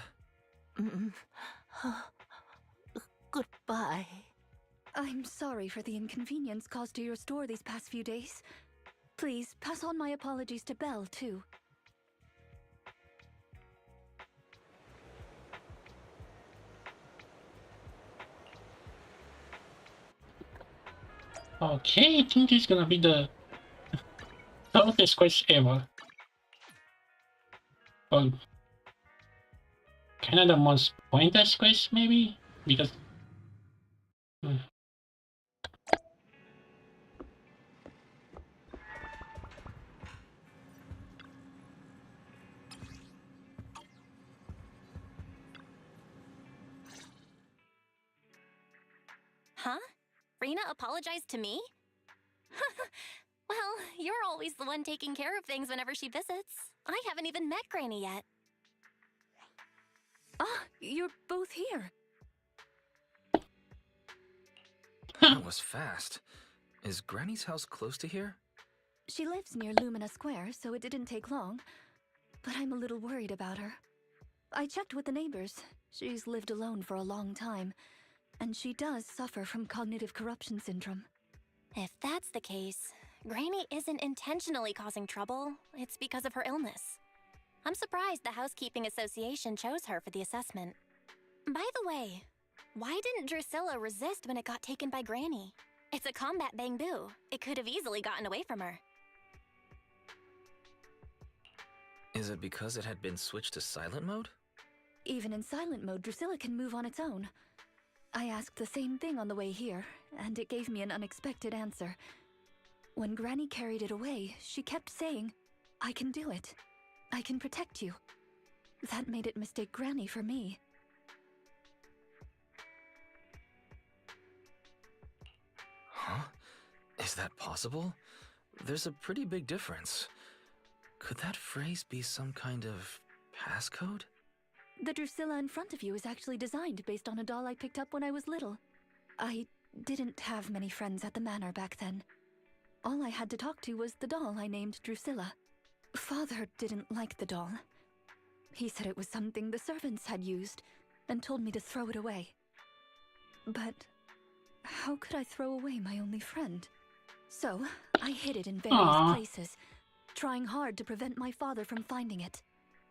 Goodbye. I'm sorry for the inconvenience caused to your store these past few days. Please, pass on my apologies to Belle, too. Okay, I think it's gonna be the toughest quest ever. Well, kind of the most pointless quest, maybe? Because... Huh? Rena apologized to me? Well, you're always the one taking care of things whenever she visits. I haven't even met Granny yet. Ah, you're both here. That was fast. Is Granny's house close to here? She lives near Lumina Square, so it didn't take long. But I'm a little worried about her. I checked with the neighbors. She's lived alone for a long time, and she does suffer from cognitive corruption syndrome. If that's the case, Granny isn't intentionally causing trouble. It's because of her illness. I'm surprised the Housekeeping Association chose her for the assessment. By the way, why didn't Drusilla resist when it got taken by Granny? It's a combat bamboo. It could have easily gotten away from her. Is it because it had been switched to silent mode? Even in silent mode, Drusilla can move on its own. I asked the same thing on the way here, and it gave me an unexpected answer. When Granny carried it away, she kept saying, "I can do it. I can protect you." That made it mistake Granny for me. Huh? Is that possible? There's a pretty big difference. Could that phrase be some kind of passcode? The Drusilla in front of you is actually designed based on a doll I picked up when I was little. I didn't have many friends at the manor back then. All I had to talk to was the doll I named Drusilla. Father didn't like the doll. He said it was something the servants had used and told me to throw it away. But how could I throw away my only friend? So I hid it in various places, trying hard to prevent my father from finding it.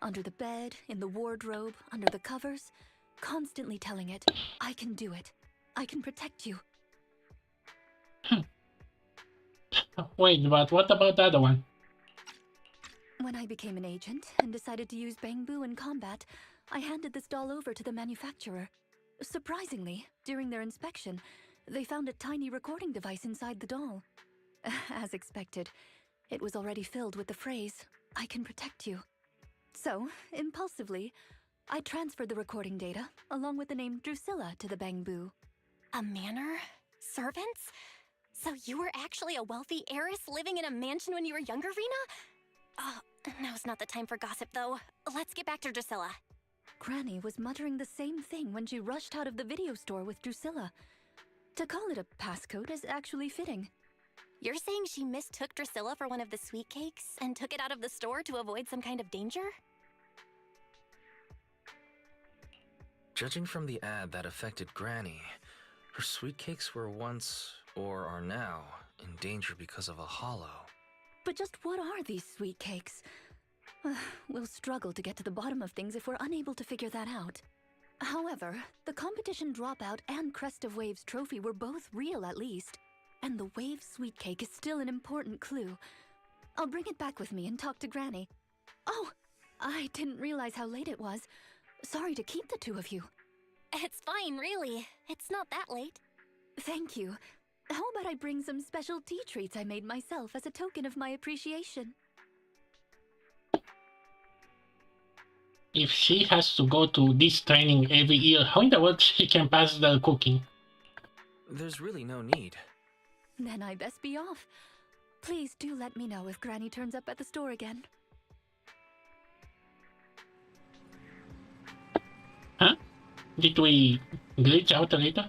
Under the bed, in the wardrobe, under the covers, constantly telling it, I can do it. I can protect you. Wait, but what about the other one? When I became an agent and decided to use Bangbu in combat, I handed this doll over to the manufacturer. Surprisingly, during their inspection, they found a tiny recording device inside the doll. As expected, it was already filled with the phrase, I can protect you. So, impulsively, I transferred the recording data, along with the name Drusilla, to the Bangbu. A manor? Servants? So you were actually a wealthy heiress living in a mansion when you were younger, Rena? Oh, now's not the time for gossip, though. Let's get back to Drusilla. Granny was muttering the same thing when she rushed out of the video store with Drusilla. To call it a passcode is actually fitting. You're saying she mistook Drusilla for one of the sweet cakes and took it out of the store to avoid some kind of danger? Judging from the ad that affected Granny, her sweet cakes were once, or are now, in danger because of a hollow. But just what are these sweet cakes? We'll struggle to get to the bottom of things if we're unable to figure that out. However, the competition dropout and Crest of Waves trophy were both real at least, and the Wave sweet cake is still an important clue. I'll bring it back with me and talk to Granny. Oh, I didn't realize how late it was. Sorry to keep the two of you. It's fine, really. It's not that late. Thank you. How about I bring some special tea treats I made myself as a token of my appreciation? If she has to go to this training every year, how in the world she can pass the cooking? There's really no need. Then I best be off. Please do let me know if Granny turns up at the store again. Huh? Did we glitch out a little?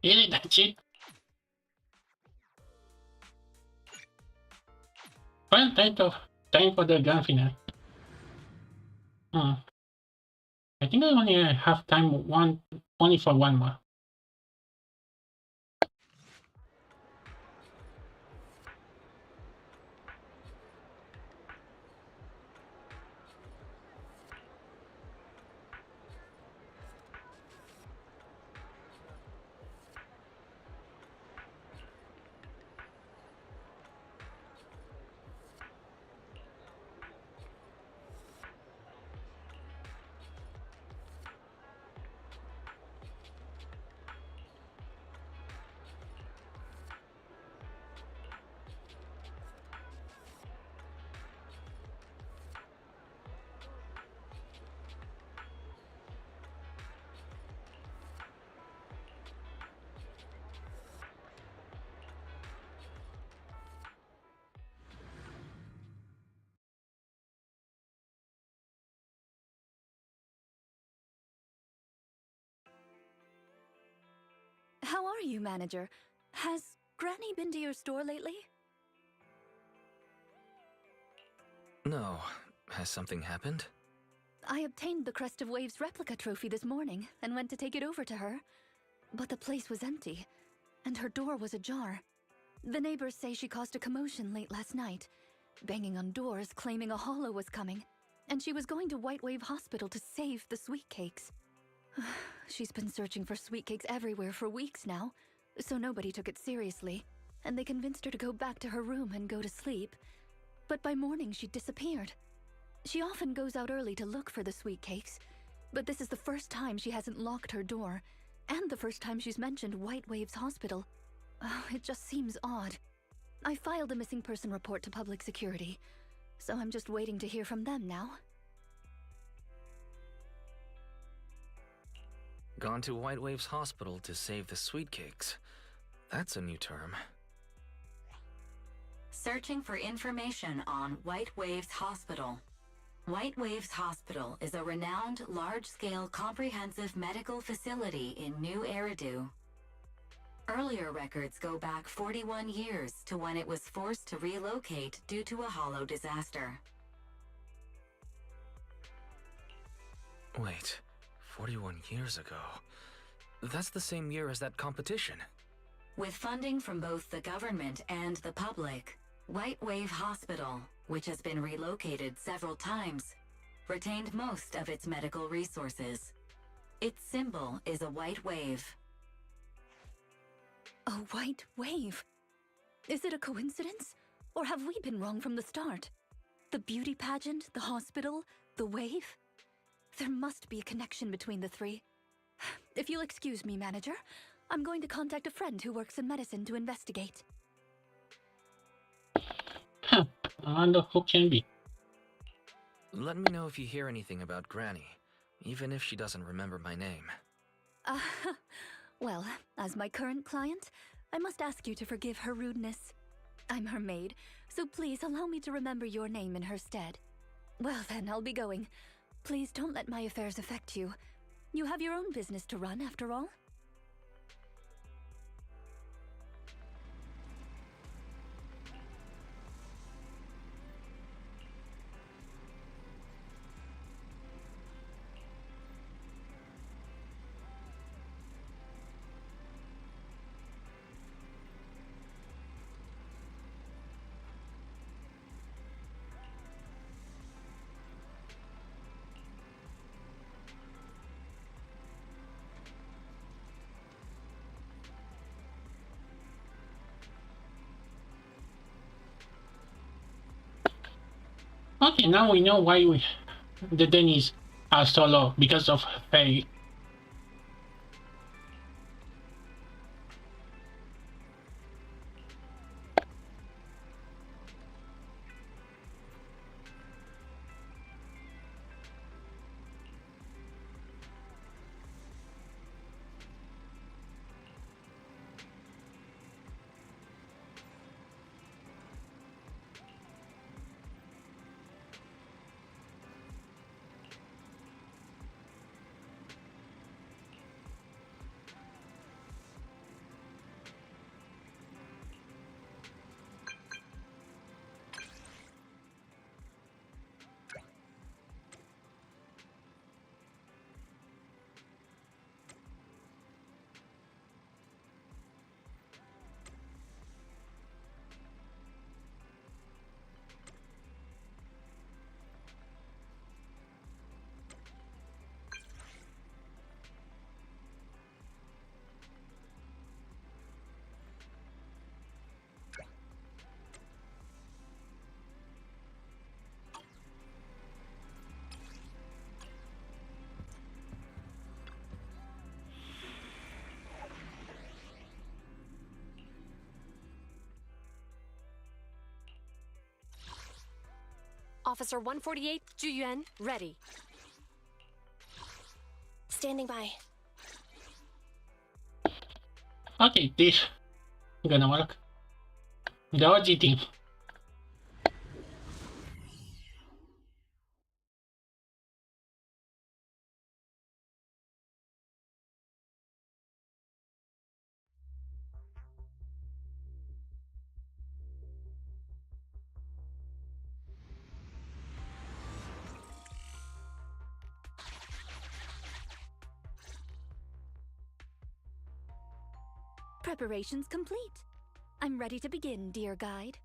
Really, that's it? Well, time for the grand finale. I think I only have time only for one more. How are you, manager? Has Granny been to your store lately? No. Has something happened? I obtained the Crest of Waves replica trophy this morning and went to take it over to her. But the place was empty, and her door was ajar. The neighbors say she caused a commotion late last night, banging on doors claiming a hollow was coming, and she was going to White Wave Hospital to save the sweet cakes. She's been searching for sweet cakes everywhere for weeks now, so nobody took it seriously, and they convinced her to go back to her room and go to sleep. But by morning, she disappeared. She often goes out early to look for the sweet cakes, but this is the first time she hasn't locked her door, And the first time she's mentioned White Waves Hospital. It just seems odd. I filed a missing person report to public security, so I'm just waiting to hear from them now. Gone to White Waves Hospital to save the sweet cakes. That's a new term. Searching for information on White Waves Hospital. White Waves Hospital is a renowned, large-scale, comprehensive medical facility in New Eridu. Earlier records go back 41 years to when it was forced to relocate due to a hollow disaster. Wait, 41 years ago? That's the same year as that competition. With funding from both the government and the public, White Wave Hospital, which has been relocated several times, retained most of its medical resources. Its symbol is a white wave. A white wave? Is it a coincidence? Or have we been wrong from the start? The beauty pageant, the hospital, the wave? There must be a connection between the three. If you'll excuse me, manager, I'm going to contact a friend who works in medicine to investigate. Huh. I wonder who can be. Let me know if you hear anything about Granny, even if she doesn't remember my name. Well, as my current client, I must ask you to forgive her rudeness. I'm her maid, so please allow me to remember your name in her stead. Well then, I'll be going. Please don't let my affairs affect you. You have your own business to run, after all. Okay, now we know why the Dennis are so low, because of Faye. Officer 148, Juyuan, ready. Standing by. Okay, this gonna work. Without cheating. Preparations complete. I'm ready to begin, dear guide.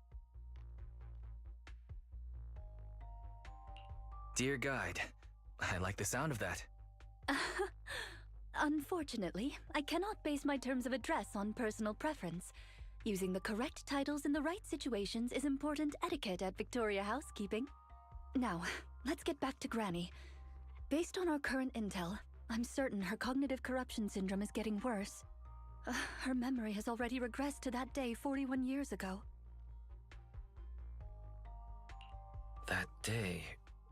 Dear guide, I like the sound of that. Unfortunately, I cannot base my terms of address on personal preference. Using the correct titles in the right situations is important etiquette at Victoria Housekeeping. Now, let's get back to Granny. Based on our current intel, I'm certain her cognitive corruption syndrome is getting worse. Her memory has already regressed to that day 41 years ago. That day,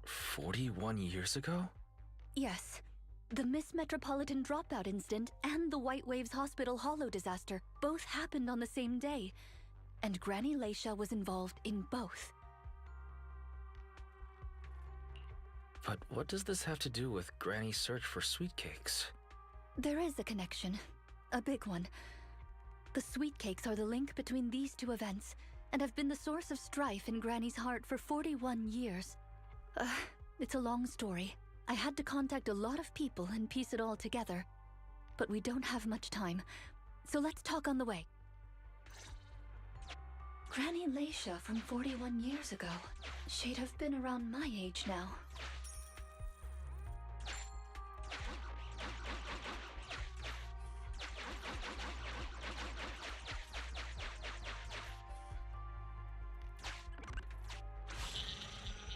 41 years ago? Yes. The Miss Metropolitan dropout incident and the White Waves Hospital Hollow disaster both happened on the same day, and Granny Leisha was involved in both. But what does this have to do with Granny's search for sweet cakes? There is a connection. A big one. The sweet cakes are the link between these two events, and have been the source of strife in Granny's heart for 41 years. It's a long story. I had to contact a lot of people and piece it all together. But we don't have much time, so let's talk on the way. Granny Leisha from 41 years ago. She'd have been around my age now.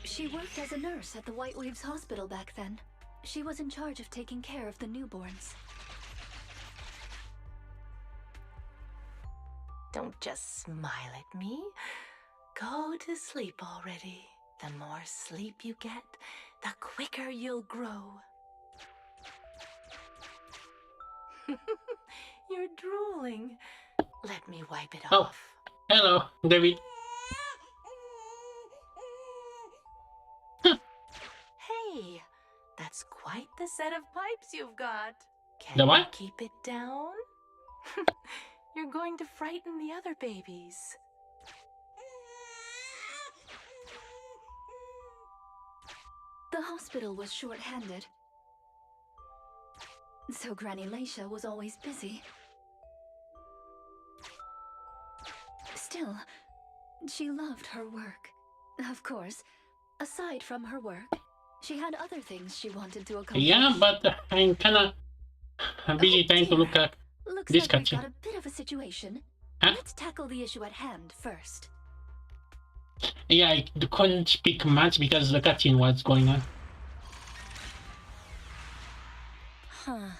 She worked as a nurse at the White Waves Hospital back then. She was in charge of taking care of the newborns. Don't just smile at me. Go to sleep already. The more sleep you get, the quicker you'll grow. You're drooling. Let me wipe it off. Hello, David. Hey, that's quite the set of pipes you've got. Can The what? you keep it down? You're going to frighten the other babies. The hospital was short-handed, so Granny Leisha was always busy. Still, she loved her work. Of course, aside from her work, she had other things she wanted to accomplish. Yeah, but I'm kinda busy trying to look at Looks this like we've cutscene. got a bit of a situation. Huh? Let's tackle the issue at hand first. Yeah, I couldn't speak much because the cutscene was going on. Huh.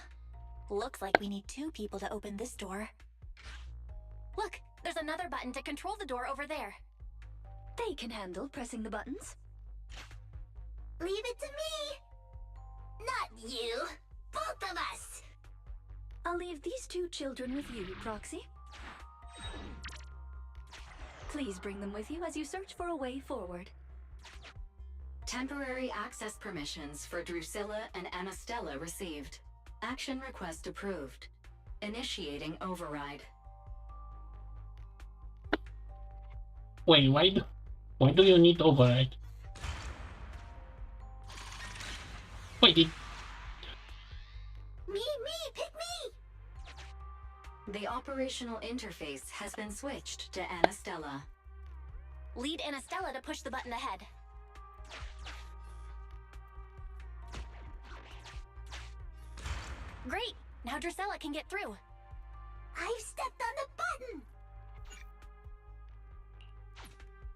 Looks like we need 2 people to open this door. Look, there's another button to control the door over there. They can handle pressing the buttons. Leave it to me! Not you! Both of us! I'll leave these 2 children with you, Proxy. Please bring them with you as you search for a way forward. Temporary access permissions for Drusilla and Anastella received. Action request approved. Initiating override. Wait, why do you need override? Wait, Me, pick me! The operational interface has been switched to Anastella. Lead Anastella to push the button ahead. Great! Now Drusilla can get through. I've stepped on the button!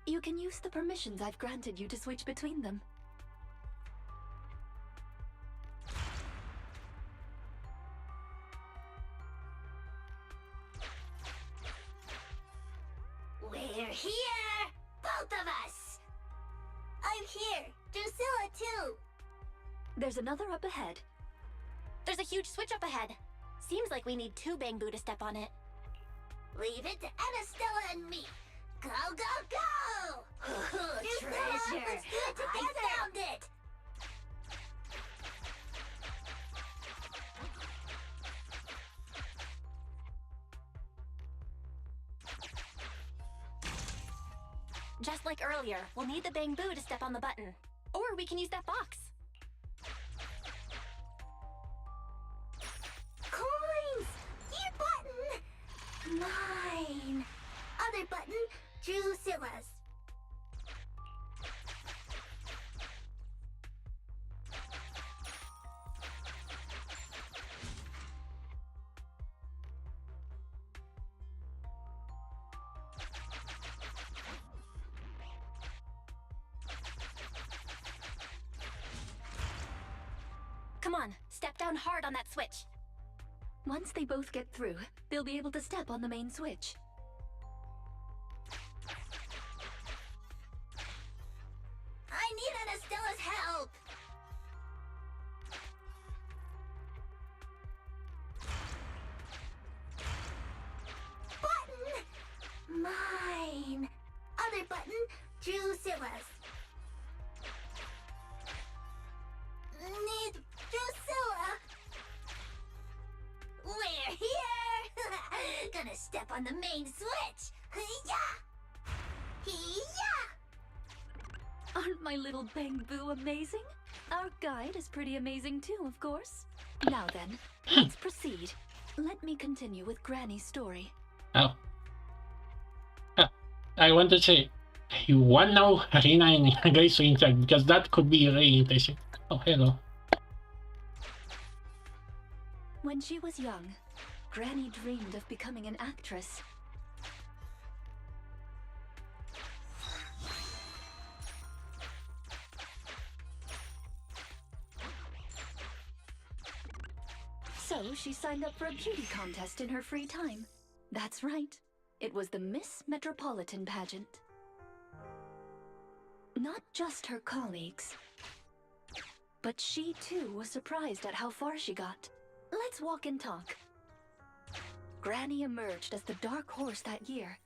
You can use the permissions I've granted you to switch between them. We're here! Both of us! I'm here! Drusilla too! There's another up ahead. There's a huge switch up ahead. Seems like we need 2 Bangbu to step on it. Leave it to Anastella and me! Go, go, go! Treasure! Let's do it together! I found it! Just like earlier, we'll need the Bangbu to step on the button. Or we can use that box. Coins! Your button! Mine! Other button, Drusilla's. Come on, Step down hard on that switch. Once they both get through, they'll be able to step on the main switch. I need Anastella's help! Button! Mine! Other button, Drusilla's. Need Drusilla! We're here! Gonna step on the main switch! Yeah! Yeah! Aren't my little Bang Boo amazing? Our guide is pretty amazing too, of course. Now then, let's proceed. Let me continue with Granny's story. Oh. I want to say, I want now Arena and Grace inside because that could be really interesting. Oh, hello. When she was young, Granny dreamed of becoming an actress. So she signed up for a beauty contest in her free time. That's right. It was the Miss Metropolitan pageant. Not just her colleagues, but she too was surprised at how far she got. Let's walk and talk. Granny emerged as the dark horse that year.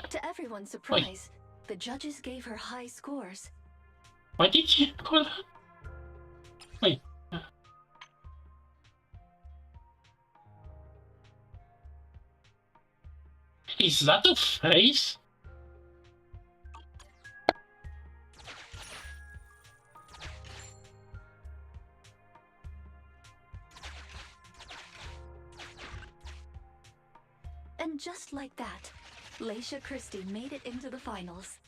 To everyone's surprise, the judges gave her high scores. What did she call her? Wait. Is that a phrase? And just like that, Laisha Christie made it into the finals.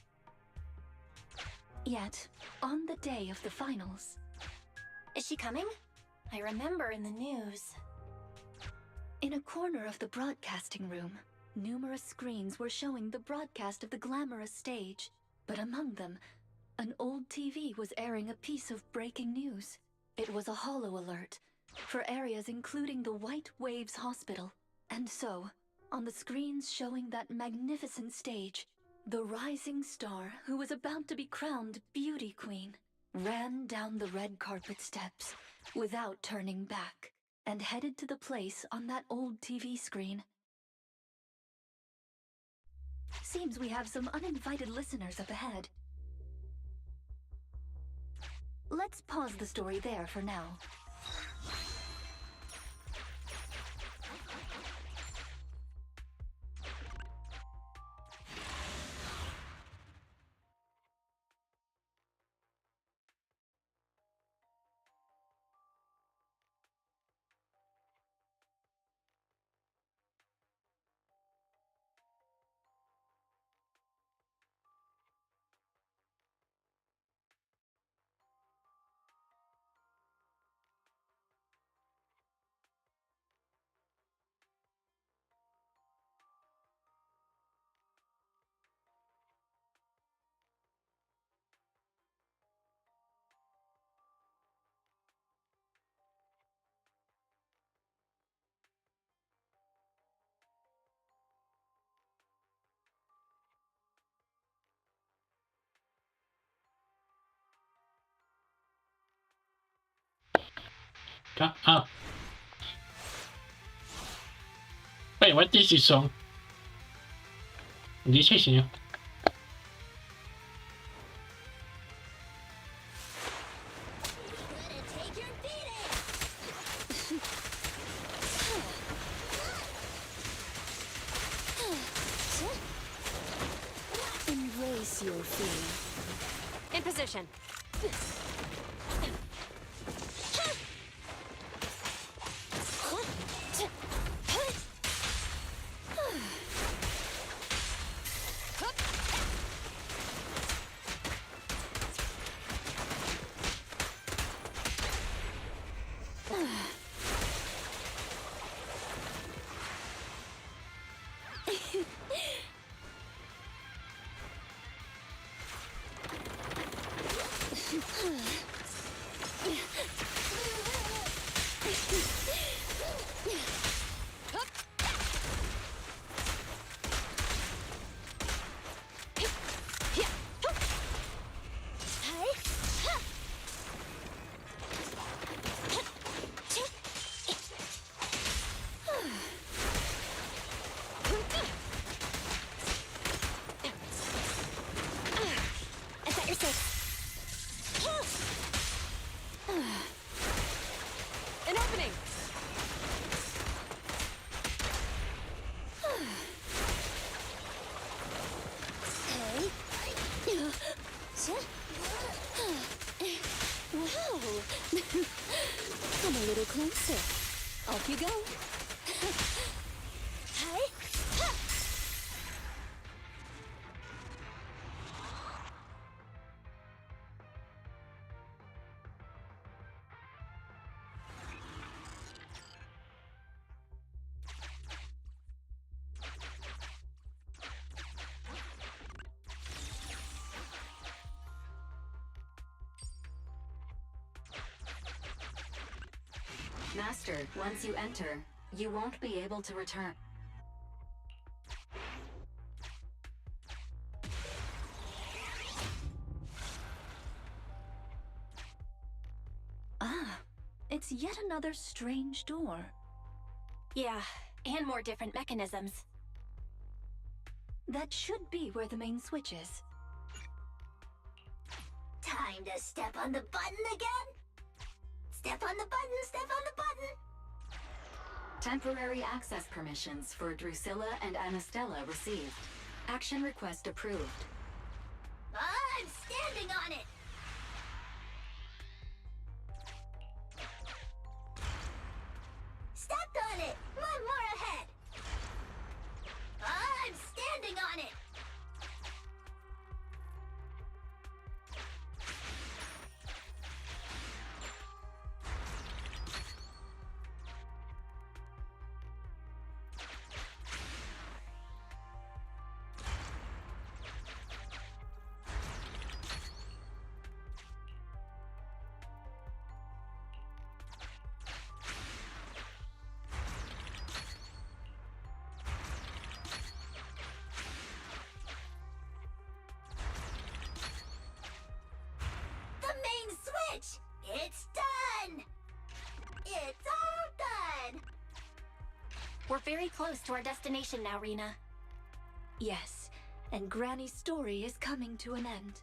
Yet, on the day of the finals... Is she coming? I remember in the news. In a corner of the broadcasting room, numerous screens were showing the broadcast of the glamorous stage. But among them, an old TV was airing a piece of breaking news. It was a holo alert for areas including the White Waves Hospital. And so, on the screens showing that magnificent stage, the rising star who was about to be crowned Beauty Queen ran down the red carpet steps without turning back and headed to the place on that old TV screen. Seems we have some uninvited listeners up ahead. Let's pause the story there for now. Wait, what is this song? This is new. Embrace your fear. In position. little closer. Off you go. Hey! Ha! Master, once you enter, you won't be able to return. Ah, it's yet another strange door. Yeah, and more different mechanisms. That should be where the main switch is. Time to step on the button again? Step on the button, step on the button! Temporary access permissions for Drusilla and Anastella received. Action request approved. I'm standing on it! Stepped on it! One more ahead! I'm standing on it! The main switch! It's done! It's all done! We're very close to our destination now, Rena. Yes, and Granny's story is coming to an end.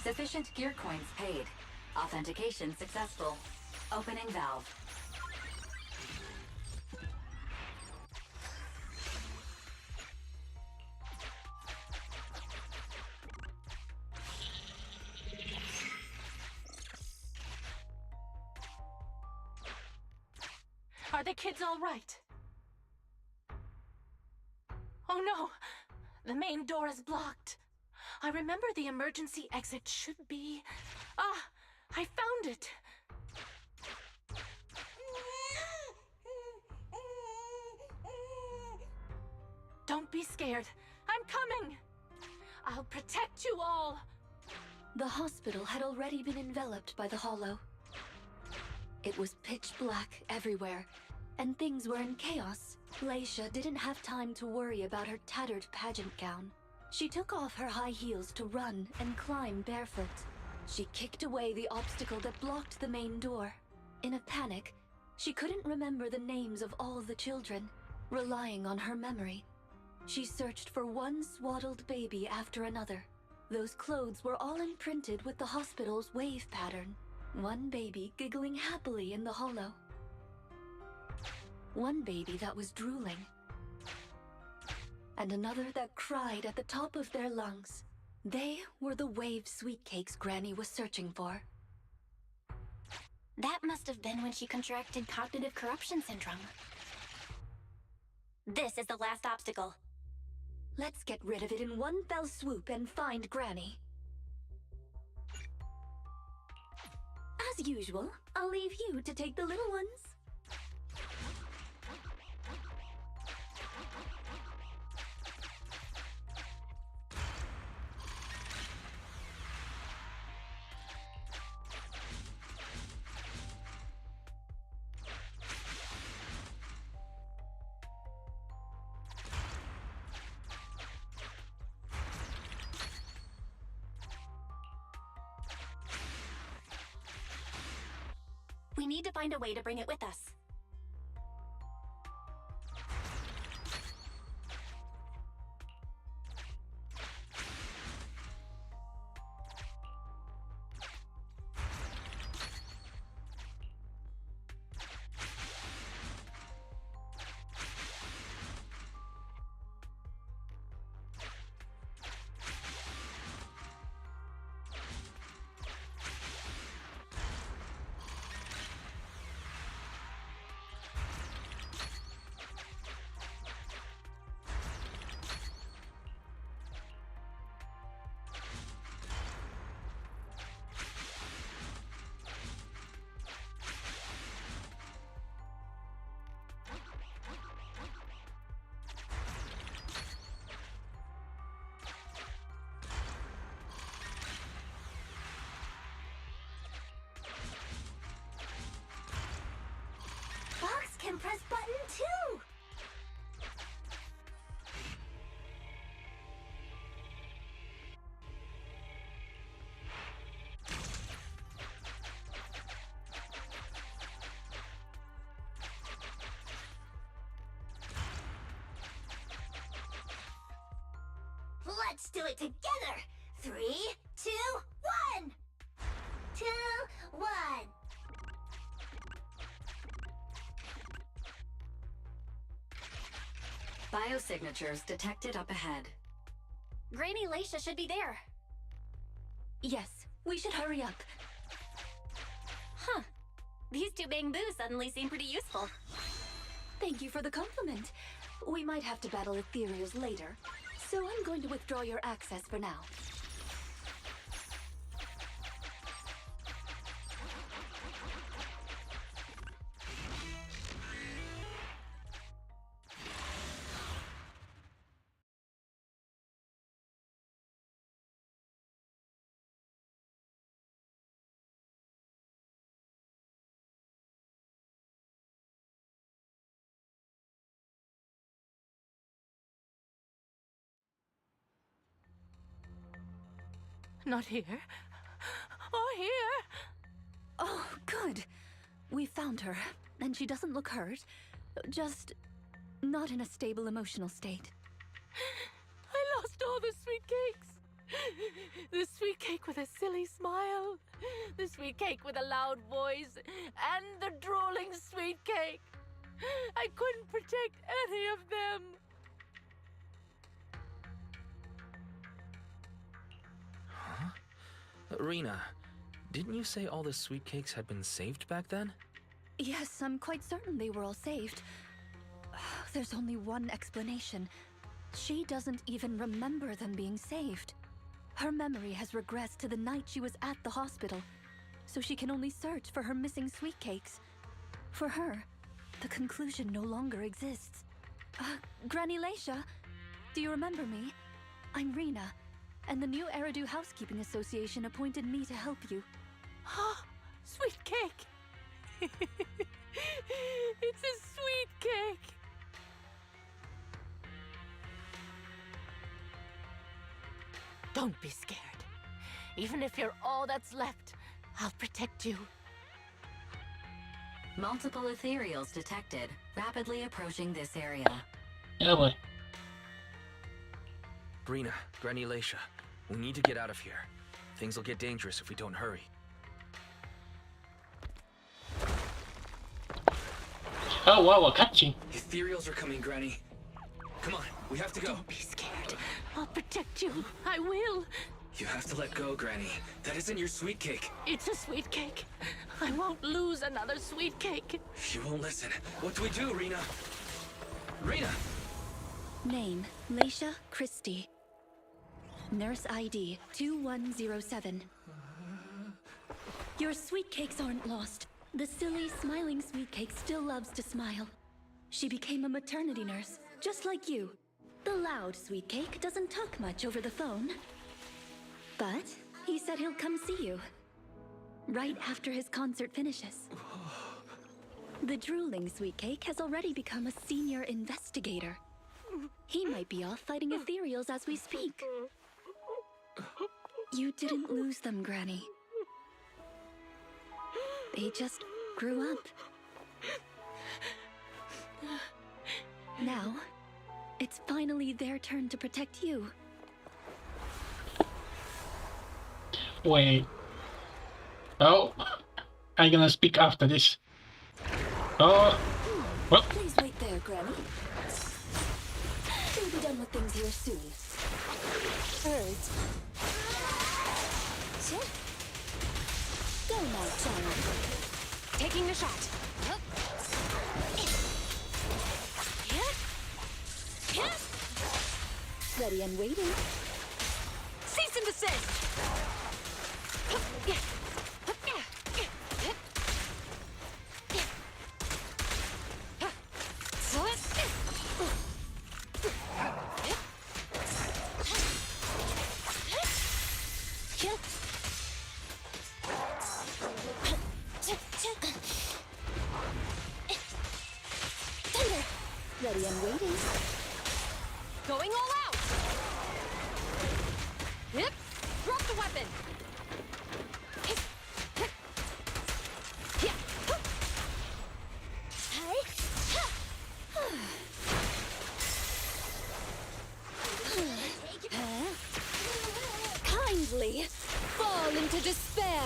Sufficient gear coins paid. Authentication successful. Opening valve. Are the kids all right? Oh no! The main door is blocked. I remember the emergency exit should be... Ah! I found it! Don't be scared. I'm coming! I'll protect you all! The hospital had already been enveloped by the hollow. It was pitch black everywhere, and things were in chaos. Laisha didn't have time to worry about her tattered pageant gown. She took off her high heels to run and climb barefoot. She kicked away the obstacle that blocked the main door. In a panic, she couldn't remember the names of all the children. Relying on her memory, she searched for one swaddled baby after another. Those clothes were all imprinted with the hospital's wave pattern. One baby giggling happily in the hollow. One baby that was drooling. And another that cried at the top of their lungs. They were the wave sweet cakes Granny was searching for. That must have been when she contracted cognitive corruption syndrome. This is the last obstacle. Let's get rid of it in one fell swoop and find Granny. As usual, I'll leave you to take the little ones. We need to find a way to bring it with us. do it together. 3, 2, 1. 2, 1. Biosignatures detected up ahead. Granny Laisha should be there. Yes, we should hurry up. Huh. These two bamboos suddenly seem pretty useful. Thank you for the compliment. We might have to battle ethereals later, so I'm going to withdraw your access for now. Not here. Or here. Oh, good. We found her, and she doesn't look hurt. Just not in a stable emotional state. I lost all the sweet cakes. The sweet cake with a silly smile. The sweet cake with a loud voice. And the drooling sweet cake. I couldn't protect any of them. Rena, didn't you say all the sweet cakes had been saved back then? Yes, I'm quite certain they were all saved. There's only one explanation. She doesn't even remember them being saved. Her memory has regressed to the night she was at the hospital, so she can only search for her missing sweet cakes. For her, the conclusion no longer exists. Granny Laisha, do you remember me? I'm Rena, and the new Eridu Housekeeping Association appointed me to help you. Sweet cake! It's a sweet cake! Don't be scared. Even if you're all that's left, I'll protect you. Multiple ethereals detected, rapidly approaching this area. Yeah, boy. Rena, Granny Laisha, we need to get out of here. Things will get dangerous if we don't hurry. Oh wow, a cutscene. Ethereals are coming, Granny. Come on, we have to go. Don't be scared. I'll protect you. I will. You have to let go, Granny. That isn't your sweet cake. It's a sweet cake. I won't lose another sweet cake. She won't listen. What do we do, Rena? Rena! Name, Laisha Christie. Nurse ID 2107. Your sweet cakes aren't lost. The silly, smiling sweet cake still loves to smile. She became a maternity nurse, just like you. The loud sweet cake doesn't talk much over the phone. But he said he'll come see you. Right after his concert finishes. The drooling sweet cake has already become a senior investigator. He might be off fighting ethereals as we speak. You didn't lose them, Granny. They just grew up. Now, it's finally their turn to protect you. Wait. Oh, I'm gonna speak after this. Oh, well. Please wait there, Granny. We'll be done with things here soon. Birds. Go now, child. Taking a shot. Ready and waiting. Cease and desist! Ready and waiting. Going all out! Yep. Drop the weapon! despair!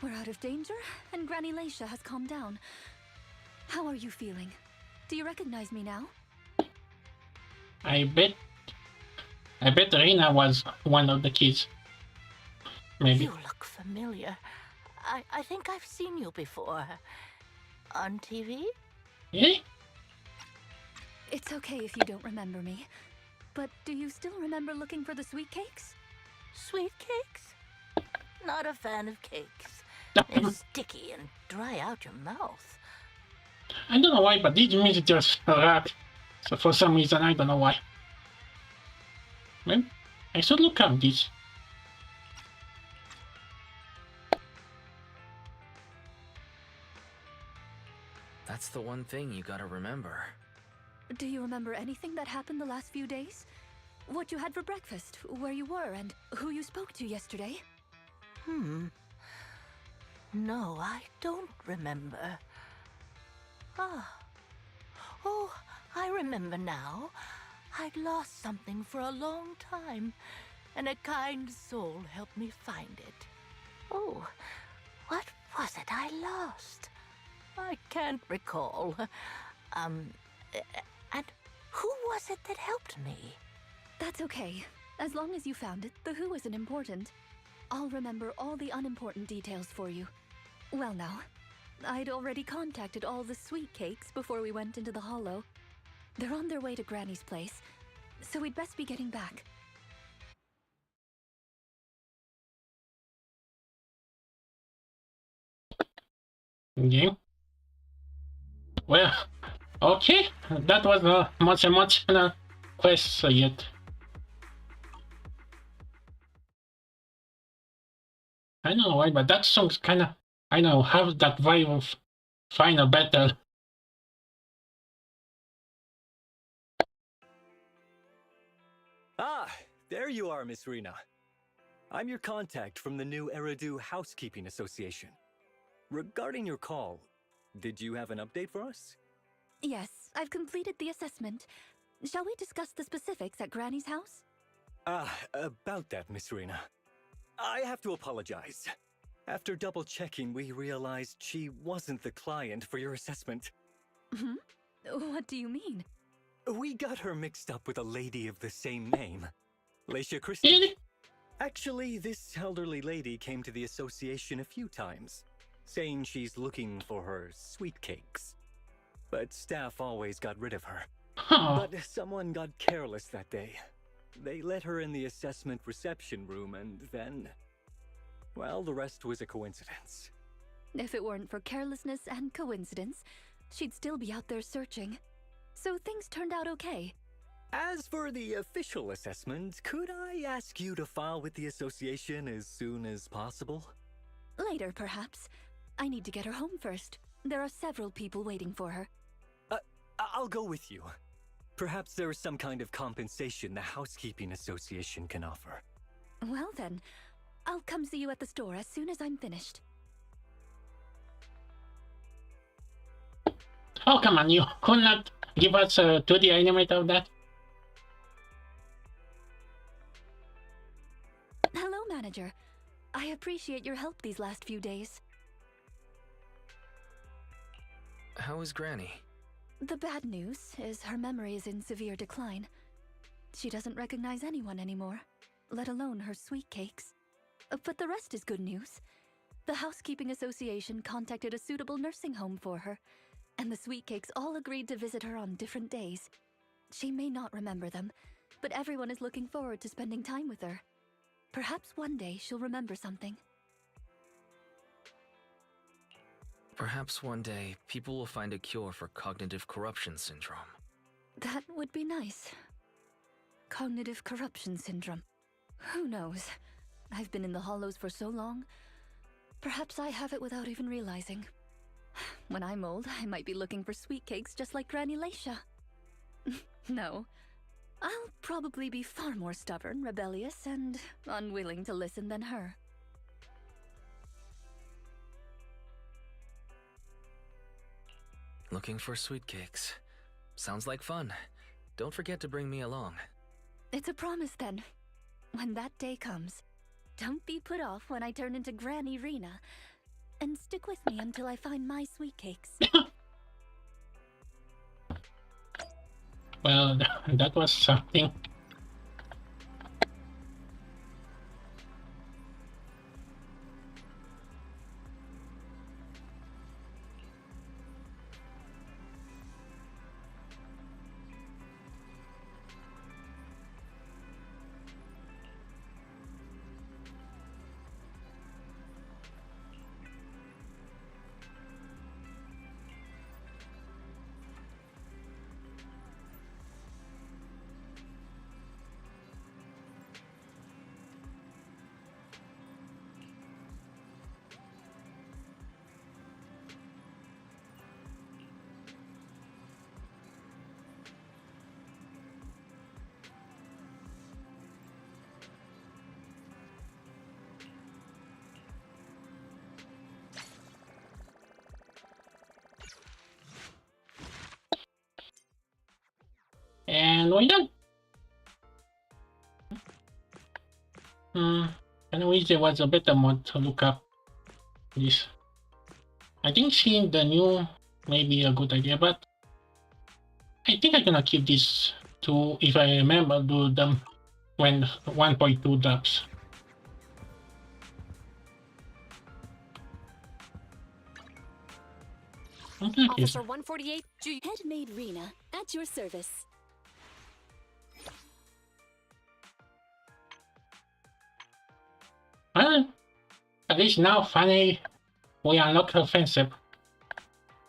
We're out of danger, and Granny Laisha has calmed down. How are you feeling? Do you recognize me now? I bet Reina was one of the kids. Maybe. You look familiar. I think I've seen you before. On TV? Yeah? It's okay if you don't remember me. But do you still remember looking for the sweet cakes? Sweet cakes? Not a fan of cakes. They're sticky and dry out your mouth. I don't know why, but this means just a rat. So for some reason, I don't know why. Maybe I should look up this. That's the one thing you gotta remember. Do you remember anything that happened the last few days? What you had for breakfast, where you were, and who you spoke to yesterday? No, I don't remember. Oh, I remember now. I'd lost something for a long time, and a kind soul helped me find it. Oh, what was it I lost? I can't recall. And who was it that helped me? That's okay. As long as you found it, the who isn't important. I'll remember all the unimportant details for you. Well now, I'd already contacted all the sweet cakes before we went into the hollow. They're on their way to Granny's place, so we'd best be getting back. Yeah. Well, okay. That was a much emotional quest yet. I don't know why, but that song's kinda, I don't know, have that vibe of final battle. Ah, there you are, Miss Rena. I'm your contact from the new Eridu Housekeeping Association. Regarding your call, did you have an update for us? Yes, I've completed the assessment. Shall we discuss the specifics at Granny's house? About that, Miss Rena. I have to apologize. After double-checking, we realized she wasn't the client for your assessment. What do you mean? We got her mixed up with a lady of the same name, Laisha Christie. Actually, this elderly lady came to the association a few times, saying she's looking for her sweet cakes. But staff always got rid of her. But someone got careless that day. They let her in the assessment reception room and then... well, the rest was a coincidence. If it weren't for carelessness and coincidence, she'd still be out there searching. So things turned out okay. As for the official assessment, could I ask you to file with the association as soon as possible? Later, perhaps. I need to get her home first. There are several people waiting for her. I'll go with you. Perhaps there is some kind of compensation the Housekeeping Association can offer. Well then, I'll come see you at the store as soon as I'm finished. Oh, come on, you could not give us a 2D animate of that? Hello, Manager. I appreciate your help these last few days. How is Granny? The bad news is her memory is in severe decline. She doesn't recognize anyone anymore, let alone her sweet cakes. But the rest is good news. The Housekeeping Association contacted a suitable nursing home for her, and the sweet cakes all agreed to visit her on different days. She may not remember them, but everyone is looking forward to spending time with her. Perhaps one day she'll remember something. Perhaps one day, people will find a cure for cognitive corruption syndrome. That would be nice. Cognitive corruption syndrome. Who knows? I've been in the hollows for so long. Perhaps I have it without even realizing. When I'm old, I might be looking for sweet cakes just like Granny Laisha. No. I'll probably be far more stubborn, rebellious, and unwilling to listen than her. Looking for sweet cakes. Sounds like fun. Don't forget to bring me along. It's a promise then. When that day comes, don't be put off when I turn into Granny Rena. And stick with me until I find my sweet cakes. Well, that was something. And we're done. Anyways, there was a better mod to look up this. I think seeing the new may be a good idea, but I think I'm gonna keep this to, if I remember, do them when 1.2 drops. Okay. Officer 148, Headmaid Rena, at your service. Well, at least now finally we unlock the offensive.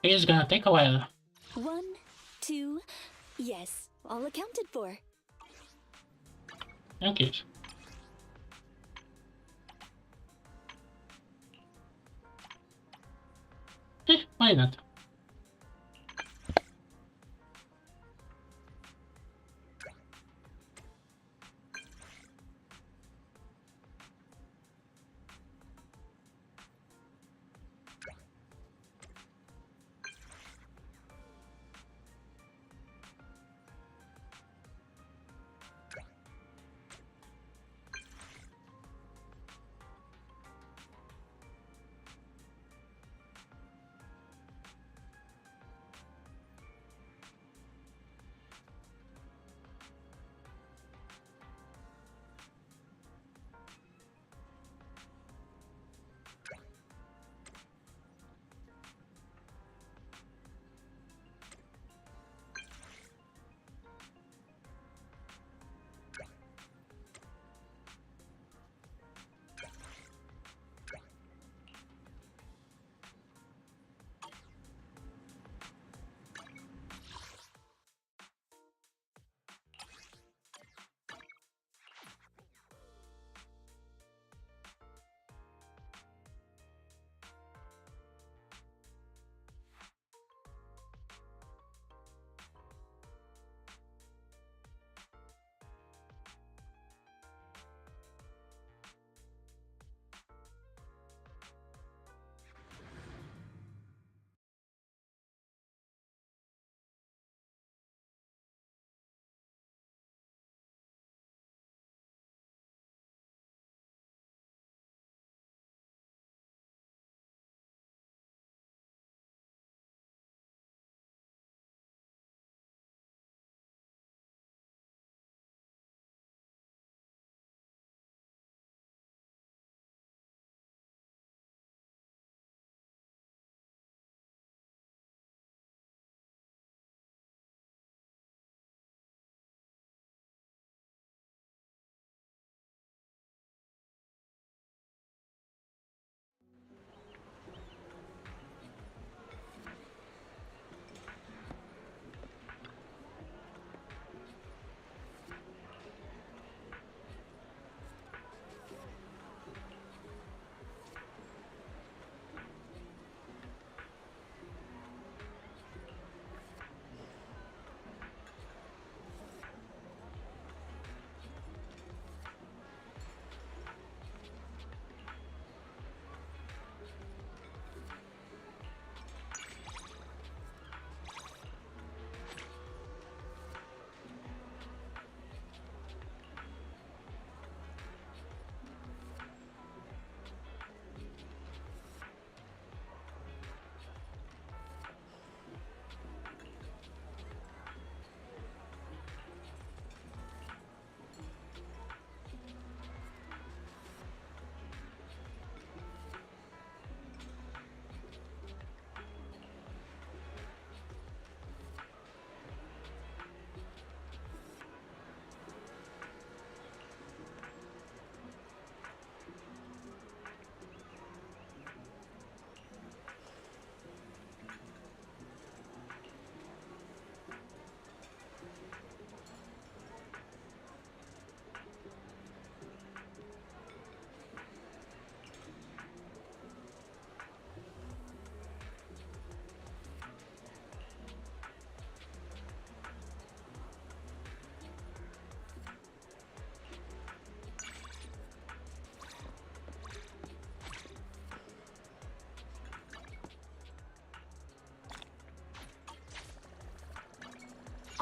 It's gonna take a while. 1, 2, yes, all accounted for. Okay. Why not?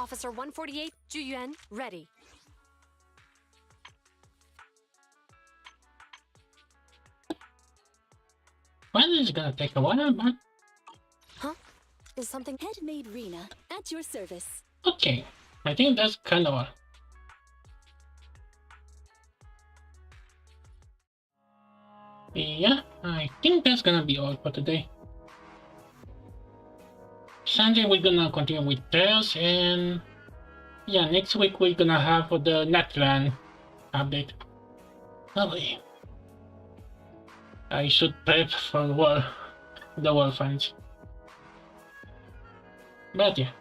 Officer 148, Juyuan, ready. Well, it's gonna take a while, but Huh? Is something Headmaid Rena at your service. okay. I think that's kind of all. Yeah, I think that's gonna be all for today. Sunday we're gonna continue with Tales, and yeah, next week we're gonna have the Netland update. Lovely. I should prep for the World Fans. But yeah,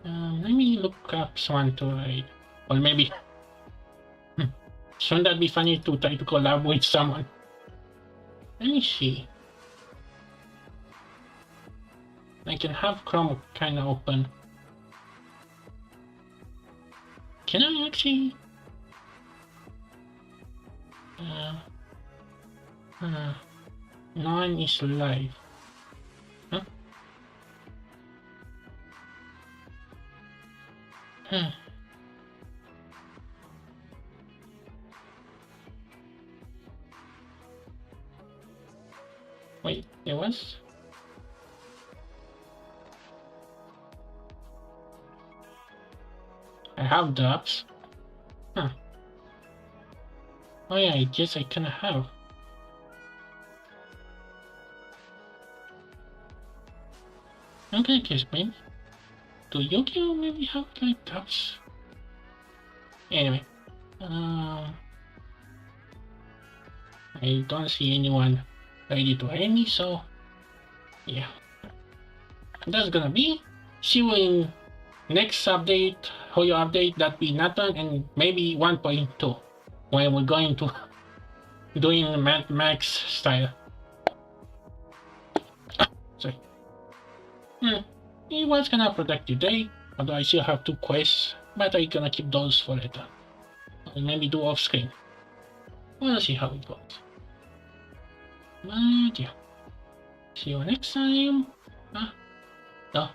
let me look up someone to raid, or maybe shouldn't that be funny to try to collab with someone? Let me see. I can have Chrome kind of open. Can I actually? None is live. Huh? Wait, it was? I have the apps. Huh. Oh yeah, I guess I kinda have. Okay, guess maybe. Do Yu-Gi-Oh maybe have like apps? Anyway. I don't see anyone ready to raid me, so yeah. That's gonna be. See you in next update, Hoyo update, that be Nathan, and maybe 1.2 when we're going to doing Mad Max style. Sorry. It was kind of productive day, although I still have 2 quests, but I'm gonna keep those for later. Or maybe do off screen. We'll see how it goes. But yeah. See you next time. No.